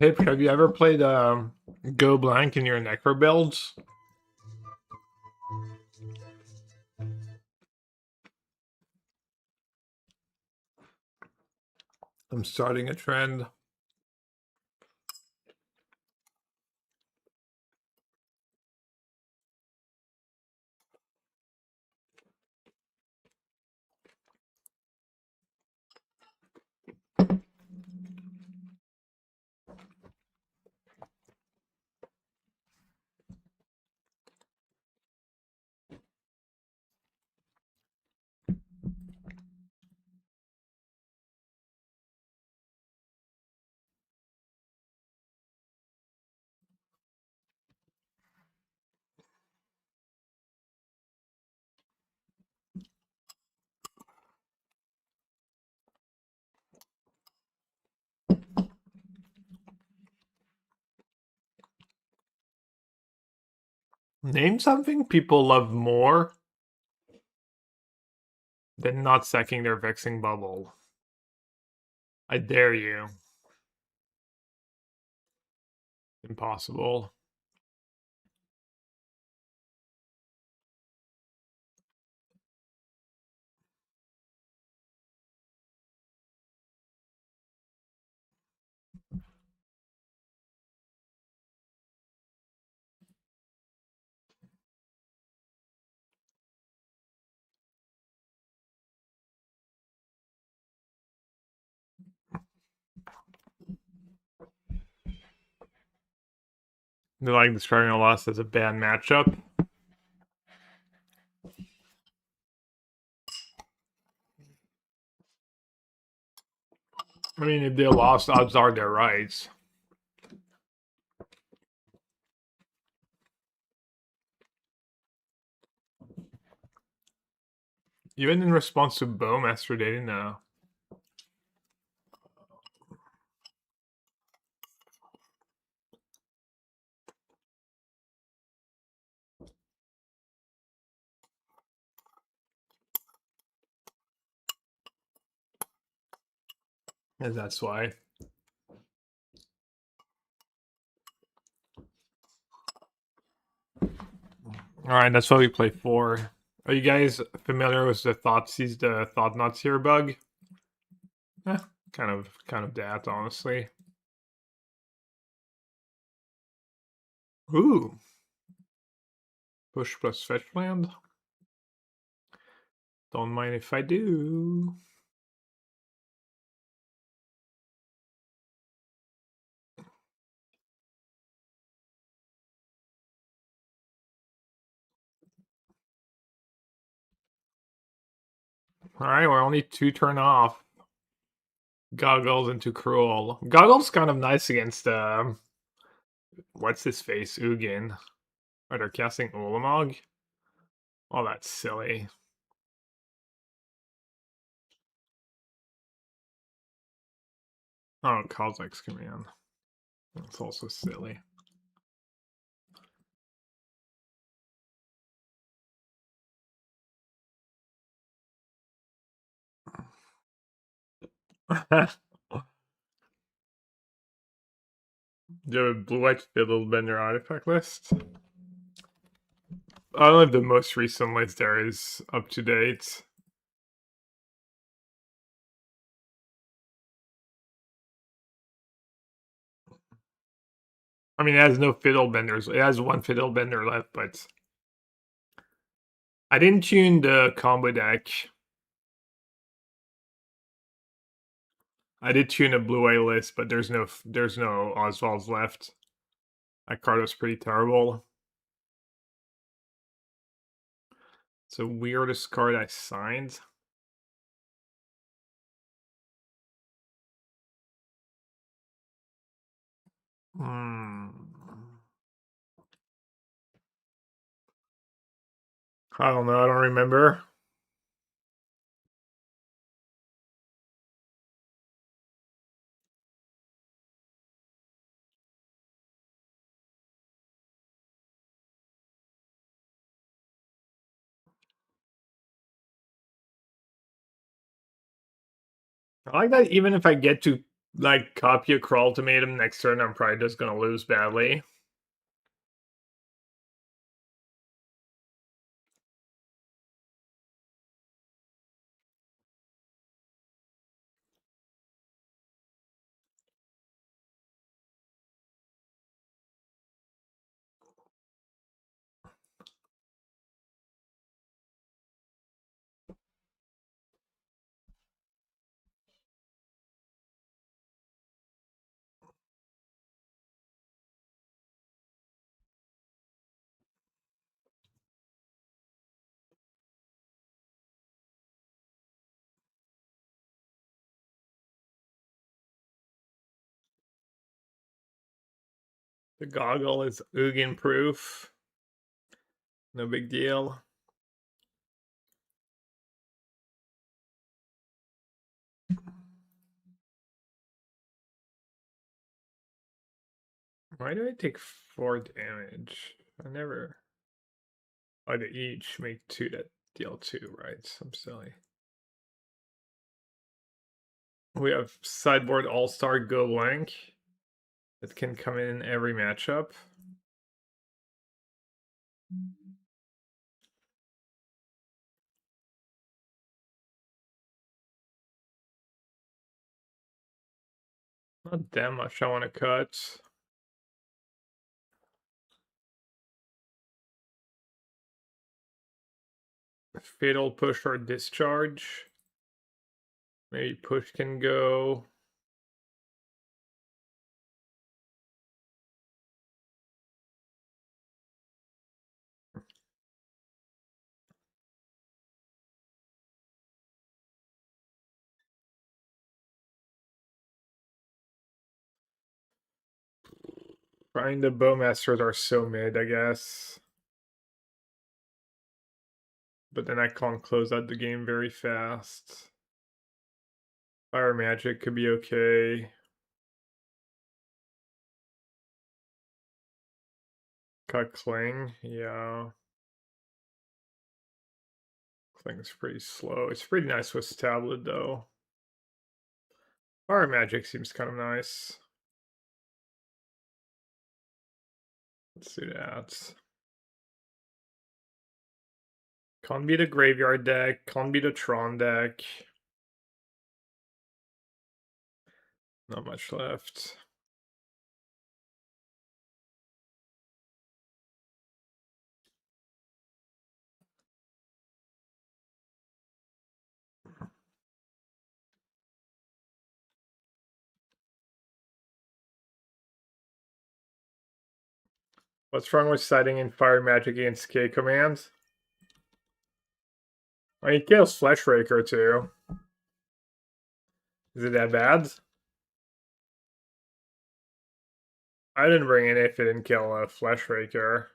Hip, have you ever played Go Blank in your Necro builds? I'm starting a trend. Name something people love more than not sacking their Vexing Bubble. I dare you. Impossible. They like describing a loss as a bad matchup. I mean, if they lost, odds are they're right. Even in response to Bowmaster, they didn't know. And that's why. Alright, that's what we play for. Are you guys familiar with the Thoughtseize the Thought-Knots here bug? Kind of that, honestly. Ooh. Push plus fetch land. Don't mind if I do. Alright, we're only 2 turn off. Goggles into Cruel. Goggles kind of nice against what's his face? Ugin. Oh, they're casting Ulamog? Oh, that's silly. Oh, Kozak's command. That's also silly. Do you have a blue-white Fiddlebender artifact list? I don't know if the most recent list there is up to date. I mean, it has no Fiddlebenders. It has one Fiddlebender left, but I didn't tune the combo deck. I did tune a blue-white list, but there's no Oswalds left. That card was pretty terrible. It's the weirdest card I signed. I don't know. I don't remember. I like that even if I get to like copy a Crawl Ultimatum next turn, I'm probably just gonna lose badly. The goggle is Ugin proof. No big deal. Why do I take 4 damage? I never. Oh, they each make 2 that deal 2, right? I'm silly. We have sideboard all-star Go Blank that can come in every matchup. Not that much I want to cut. Fatal Push or Discharge. Maybe Push can go. Trying the Bowmasters are so mid, I guess. but then I can't close out the game very fast. Fire Magic could be okay. Cut Cling, yeah. Cling's pretty slow. It's pretty nice with Tablet, though. Fire Magic seems kind of nice. Let's do that. Can't beat a Graveyard deck. Can't beat a Tron deck. Not much left. What's wrong with siding in Fire Magic against K commands? I mean, it kills Flesh Raker too. Is it that bad? I didn't bring it if it didn't kill a Flesh Raker.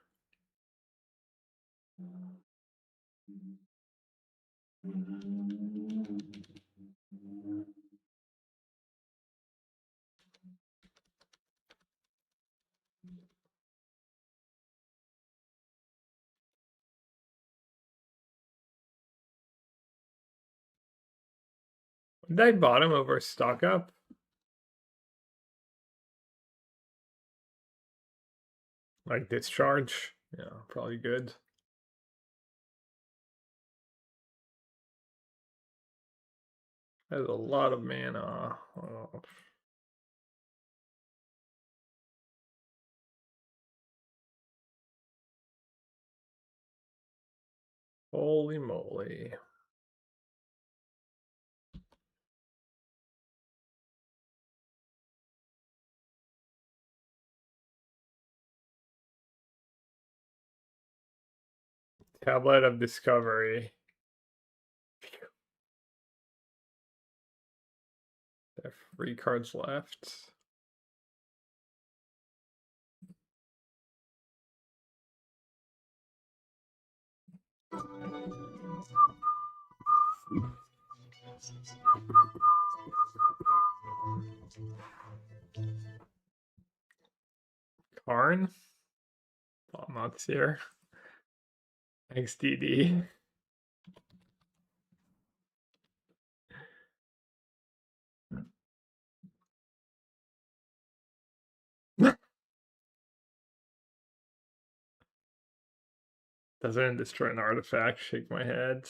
Did I bottom over stock up? Like Discharge? Yeah, probably good. That's a lot of mana. Oh. Holy moly. Tablet of Discovery. There are 3 cards left. Karn? Bombot's here. Thanks, DD. Doesn't destroy an artifact, shake my head.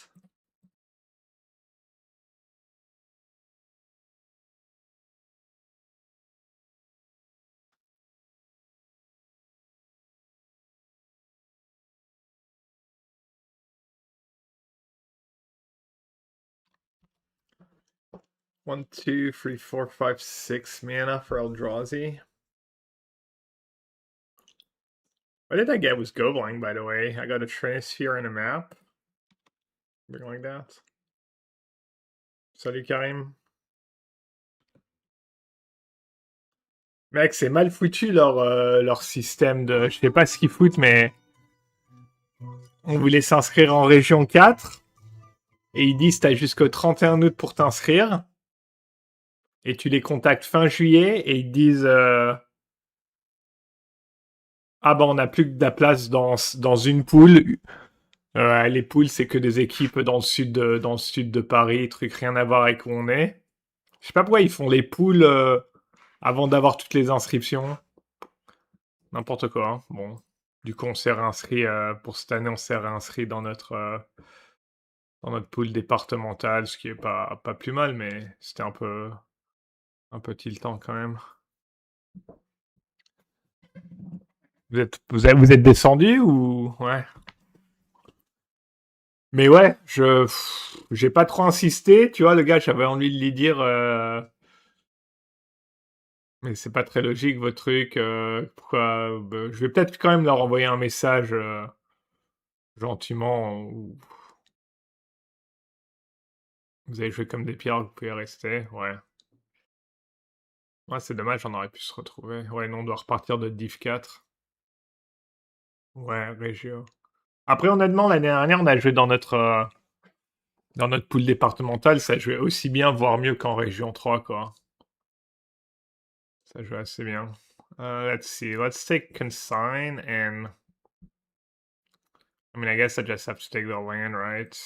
One, two, three, 4, 5, 6 mana for Eldrazi. What did I get with Goblin, by the way? I got a Trinisphere and a map. Something like that. Salut Karim. Mec, c'est mal foutu leur système de... Je sais pas ce qu'ils foutent, mais... On voulait s'inscrire en région 4. Et ils disent t'as jusqu'au 31 août pour t'inscrire. Et tu les contactes fin juillet et ils disent... Ah bah on n'a plus que de la place dans une poule. Les poules, c'est que des équipes dans le sud de Paris, truc rien à voir avec où on est. Je sais pas pourquoi ils font les poules avant d'avoir toutes les inscriptions. N'importe quoi. Hein. Bon, du coup on s'est réinscrit pour cette année, on s'est réinscrit dans notre pool départementale, ce qui est pas plus mal, mais c'était un peu tiltant quand même. Vous êtes descendu ou ouais? Mais ouais, j'ai pas trop insisté, tu vois, le gars, j'avais envie de lui dire mais c'est pas très logique votre truc, pourquoi je vais peut-être quand même leur envoyer un message gentiment où vous avez joué comme des pierres, vous pouvez rester, ouais. Ouais, c'est dommage, on aurait pu se retrouver. Ouais, non, on doit repartir de Div 4. Ouais, Régio. Après, honnêtement, l'année dernière, on a joué dans notre pool départemental, ça jouait aussi bien, voire mieux qu'en région 3, quoi. Ça jouait assez bien. Let's see. Let's take consign and... I mean, I guess I just have to take the land, right?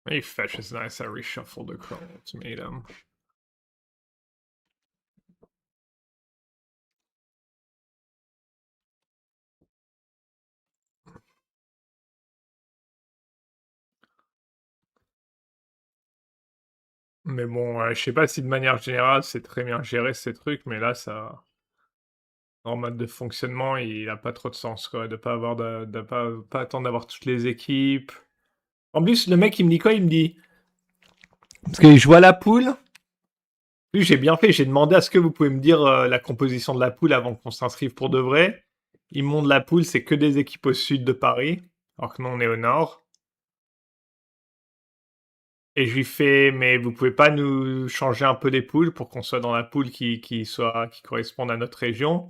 Maybe fetch is nice. I reshuffled the Chrome Ultimatum. Mais bon, je sais pas si de manière générale, c'est très bien géré ces trucs, mais là, ça... En mode de fonctionnement, il a pas trop de sens, quoi, de pas avoir de pas attendre d'avoir toutes les équipes. En plus, le mec, il me dit quoi? Il me dit... Parce que je vois la poule. Oui, j'ai bien fait, j'ai demandé à ce que vous pouvez me dire la composition de la poule avant qu'on s'inscrive pour de vrai. Il me montre la poule, c'est que des équipes au sud de Paris, alors que nous, on est au nord. Et je lui fais, mais vous pouvez pas nous changer un peu les poules pour qu'on soit dans la poule qui corresponde à notre région?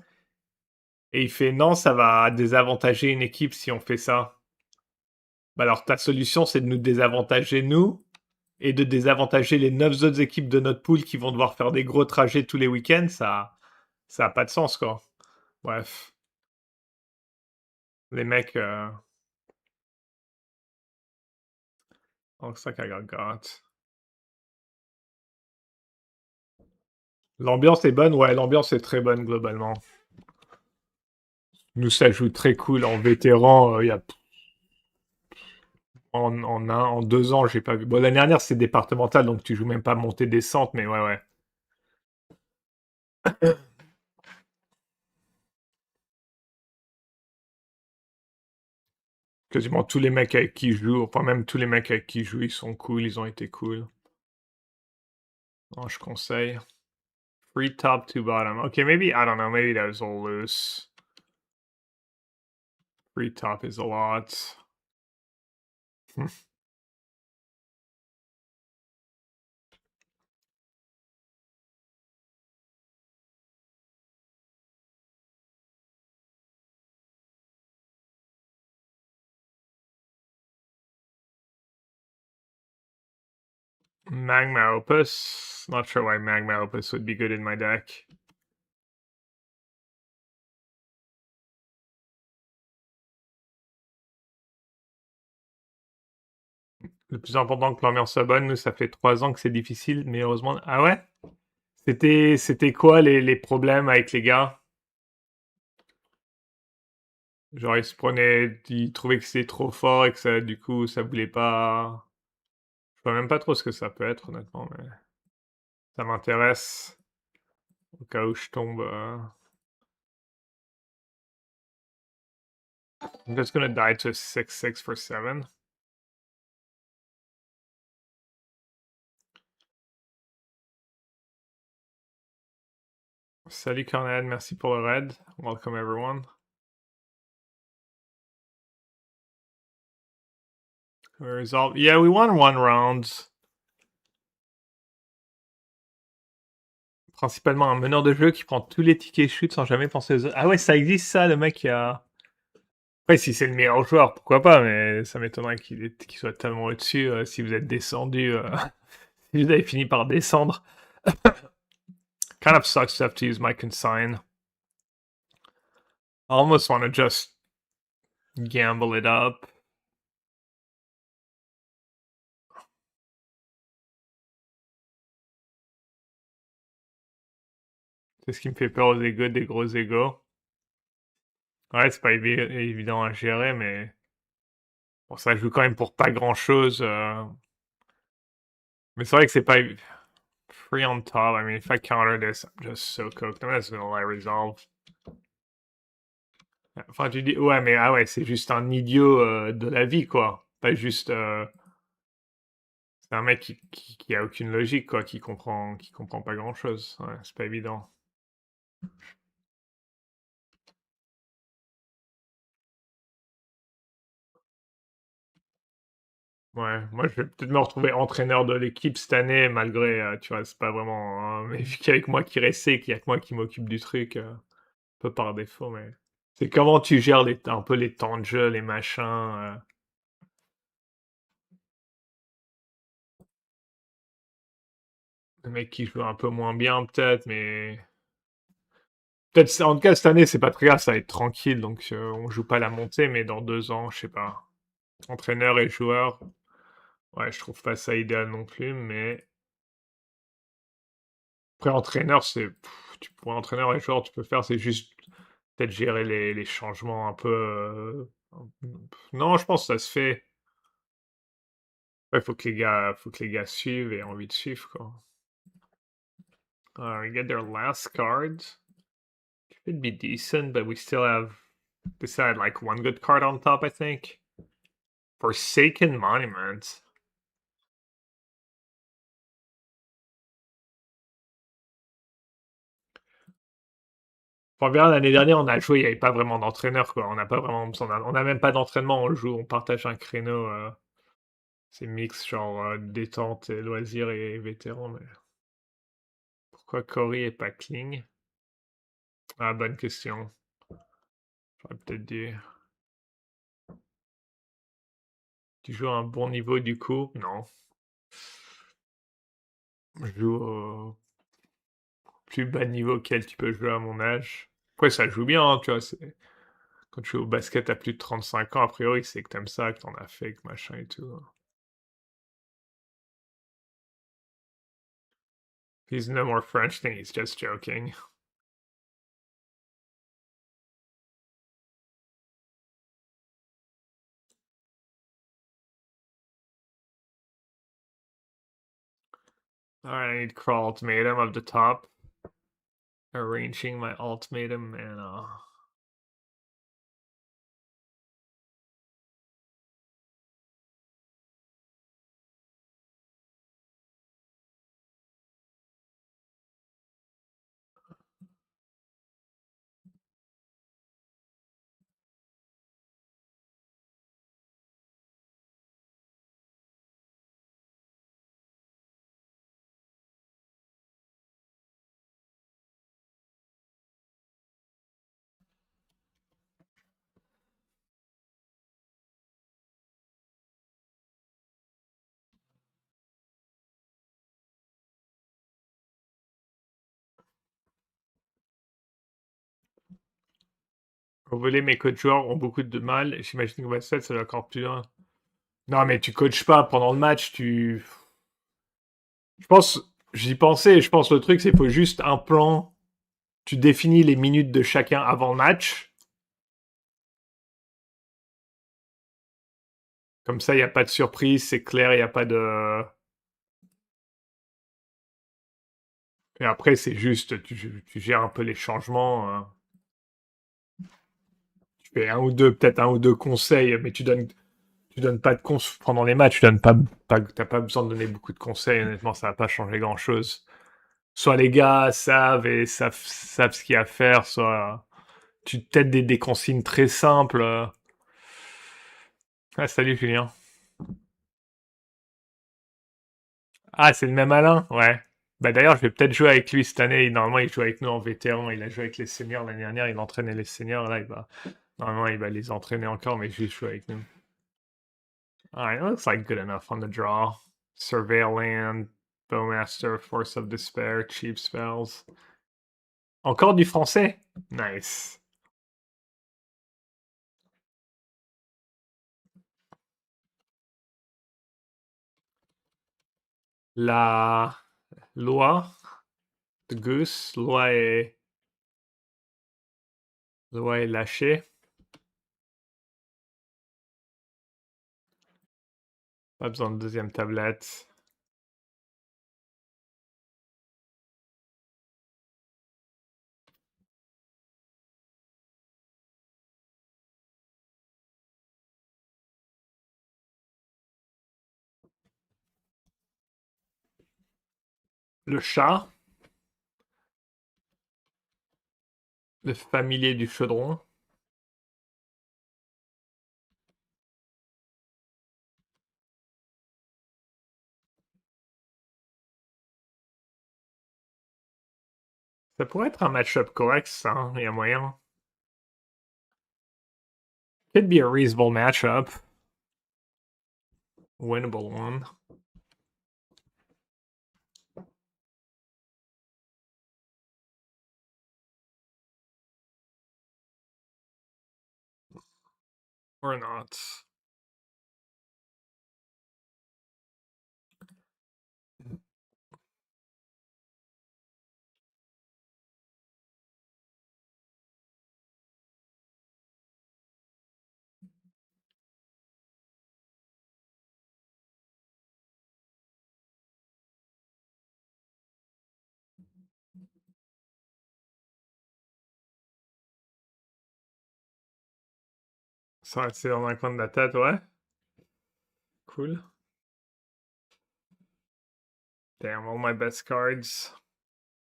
Et il fait, non, ça va désavantager une équipe si on fait ça. Bah alors ta solution, c'est de nous désavantager nous et de désavantager les 9 autres équipes de notre poule qui vont devoir faire des gros trajets tous les week-ends. Ça a pas de sens, quoi. Bref. Les mecs... Looks like I got. L'ambiance est bonne? Ouais, l'ambiance est très bonne, globalement. Nous, ça joue très cool. En vétéran, il y a... En 2 ans, j'ai pas vu. Bon, l'année dernière, c'est départemental, donc tu joues même pas montée-descente, mais ouais, ouais. Quasiment tous les mecs avec qui je joue, enfin même tous les mecs avec qui je joue, ils sont cool, ils ont été cool. Non, je conseille. Free top to bottom. Okay, maybe, I don't know, maybe that was all loose. Free top is a lot. Magma Opus. Not sure why Magma Opus would be good in my deck. Le plus important que l'ambiance soit bonne, nous, ça fait 3 ans que c'est difficile, mais heureusement... Ah ouais? C'était quoi les problèmes avec les gars? Genre, ils trouvaient que c'était trop fort et que ça, du coup, ça voulait pas... Je vois même pas trop ce que ça peut être, honnêtement, mais ça m'intéresse. Au cas où je tombe... I'm just gonna die to a 6/6 for 7. Salut Corned, merci pour le raid. Welcome everyone. Resolve. Yeah, we won 1 round. Principalement un meneur de jeu qui prend tous les tickets chutes sans jamais penser aux autres. Ah ouais, ça existe ça, le mec qui a... Après, si c'est le meilleur joueur, pourquoi pas, mais ça m'étonnerait qu'il soit tellement au-dessus si vous êtes descendu, si vous avez fini par descendre. Kind of sucks to have to use my consign. I almost want to just gamble it up. C'est ce qui me fait peur aux égos, des gros égos. Ouais, c'est pas évident à gérer, mais... Bon, ça joue quand même pour pas grand-chose. Mais c'est vrai que c'est pas... Free on top, I mean, if I counter this, I'm just so cooked. I'm just gonna let resolve. Enfin, tu dis... Ouais, mais ah ouais, c'est juste un idiot de la vie, quoi. Pas juste... C'est un mec qui a aucune logique, quoi, qui comprend pas grand-chose. Ouais, c'est pas évident. Ouais, moi, je vais peut-être me retrouver entraîneur de l'équipe cette année malgré, tu vois, c'est pas vraiment, mais vu qu'il y a que moi qui restais, qu'il y a que moi qui m'occupe du truc, un peu par défaut, mais c'est comment tu gères un peu les temps de jeu, les machins, le mec qui joue un peu moins bien peut-être, mais peut-être en tout cas cette année, c'est pas très grave, ça va être tranquille, donc on joue pas la montée, mais dans 2 ans, je sais pas. Entraîneur et joueur, ouais, je trouve pas ça idéal non plus, mais après entraîneur, tu pour entraîneur et joueur, tu peux faire, c'est juste peut-être gérer les changements un peu, non, je pense que ça se fait. Ouais, faut que les gars suivent et aient envie de suivre, quoi. We get their last card. Should be decent, but we still have decided like one good card on top, I think. Forsaken Monument. Enfin, bien, l'année dernière, on a joué, il n'y avait pas vraiment d'entraîneur, quoi. On n'a pas vraiment on a même pas d'entraînement, on joue, on partage un créneau. C'est mix, genre détente et loisirs et vétérans, mais pourquoi Cory et pas Kling? Ah, bonne question. J'aurais peut-être dit. Tu joues à un bon niveau du coup? Non. Je joue au plus bas niveau auquel tu peux jouer à mon âge. Après, ça joue bien, hein, tu vois. Quand tu joues au basket à plus de 35 ans, a priori, c'est que t'aimes ça, que t'en as fait, que machin et tout. He's no more French thing, he's just joking. Alright, I need Crawl Ultimatum of the top. Arranging my ultimatum and voler mes coachs joueurs ont beaucoup de mal. J'imagine que basket, ça va encore plus loin. Non, mais tu coaches pas pendant le match, Je pense, j'y pensais, je pense le truc, c'est qu'il faut juste un plan. Tu définis les minutes de chacun avant le match. Comme ça, il n'y a pas de surprise, c'est clair, il n'y a pas de. Et après, c'est juste, tu gères un peu les changements. Tu fais peut-être un ou deux conseils, mais tu donnes pas de conseils pendant les matchs. Tu donnes t'as pas besoin de donner beaucoup de conseils. Honnêtement, ça va pas changer grand-chose. Soit les gars savent ce qu'il y a à faire, soit tu t'aides des consignes très simples. Ah, salut Julien. Ah, c'est le même Alain? Ouais. Bah d'ailleurs, je vais peut-être jouer avec lui cette année. Normalement, il joue avec nous en vétéran. Il a joué avec les seniors l'année dernière. Il entraînait les seniors. Là, normalement, il va les entraîner encore, mais juste jouer avec nous. Alright, looks like good enough on the draw. Surveil Land, Bowmaster, Force of Despair, Cheap Spells. Encore du français? Nice. La loi de Goose, loi est lâchée. Pas besoin de deuxième tablette. Le chat, le familier du chaudron. Ça pourrait être un match-up correct, ça, hein, il y a moyen. Could be a reasonable matchup. Winnable one. Or not. Ça, c'est dans un coin de la tête, ouais. Cool. Damn, all my best cards.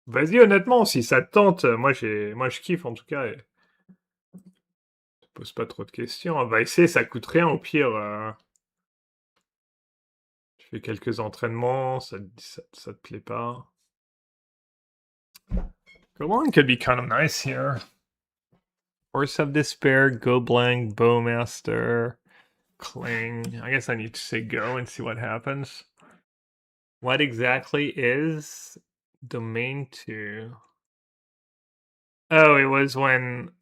Vas-y, honnêtement, si ça te tente, moi je kiffe en tout cas. Et... Je pose pas trop de questions. On va essayer, ça coûte rien au pire. Je fais quelques entraînements, ça te plaît pas. Go on could be kind of nice here. Force of Despair, Go Blank, Bowmaster, Cling. I guess I need to say go and see what happens. What exactly is Domain 2? Oh, it was when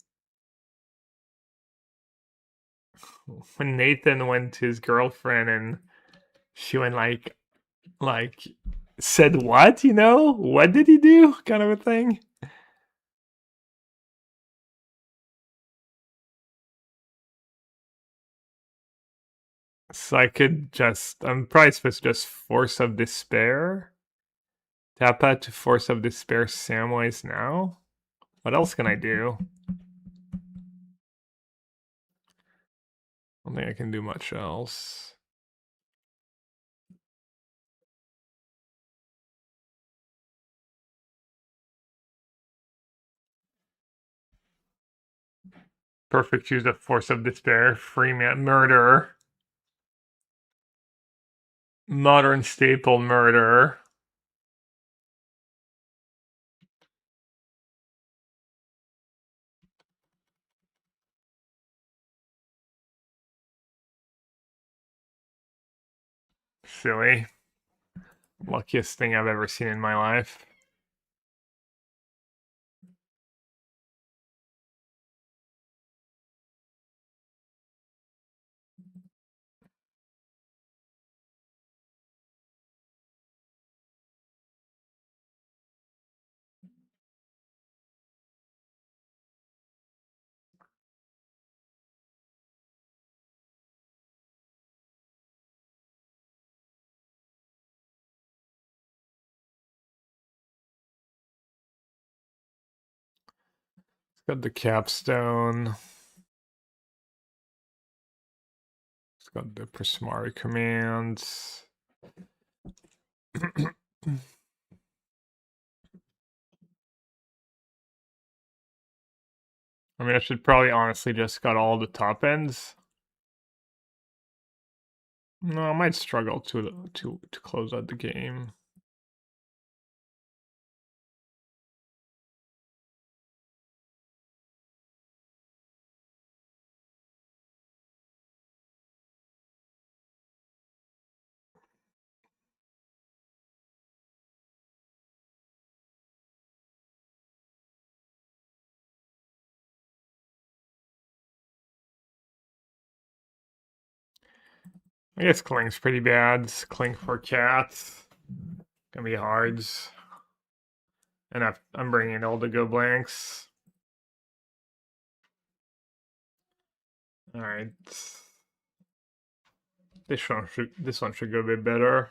Nathan went to his girlfriend and she went like said what, you know? What did he do? Kind of a thing. So I could just I'm probably supposed to just Force of Despair. Tap out to Force of Despair Samwise now. What else can I do? I don't think I can do much else. Perfect use of Force of Despair. Freeman Murder. Modern Staple Murder. Silly. Luckiest thing I've ever seen in my life. It's got the capstone. It's got the Prismari commands. I mean, I should probably honestly just got all the top ends. No, I might struggle to close out the game. I guess Kling's pretty bad. Kling for cats. Gonna be hards. And I'm bringing all the go blanks. All right. This one should go a bit better.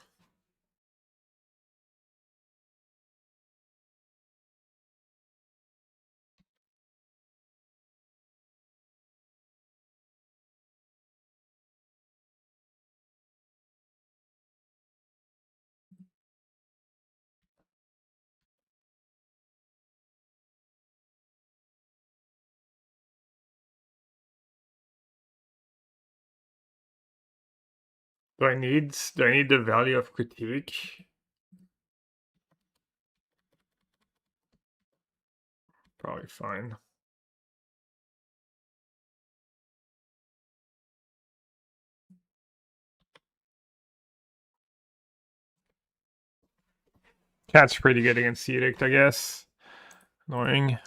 Do I need the value of critique? Probably fine. Cat's pretty good against Edict, I guess. Annoying.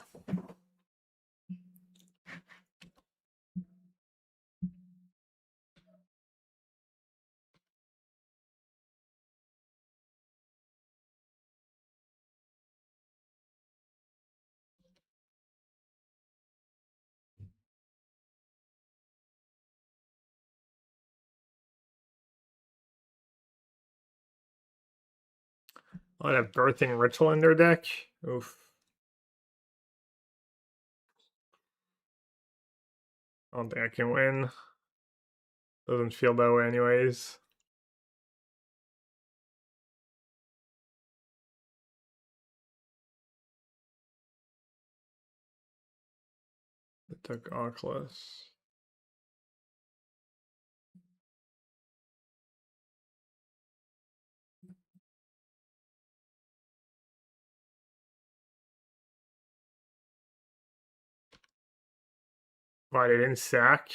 Oh, they have Birthing Ritual in their deck. Oof. I don't think I can win. Doesn't feel that way anyways. They took Oculus. Why they didn't sack?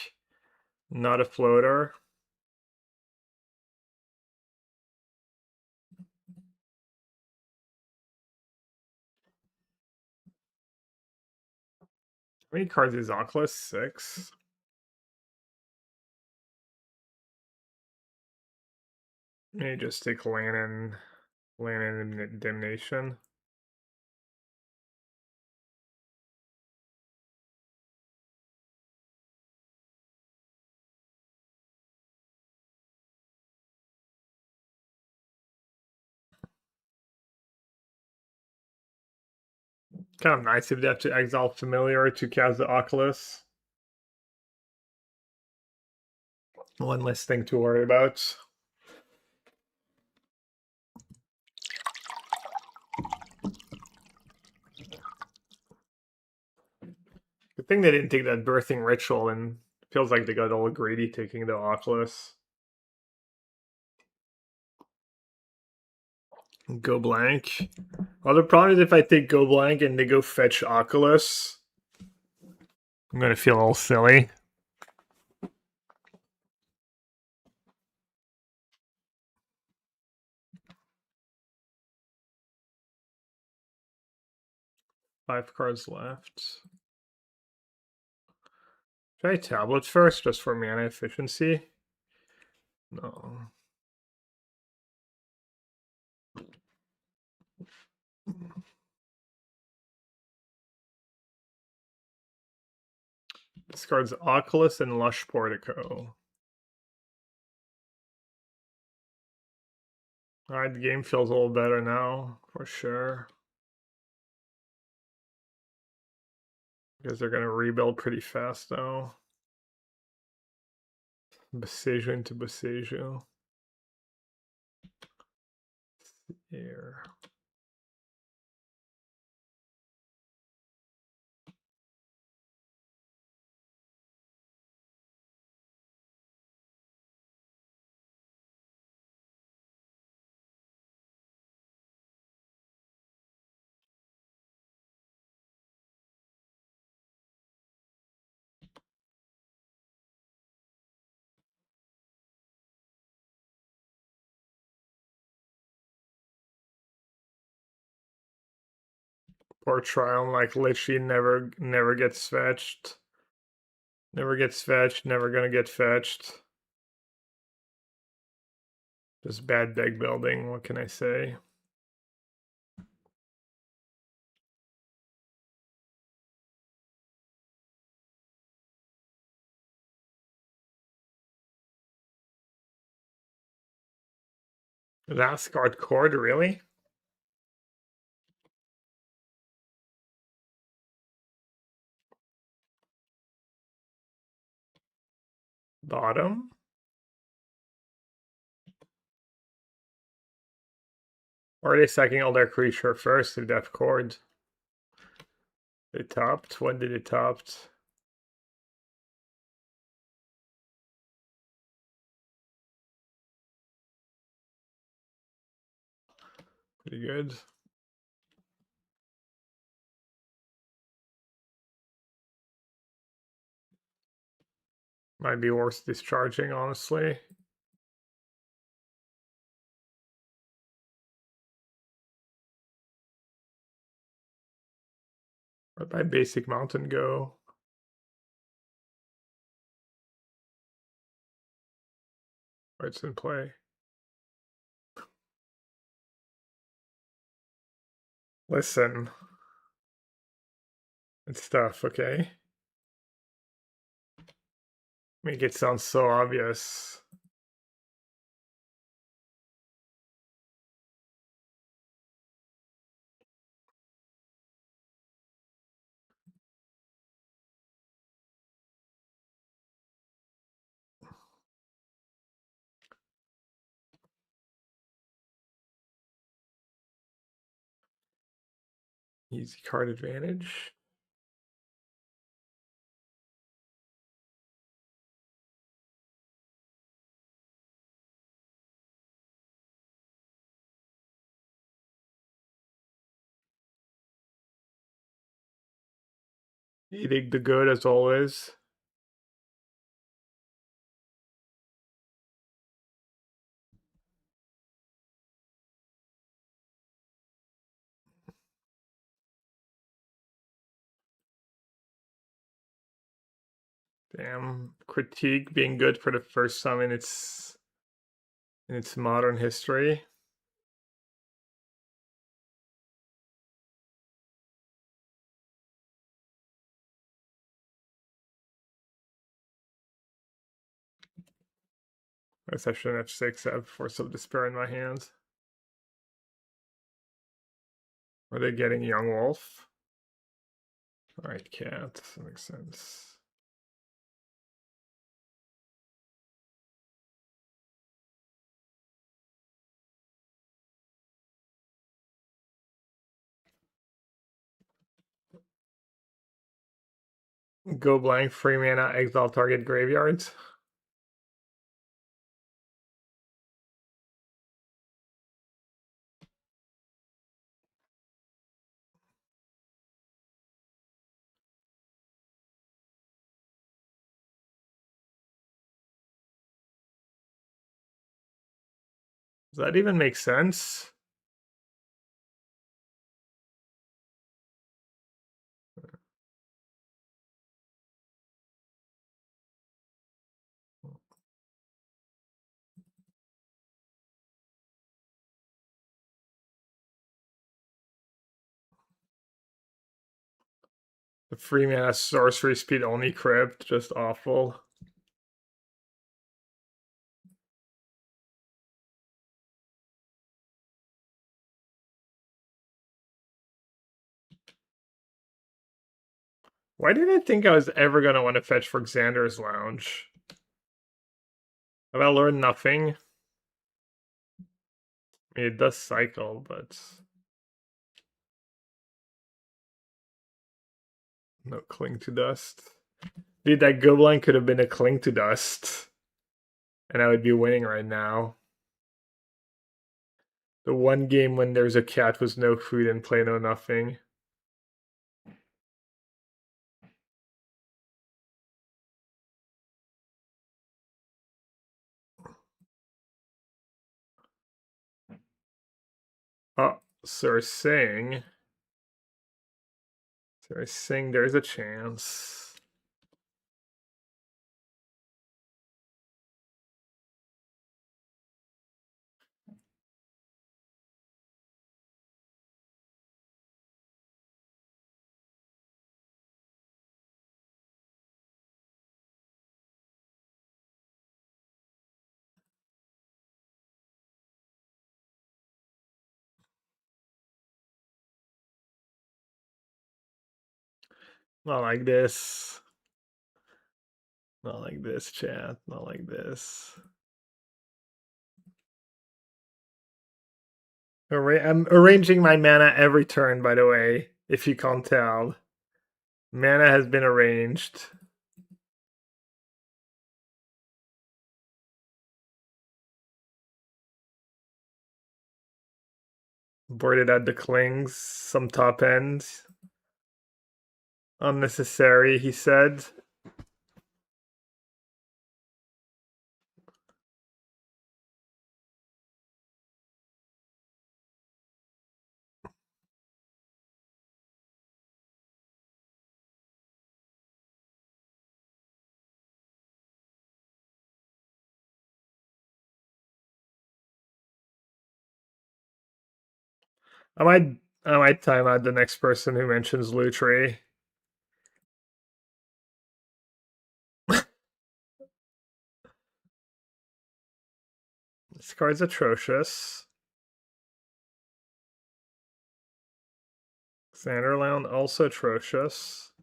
Not a floater. How many cards is Oculus? 6. Maybe just take Land and Damnation. Kind of nice if they have to exile Familiar to cast the Oculus. One less thing to worry about. Good thing they didn't take that Birthing Ritual, and it feels like they got all greedy taking the Oculus. Go blank. Well, the problem is if I take go blank and they go fetch Oculus, I'm gonna feel all silly. Five cards left. Should I tablet first, just for mana efficiency? No. This card's Oculus and Lush Portico. Alright, the game feels a little better now, for sure. Because they're gonna rebuild pretty fast though. Boseiju into Boseiju. Here. Poor Triumph, like literally never gets fetched. Never gets fetched, never gonna get fetched. Just bad deck building, what can I say? Last card cord, really? Bottom? Or are they sacking all their creature first to death cord? They topped? When did it topped? Pretty good. Might be worth discharging, honestly. Where'd my basic mountain go? Or it's in play. Listen. It's tough, okay? Make it sound so obvious. Easy card advantage. Eating the good as always. Damn, critique being good for the first time in its modern history. I guess I shouldn't have 6. I have Force of Despair in my hands. Are they getting Young Wolf? Alright, cat. That makes sense. Go blank, free mana, exile target graveyards. Does that even make sense? The free mana sorcery speed only crypt, just awful. Why did I think I was ever gonna want to fetch for Xander's Lounge? Have I learned nothing? I mean, it does cycle, but no Cling to Dust. Dude, that Goblin could have been a Cling to Dust, and I would be winning right now. The one game when there's a cat with no food and play no nothing. Oh, Sir Sing. Sir Sing, there's a chance. Not like this. Not like this, chat. Not like this. I'm arranging my mana every turn, by the way, if you can't tell. Mana has been arranged. Boarded at the Clings, some top ends. Unnecessary, he said. I might time out the next person who mentions Lutri. This card's atrocious. Xanderland also atrocious.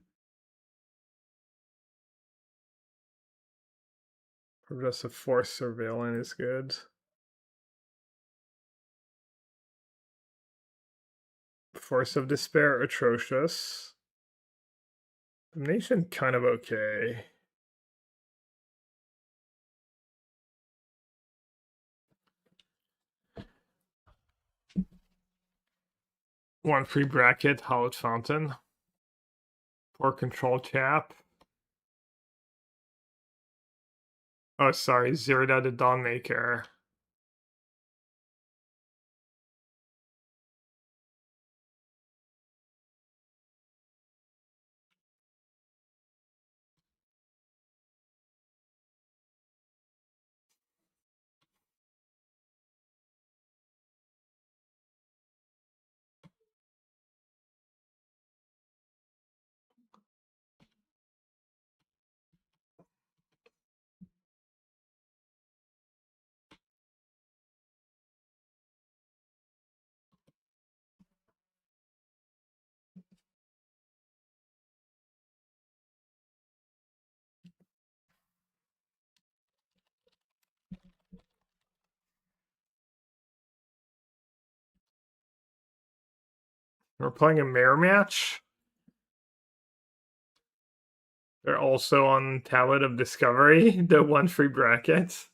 Progressive Force Surveillance is good. Force of Despair atrocious. Damnation kind of okay. One free bracket, Hallowed Fountain. Poor control chap. Oh, sorry, Zirda the Dawnmaker. We're playing a mirror match. They're also on Tablet of Discovery, the one free bracket.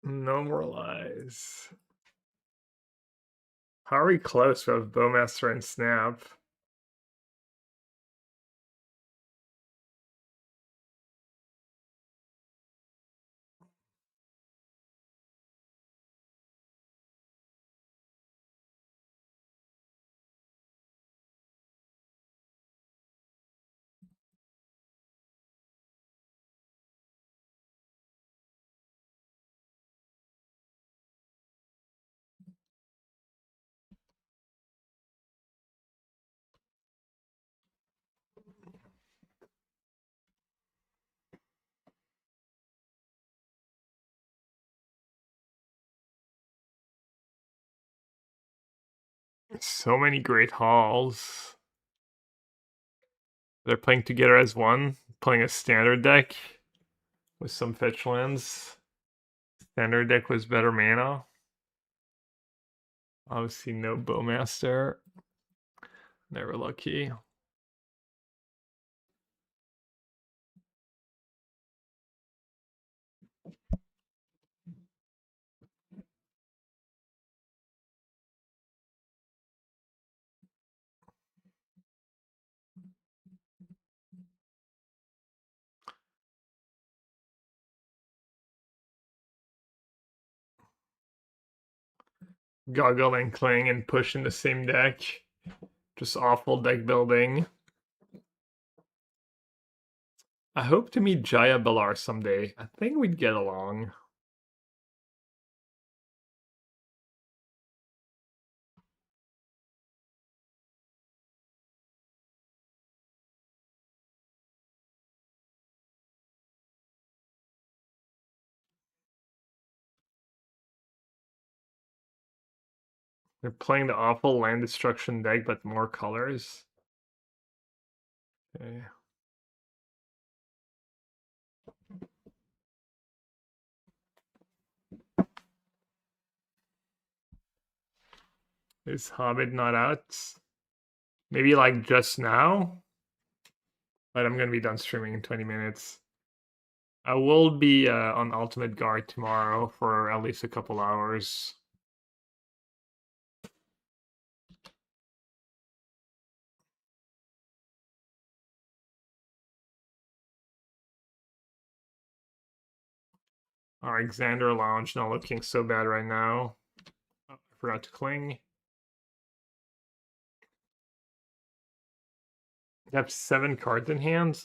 No more lies. How are we close with Bowmaster and Snap? So many great hauls. They're playing together as one, playing a standard deck with some fetch lands. Standard deck was better mana. Obviously, no Bowmaster. Never lucky. Goggle and Cling and push in the same deck. Just awful deck building. I hope to meet Jaya Balar someday. I think we'd get along. They're playing the awful land destruction deck, but more colors. Okay. Is Hobbit not out? Maybe like just now? But I'm gonna be done streaming in 20 minutes. I will be on Ultimate Guard tomorrow for at least a couple hours. Alexander Lounge not looking so bad right now. Oh, I forgot to cling. You have 7 cards in hand.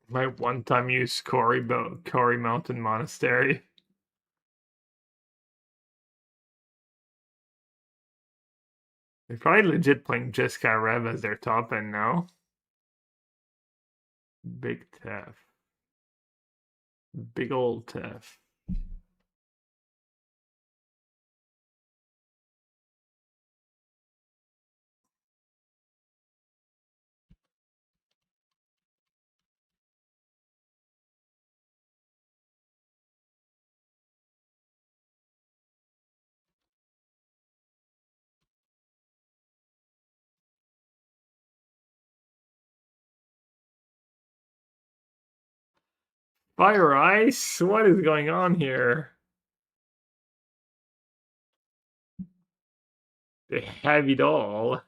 My one-time use Cory Mountain Monastery. They're probably legit playing Jeskai Rev as their top end now. Big Tef. Big old Tef. Fire Ice? What is going on here? They have it all.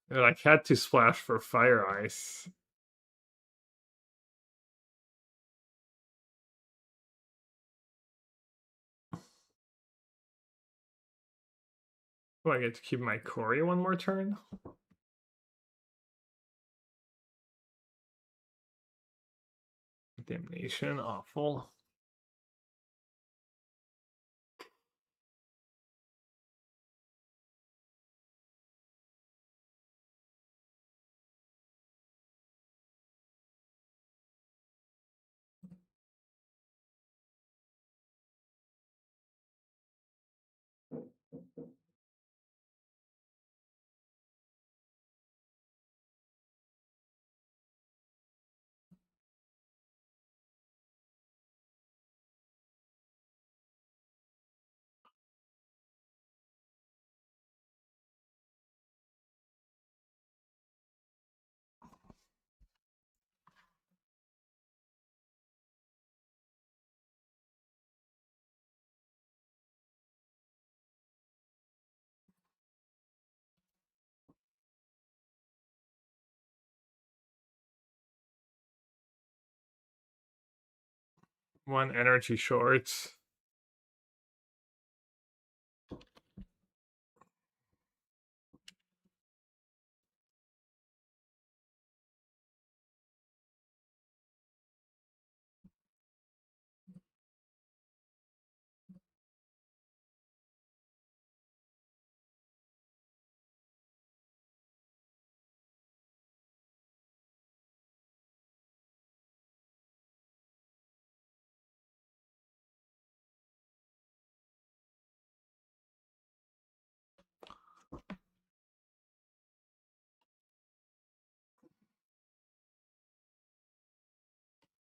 They like had to splash for Fire Ice. Do I get to keep my Cory one more turn? Damnation, awful. One energy short.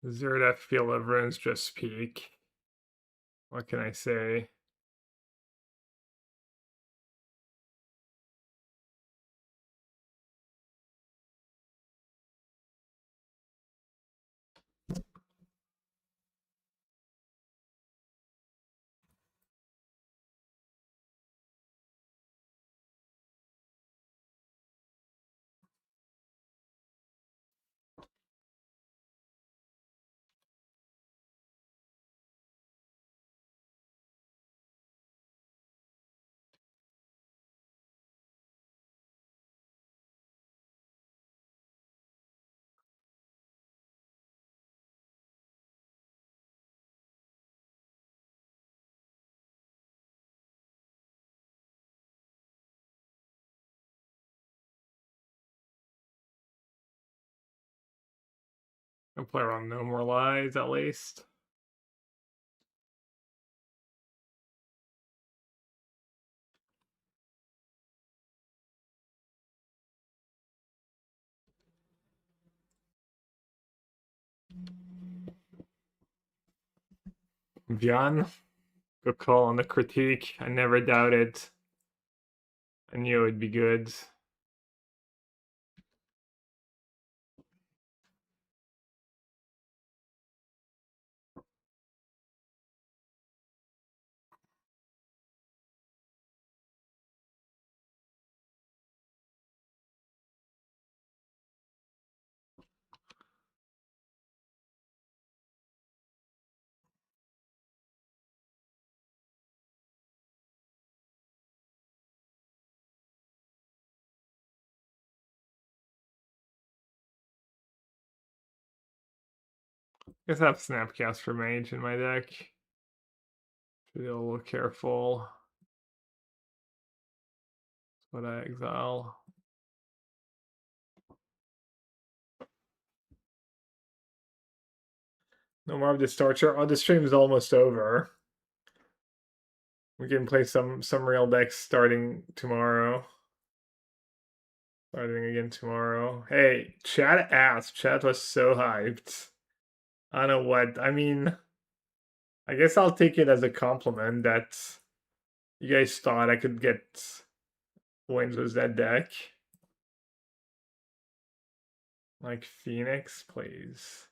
Zero FPL of runes just peak. What can I say? I'll play around No More Lies at least. Vian, good call on the critique. I never doubted. I knew it'd be good. guess I have Snapcast for Mage in my deck. Should be a little careful. What I exile. No more of this torture. Oh, the stream is almost over. We can play some real decks starting tomorrow. Starting again tomorrow. Hey, chat asked. Chat was so hyped. I don't know what. I mean, I guess I'll take it as a compliment that you guys thought I could get wins with that deck. Like Phoenix, please.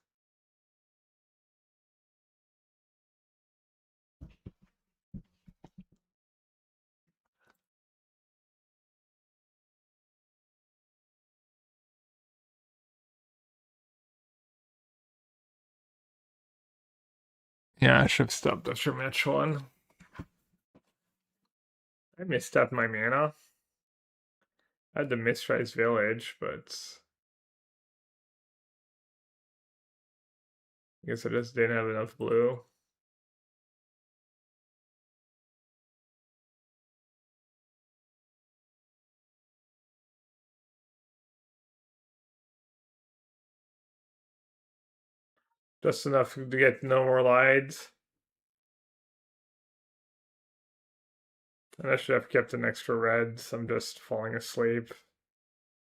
Yeah, I should have stopped after match one. I missed out my mana. I had the Mistrise Village, but I guess I just didn't have enough blue. Just enough to get no more lights. And I should have kept an extra reds. I'm just falling asleep.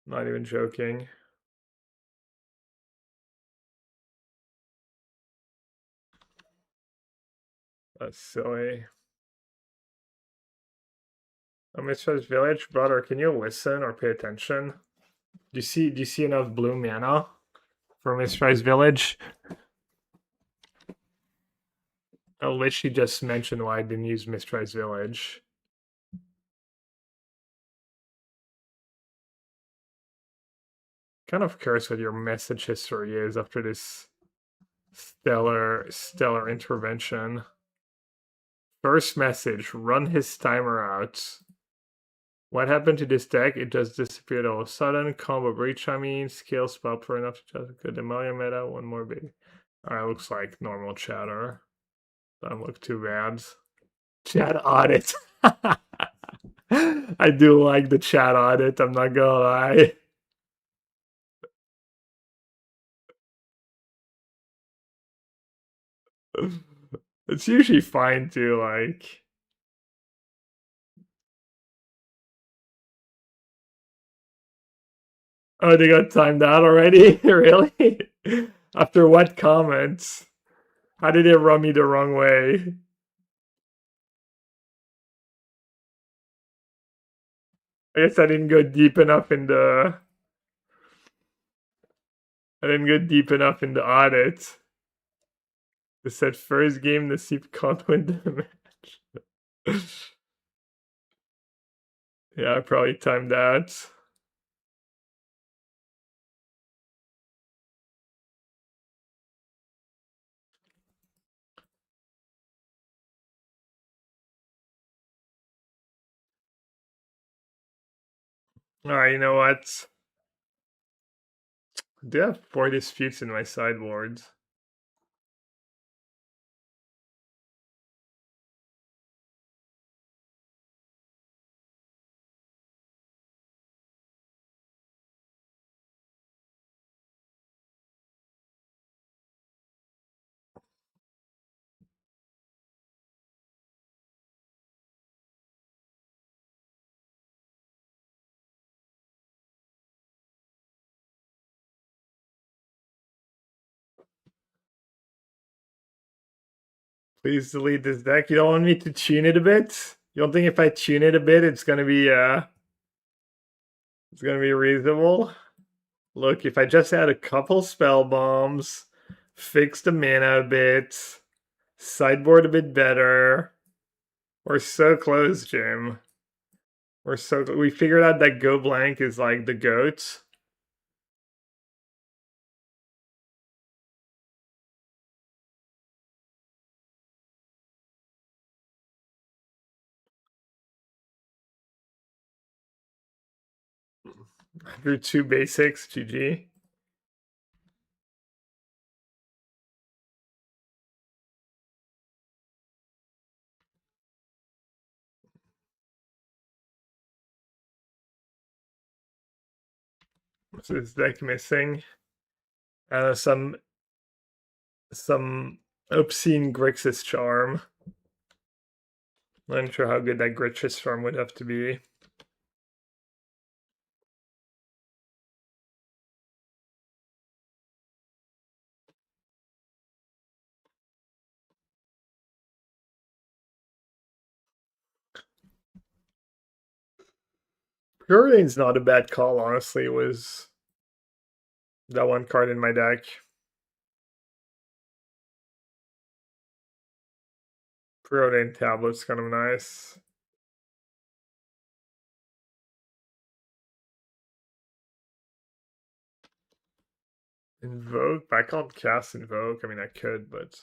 Not even joking. That's silly. Oh, Mistrise Village, brother, can you listen or pay attention? Do you see enough blue mana for Mistrise Village? I literally just mentioned why I didn't use Mistrise Village. Kind of curious what your message history is after this stellar intervention. First message, run his timer out. What happened to this deck? It just disappeared all of a sudden. Combo breach, I mean, skill spell for enough to just good Amelia meta, one more big. Alright, looks like normal chatter. Doesn't look too bad. Chat audit. I do like the chat audit, I'm not gonna lie. It's usually fine too, like. Oh, they got timed out already? Really? After what comments? How did it run me the wrong way? I guess I didn't go deep enough in the... I didn't go deep enough in the audit. It said first game the Seep can't win the match. Yeah, I probably timed that. Alright, you know what? I do have 4 disputes in my sideboard. Please delete this deck. You don't want me to tune it a bit? You don't think if I tune it a bit, it's gonna be reasonable? Look, if I just add a couple spell bombs, fix the mana a bit, sideboard a bit better. We're so close, Jim. We figured out that Go Blank is like the GOAT. I drew 2 basics, GG. What's this deck missing? Some obscene Grixis charm. Not sure how good that Grixis charm would have to be. Preordain's not a bad call, honestly. It was that one card in my deck. Preordained Tablet's kind of nice. Invoke? I can't cast Invoke. I mean, I could, but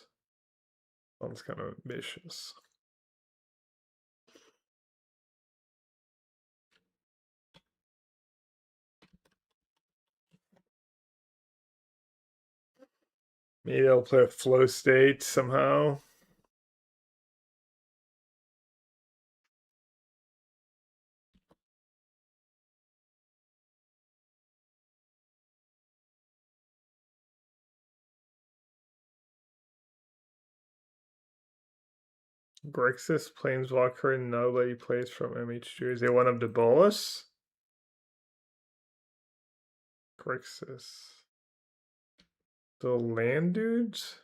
sounds kind of ambitious. Maybe I'll play a Flow State somehow. Grixis, Planeswalker, nobody plays from MH2. Is it one of the Bolas? Grixis. The land dudes?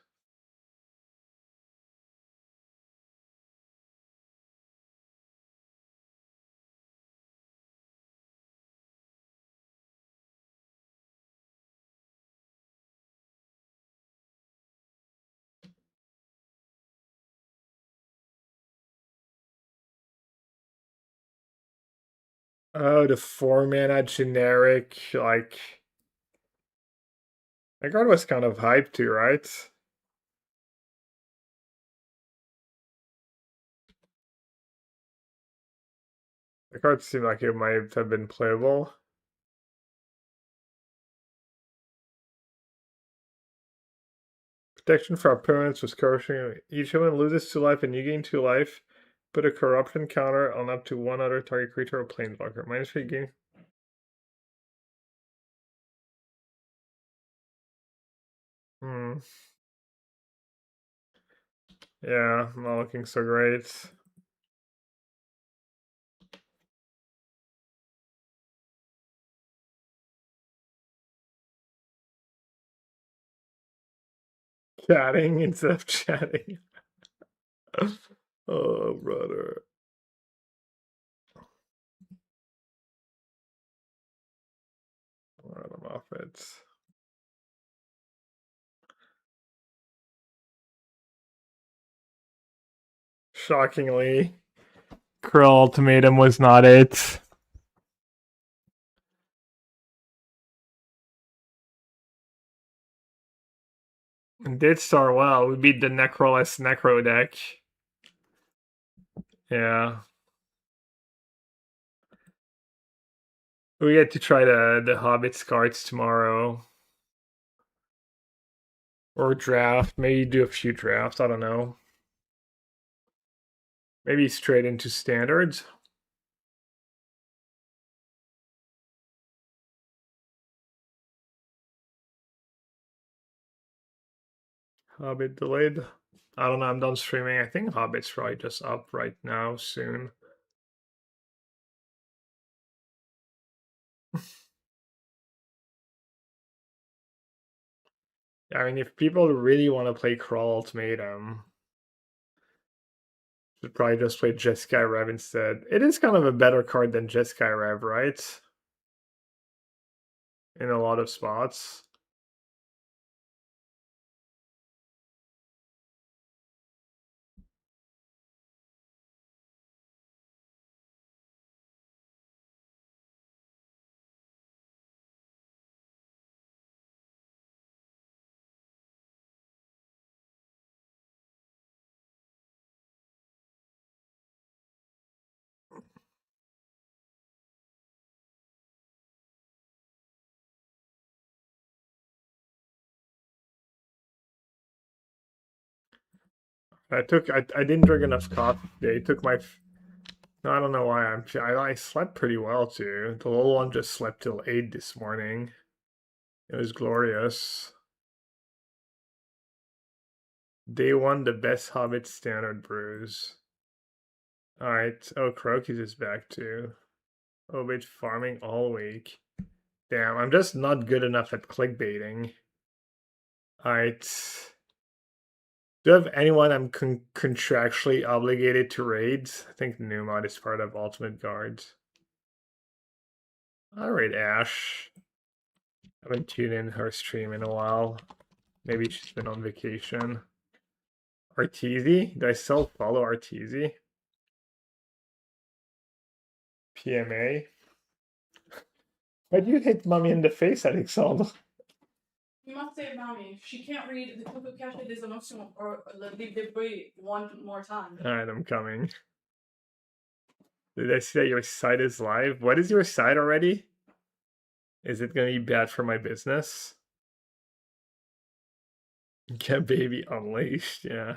Oh, the 4-mana generic, like... That card was kind of hyped too, right? The card seemed like it might have been playable. Protection for opponents was crushing. Each opponent loses 2 life and you gain 2 life. Put a corruption counter on up to one other target creature or planeswalker. -3 gain. Yeah, not looking so great. Chatting instead of chatting. Oh, brother. Alright, I'm off it. Shockingly, Krill Ultimatum was not it. It did start well. We beat the Necroless Necro deck. Yeah. We get to try the Hobbit's cards tomorrow. Or draft. Maybe do a few drafts. I don't know. Maybe straight into standards. Hobbit delayed. I don't know. I'm done streaming. I think Hobbit's probably just up right now soon. I mean, if people really want to play Crawl Ultimatum, should probably just play Jeskai Rev instead. It is kind of a better card than Jeskai Rev, right? In a lot of spots. I didn't drink enough coffee today. I took my No, I don't know why I slept pretty well too. The little one just slept till 8 this morning. It was glorious. Day 1, the best Hobbit standard brews. Alright. Oh, Croaky's is back too. Oh, wait, farming all week. Damn, I'm just not good enough at clickbaiting. Alright. Do you have anyone I'm contractually obligated to raid? I think Numod is part of Ultimate Guards. Alright, Ash. I haven't tuned in her stream in a while. Maybe she's been on vacation. Arteezy? Do I still follow Arteezy? PMA? Why'd you hit mommy in the face, Alexandre? You must save mommy. She can't read the Cuckoo Cache des Emotions or Le Livre de Bruit one more time. Alright, I'm coming. Did I see that your site is live? What is your site already? Is it gonna be bad for my business? Get baby unleashed, yeah.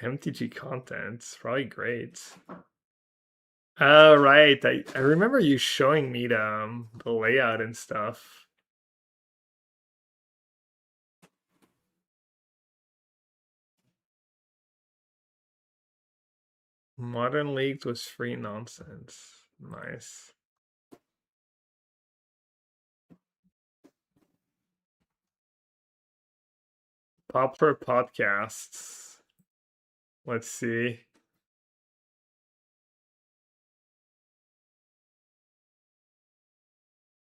MTG content's probably great. Oh, right. I remember you showing me the layout and stuff. Modern Leagues was free nonsense. Nice. Popper podcasts. Let's see.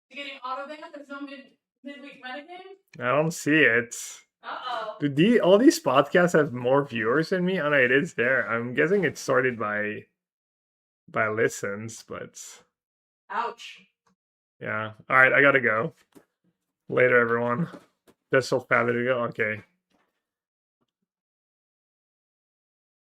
You getting auto banned? There's no midweek metagame? I don't see it. Uh-oh. Do all these podcasts have more viewers than me? Oh no, it is there. I'm guessing it's sorted by listens, but Ouch. yeah. Alright, I gotta go. Later, everyone. Just so fabulous to go. Okay.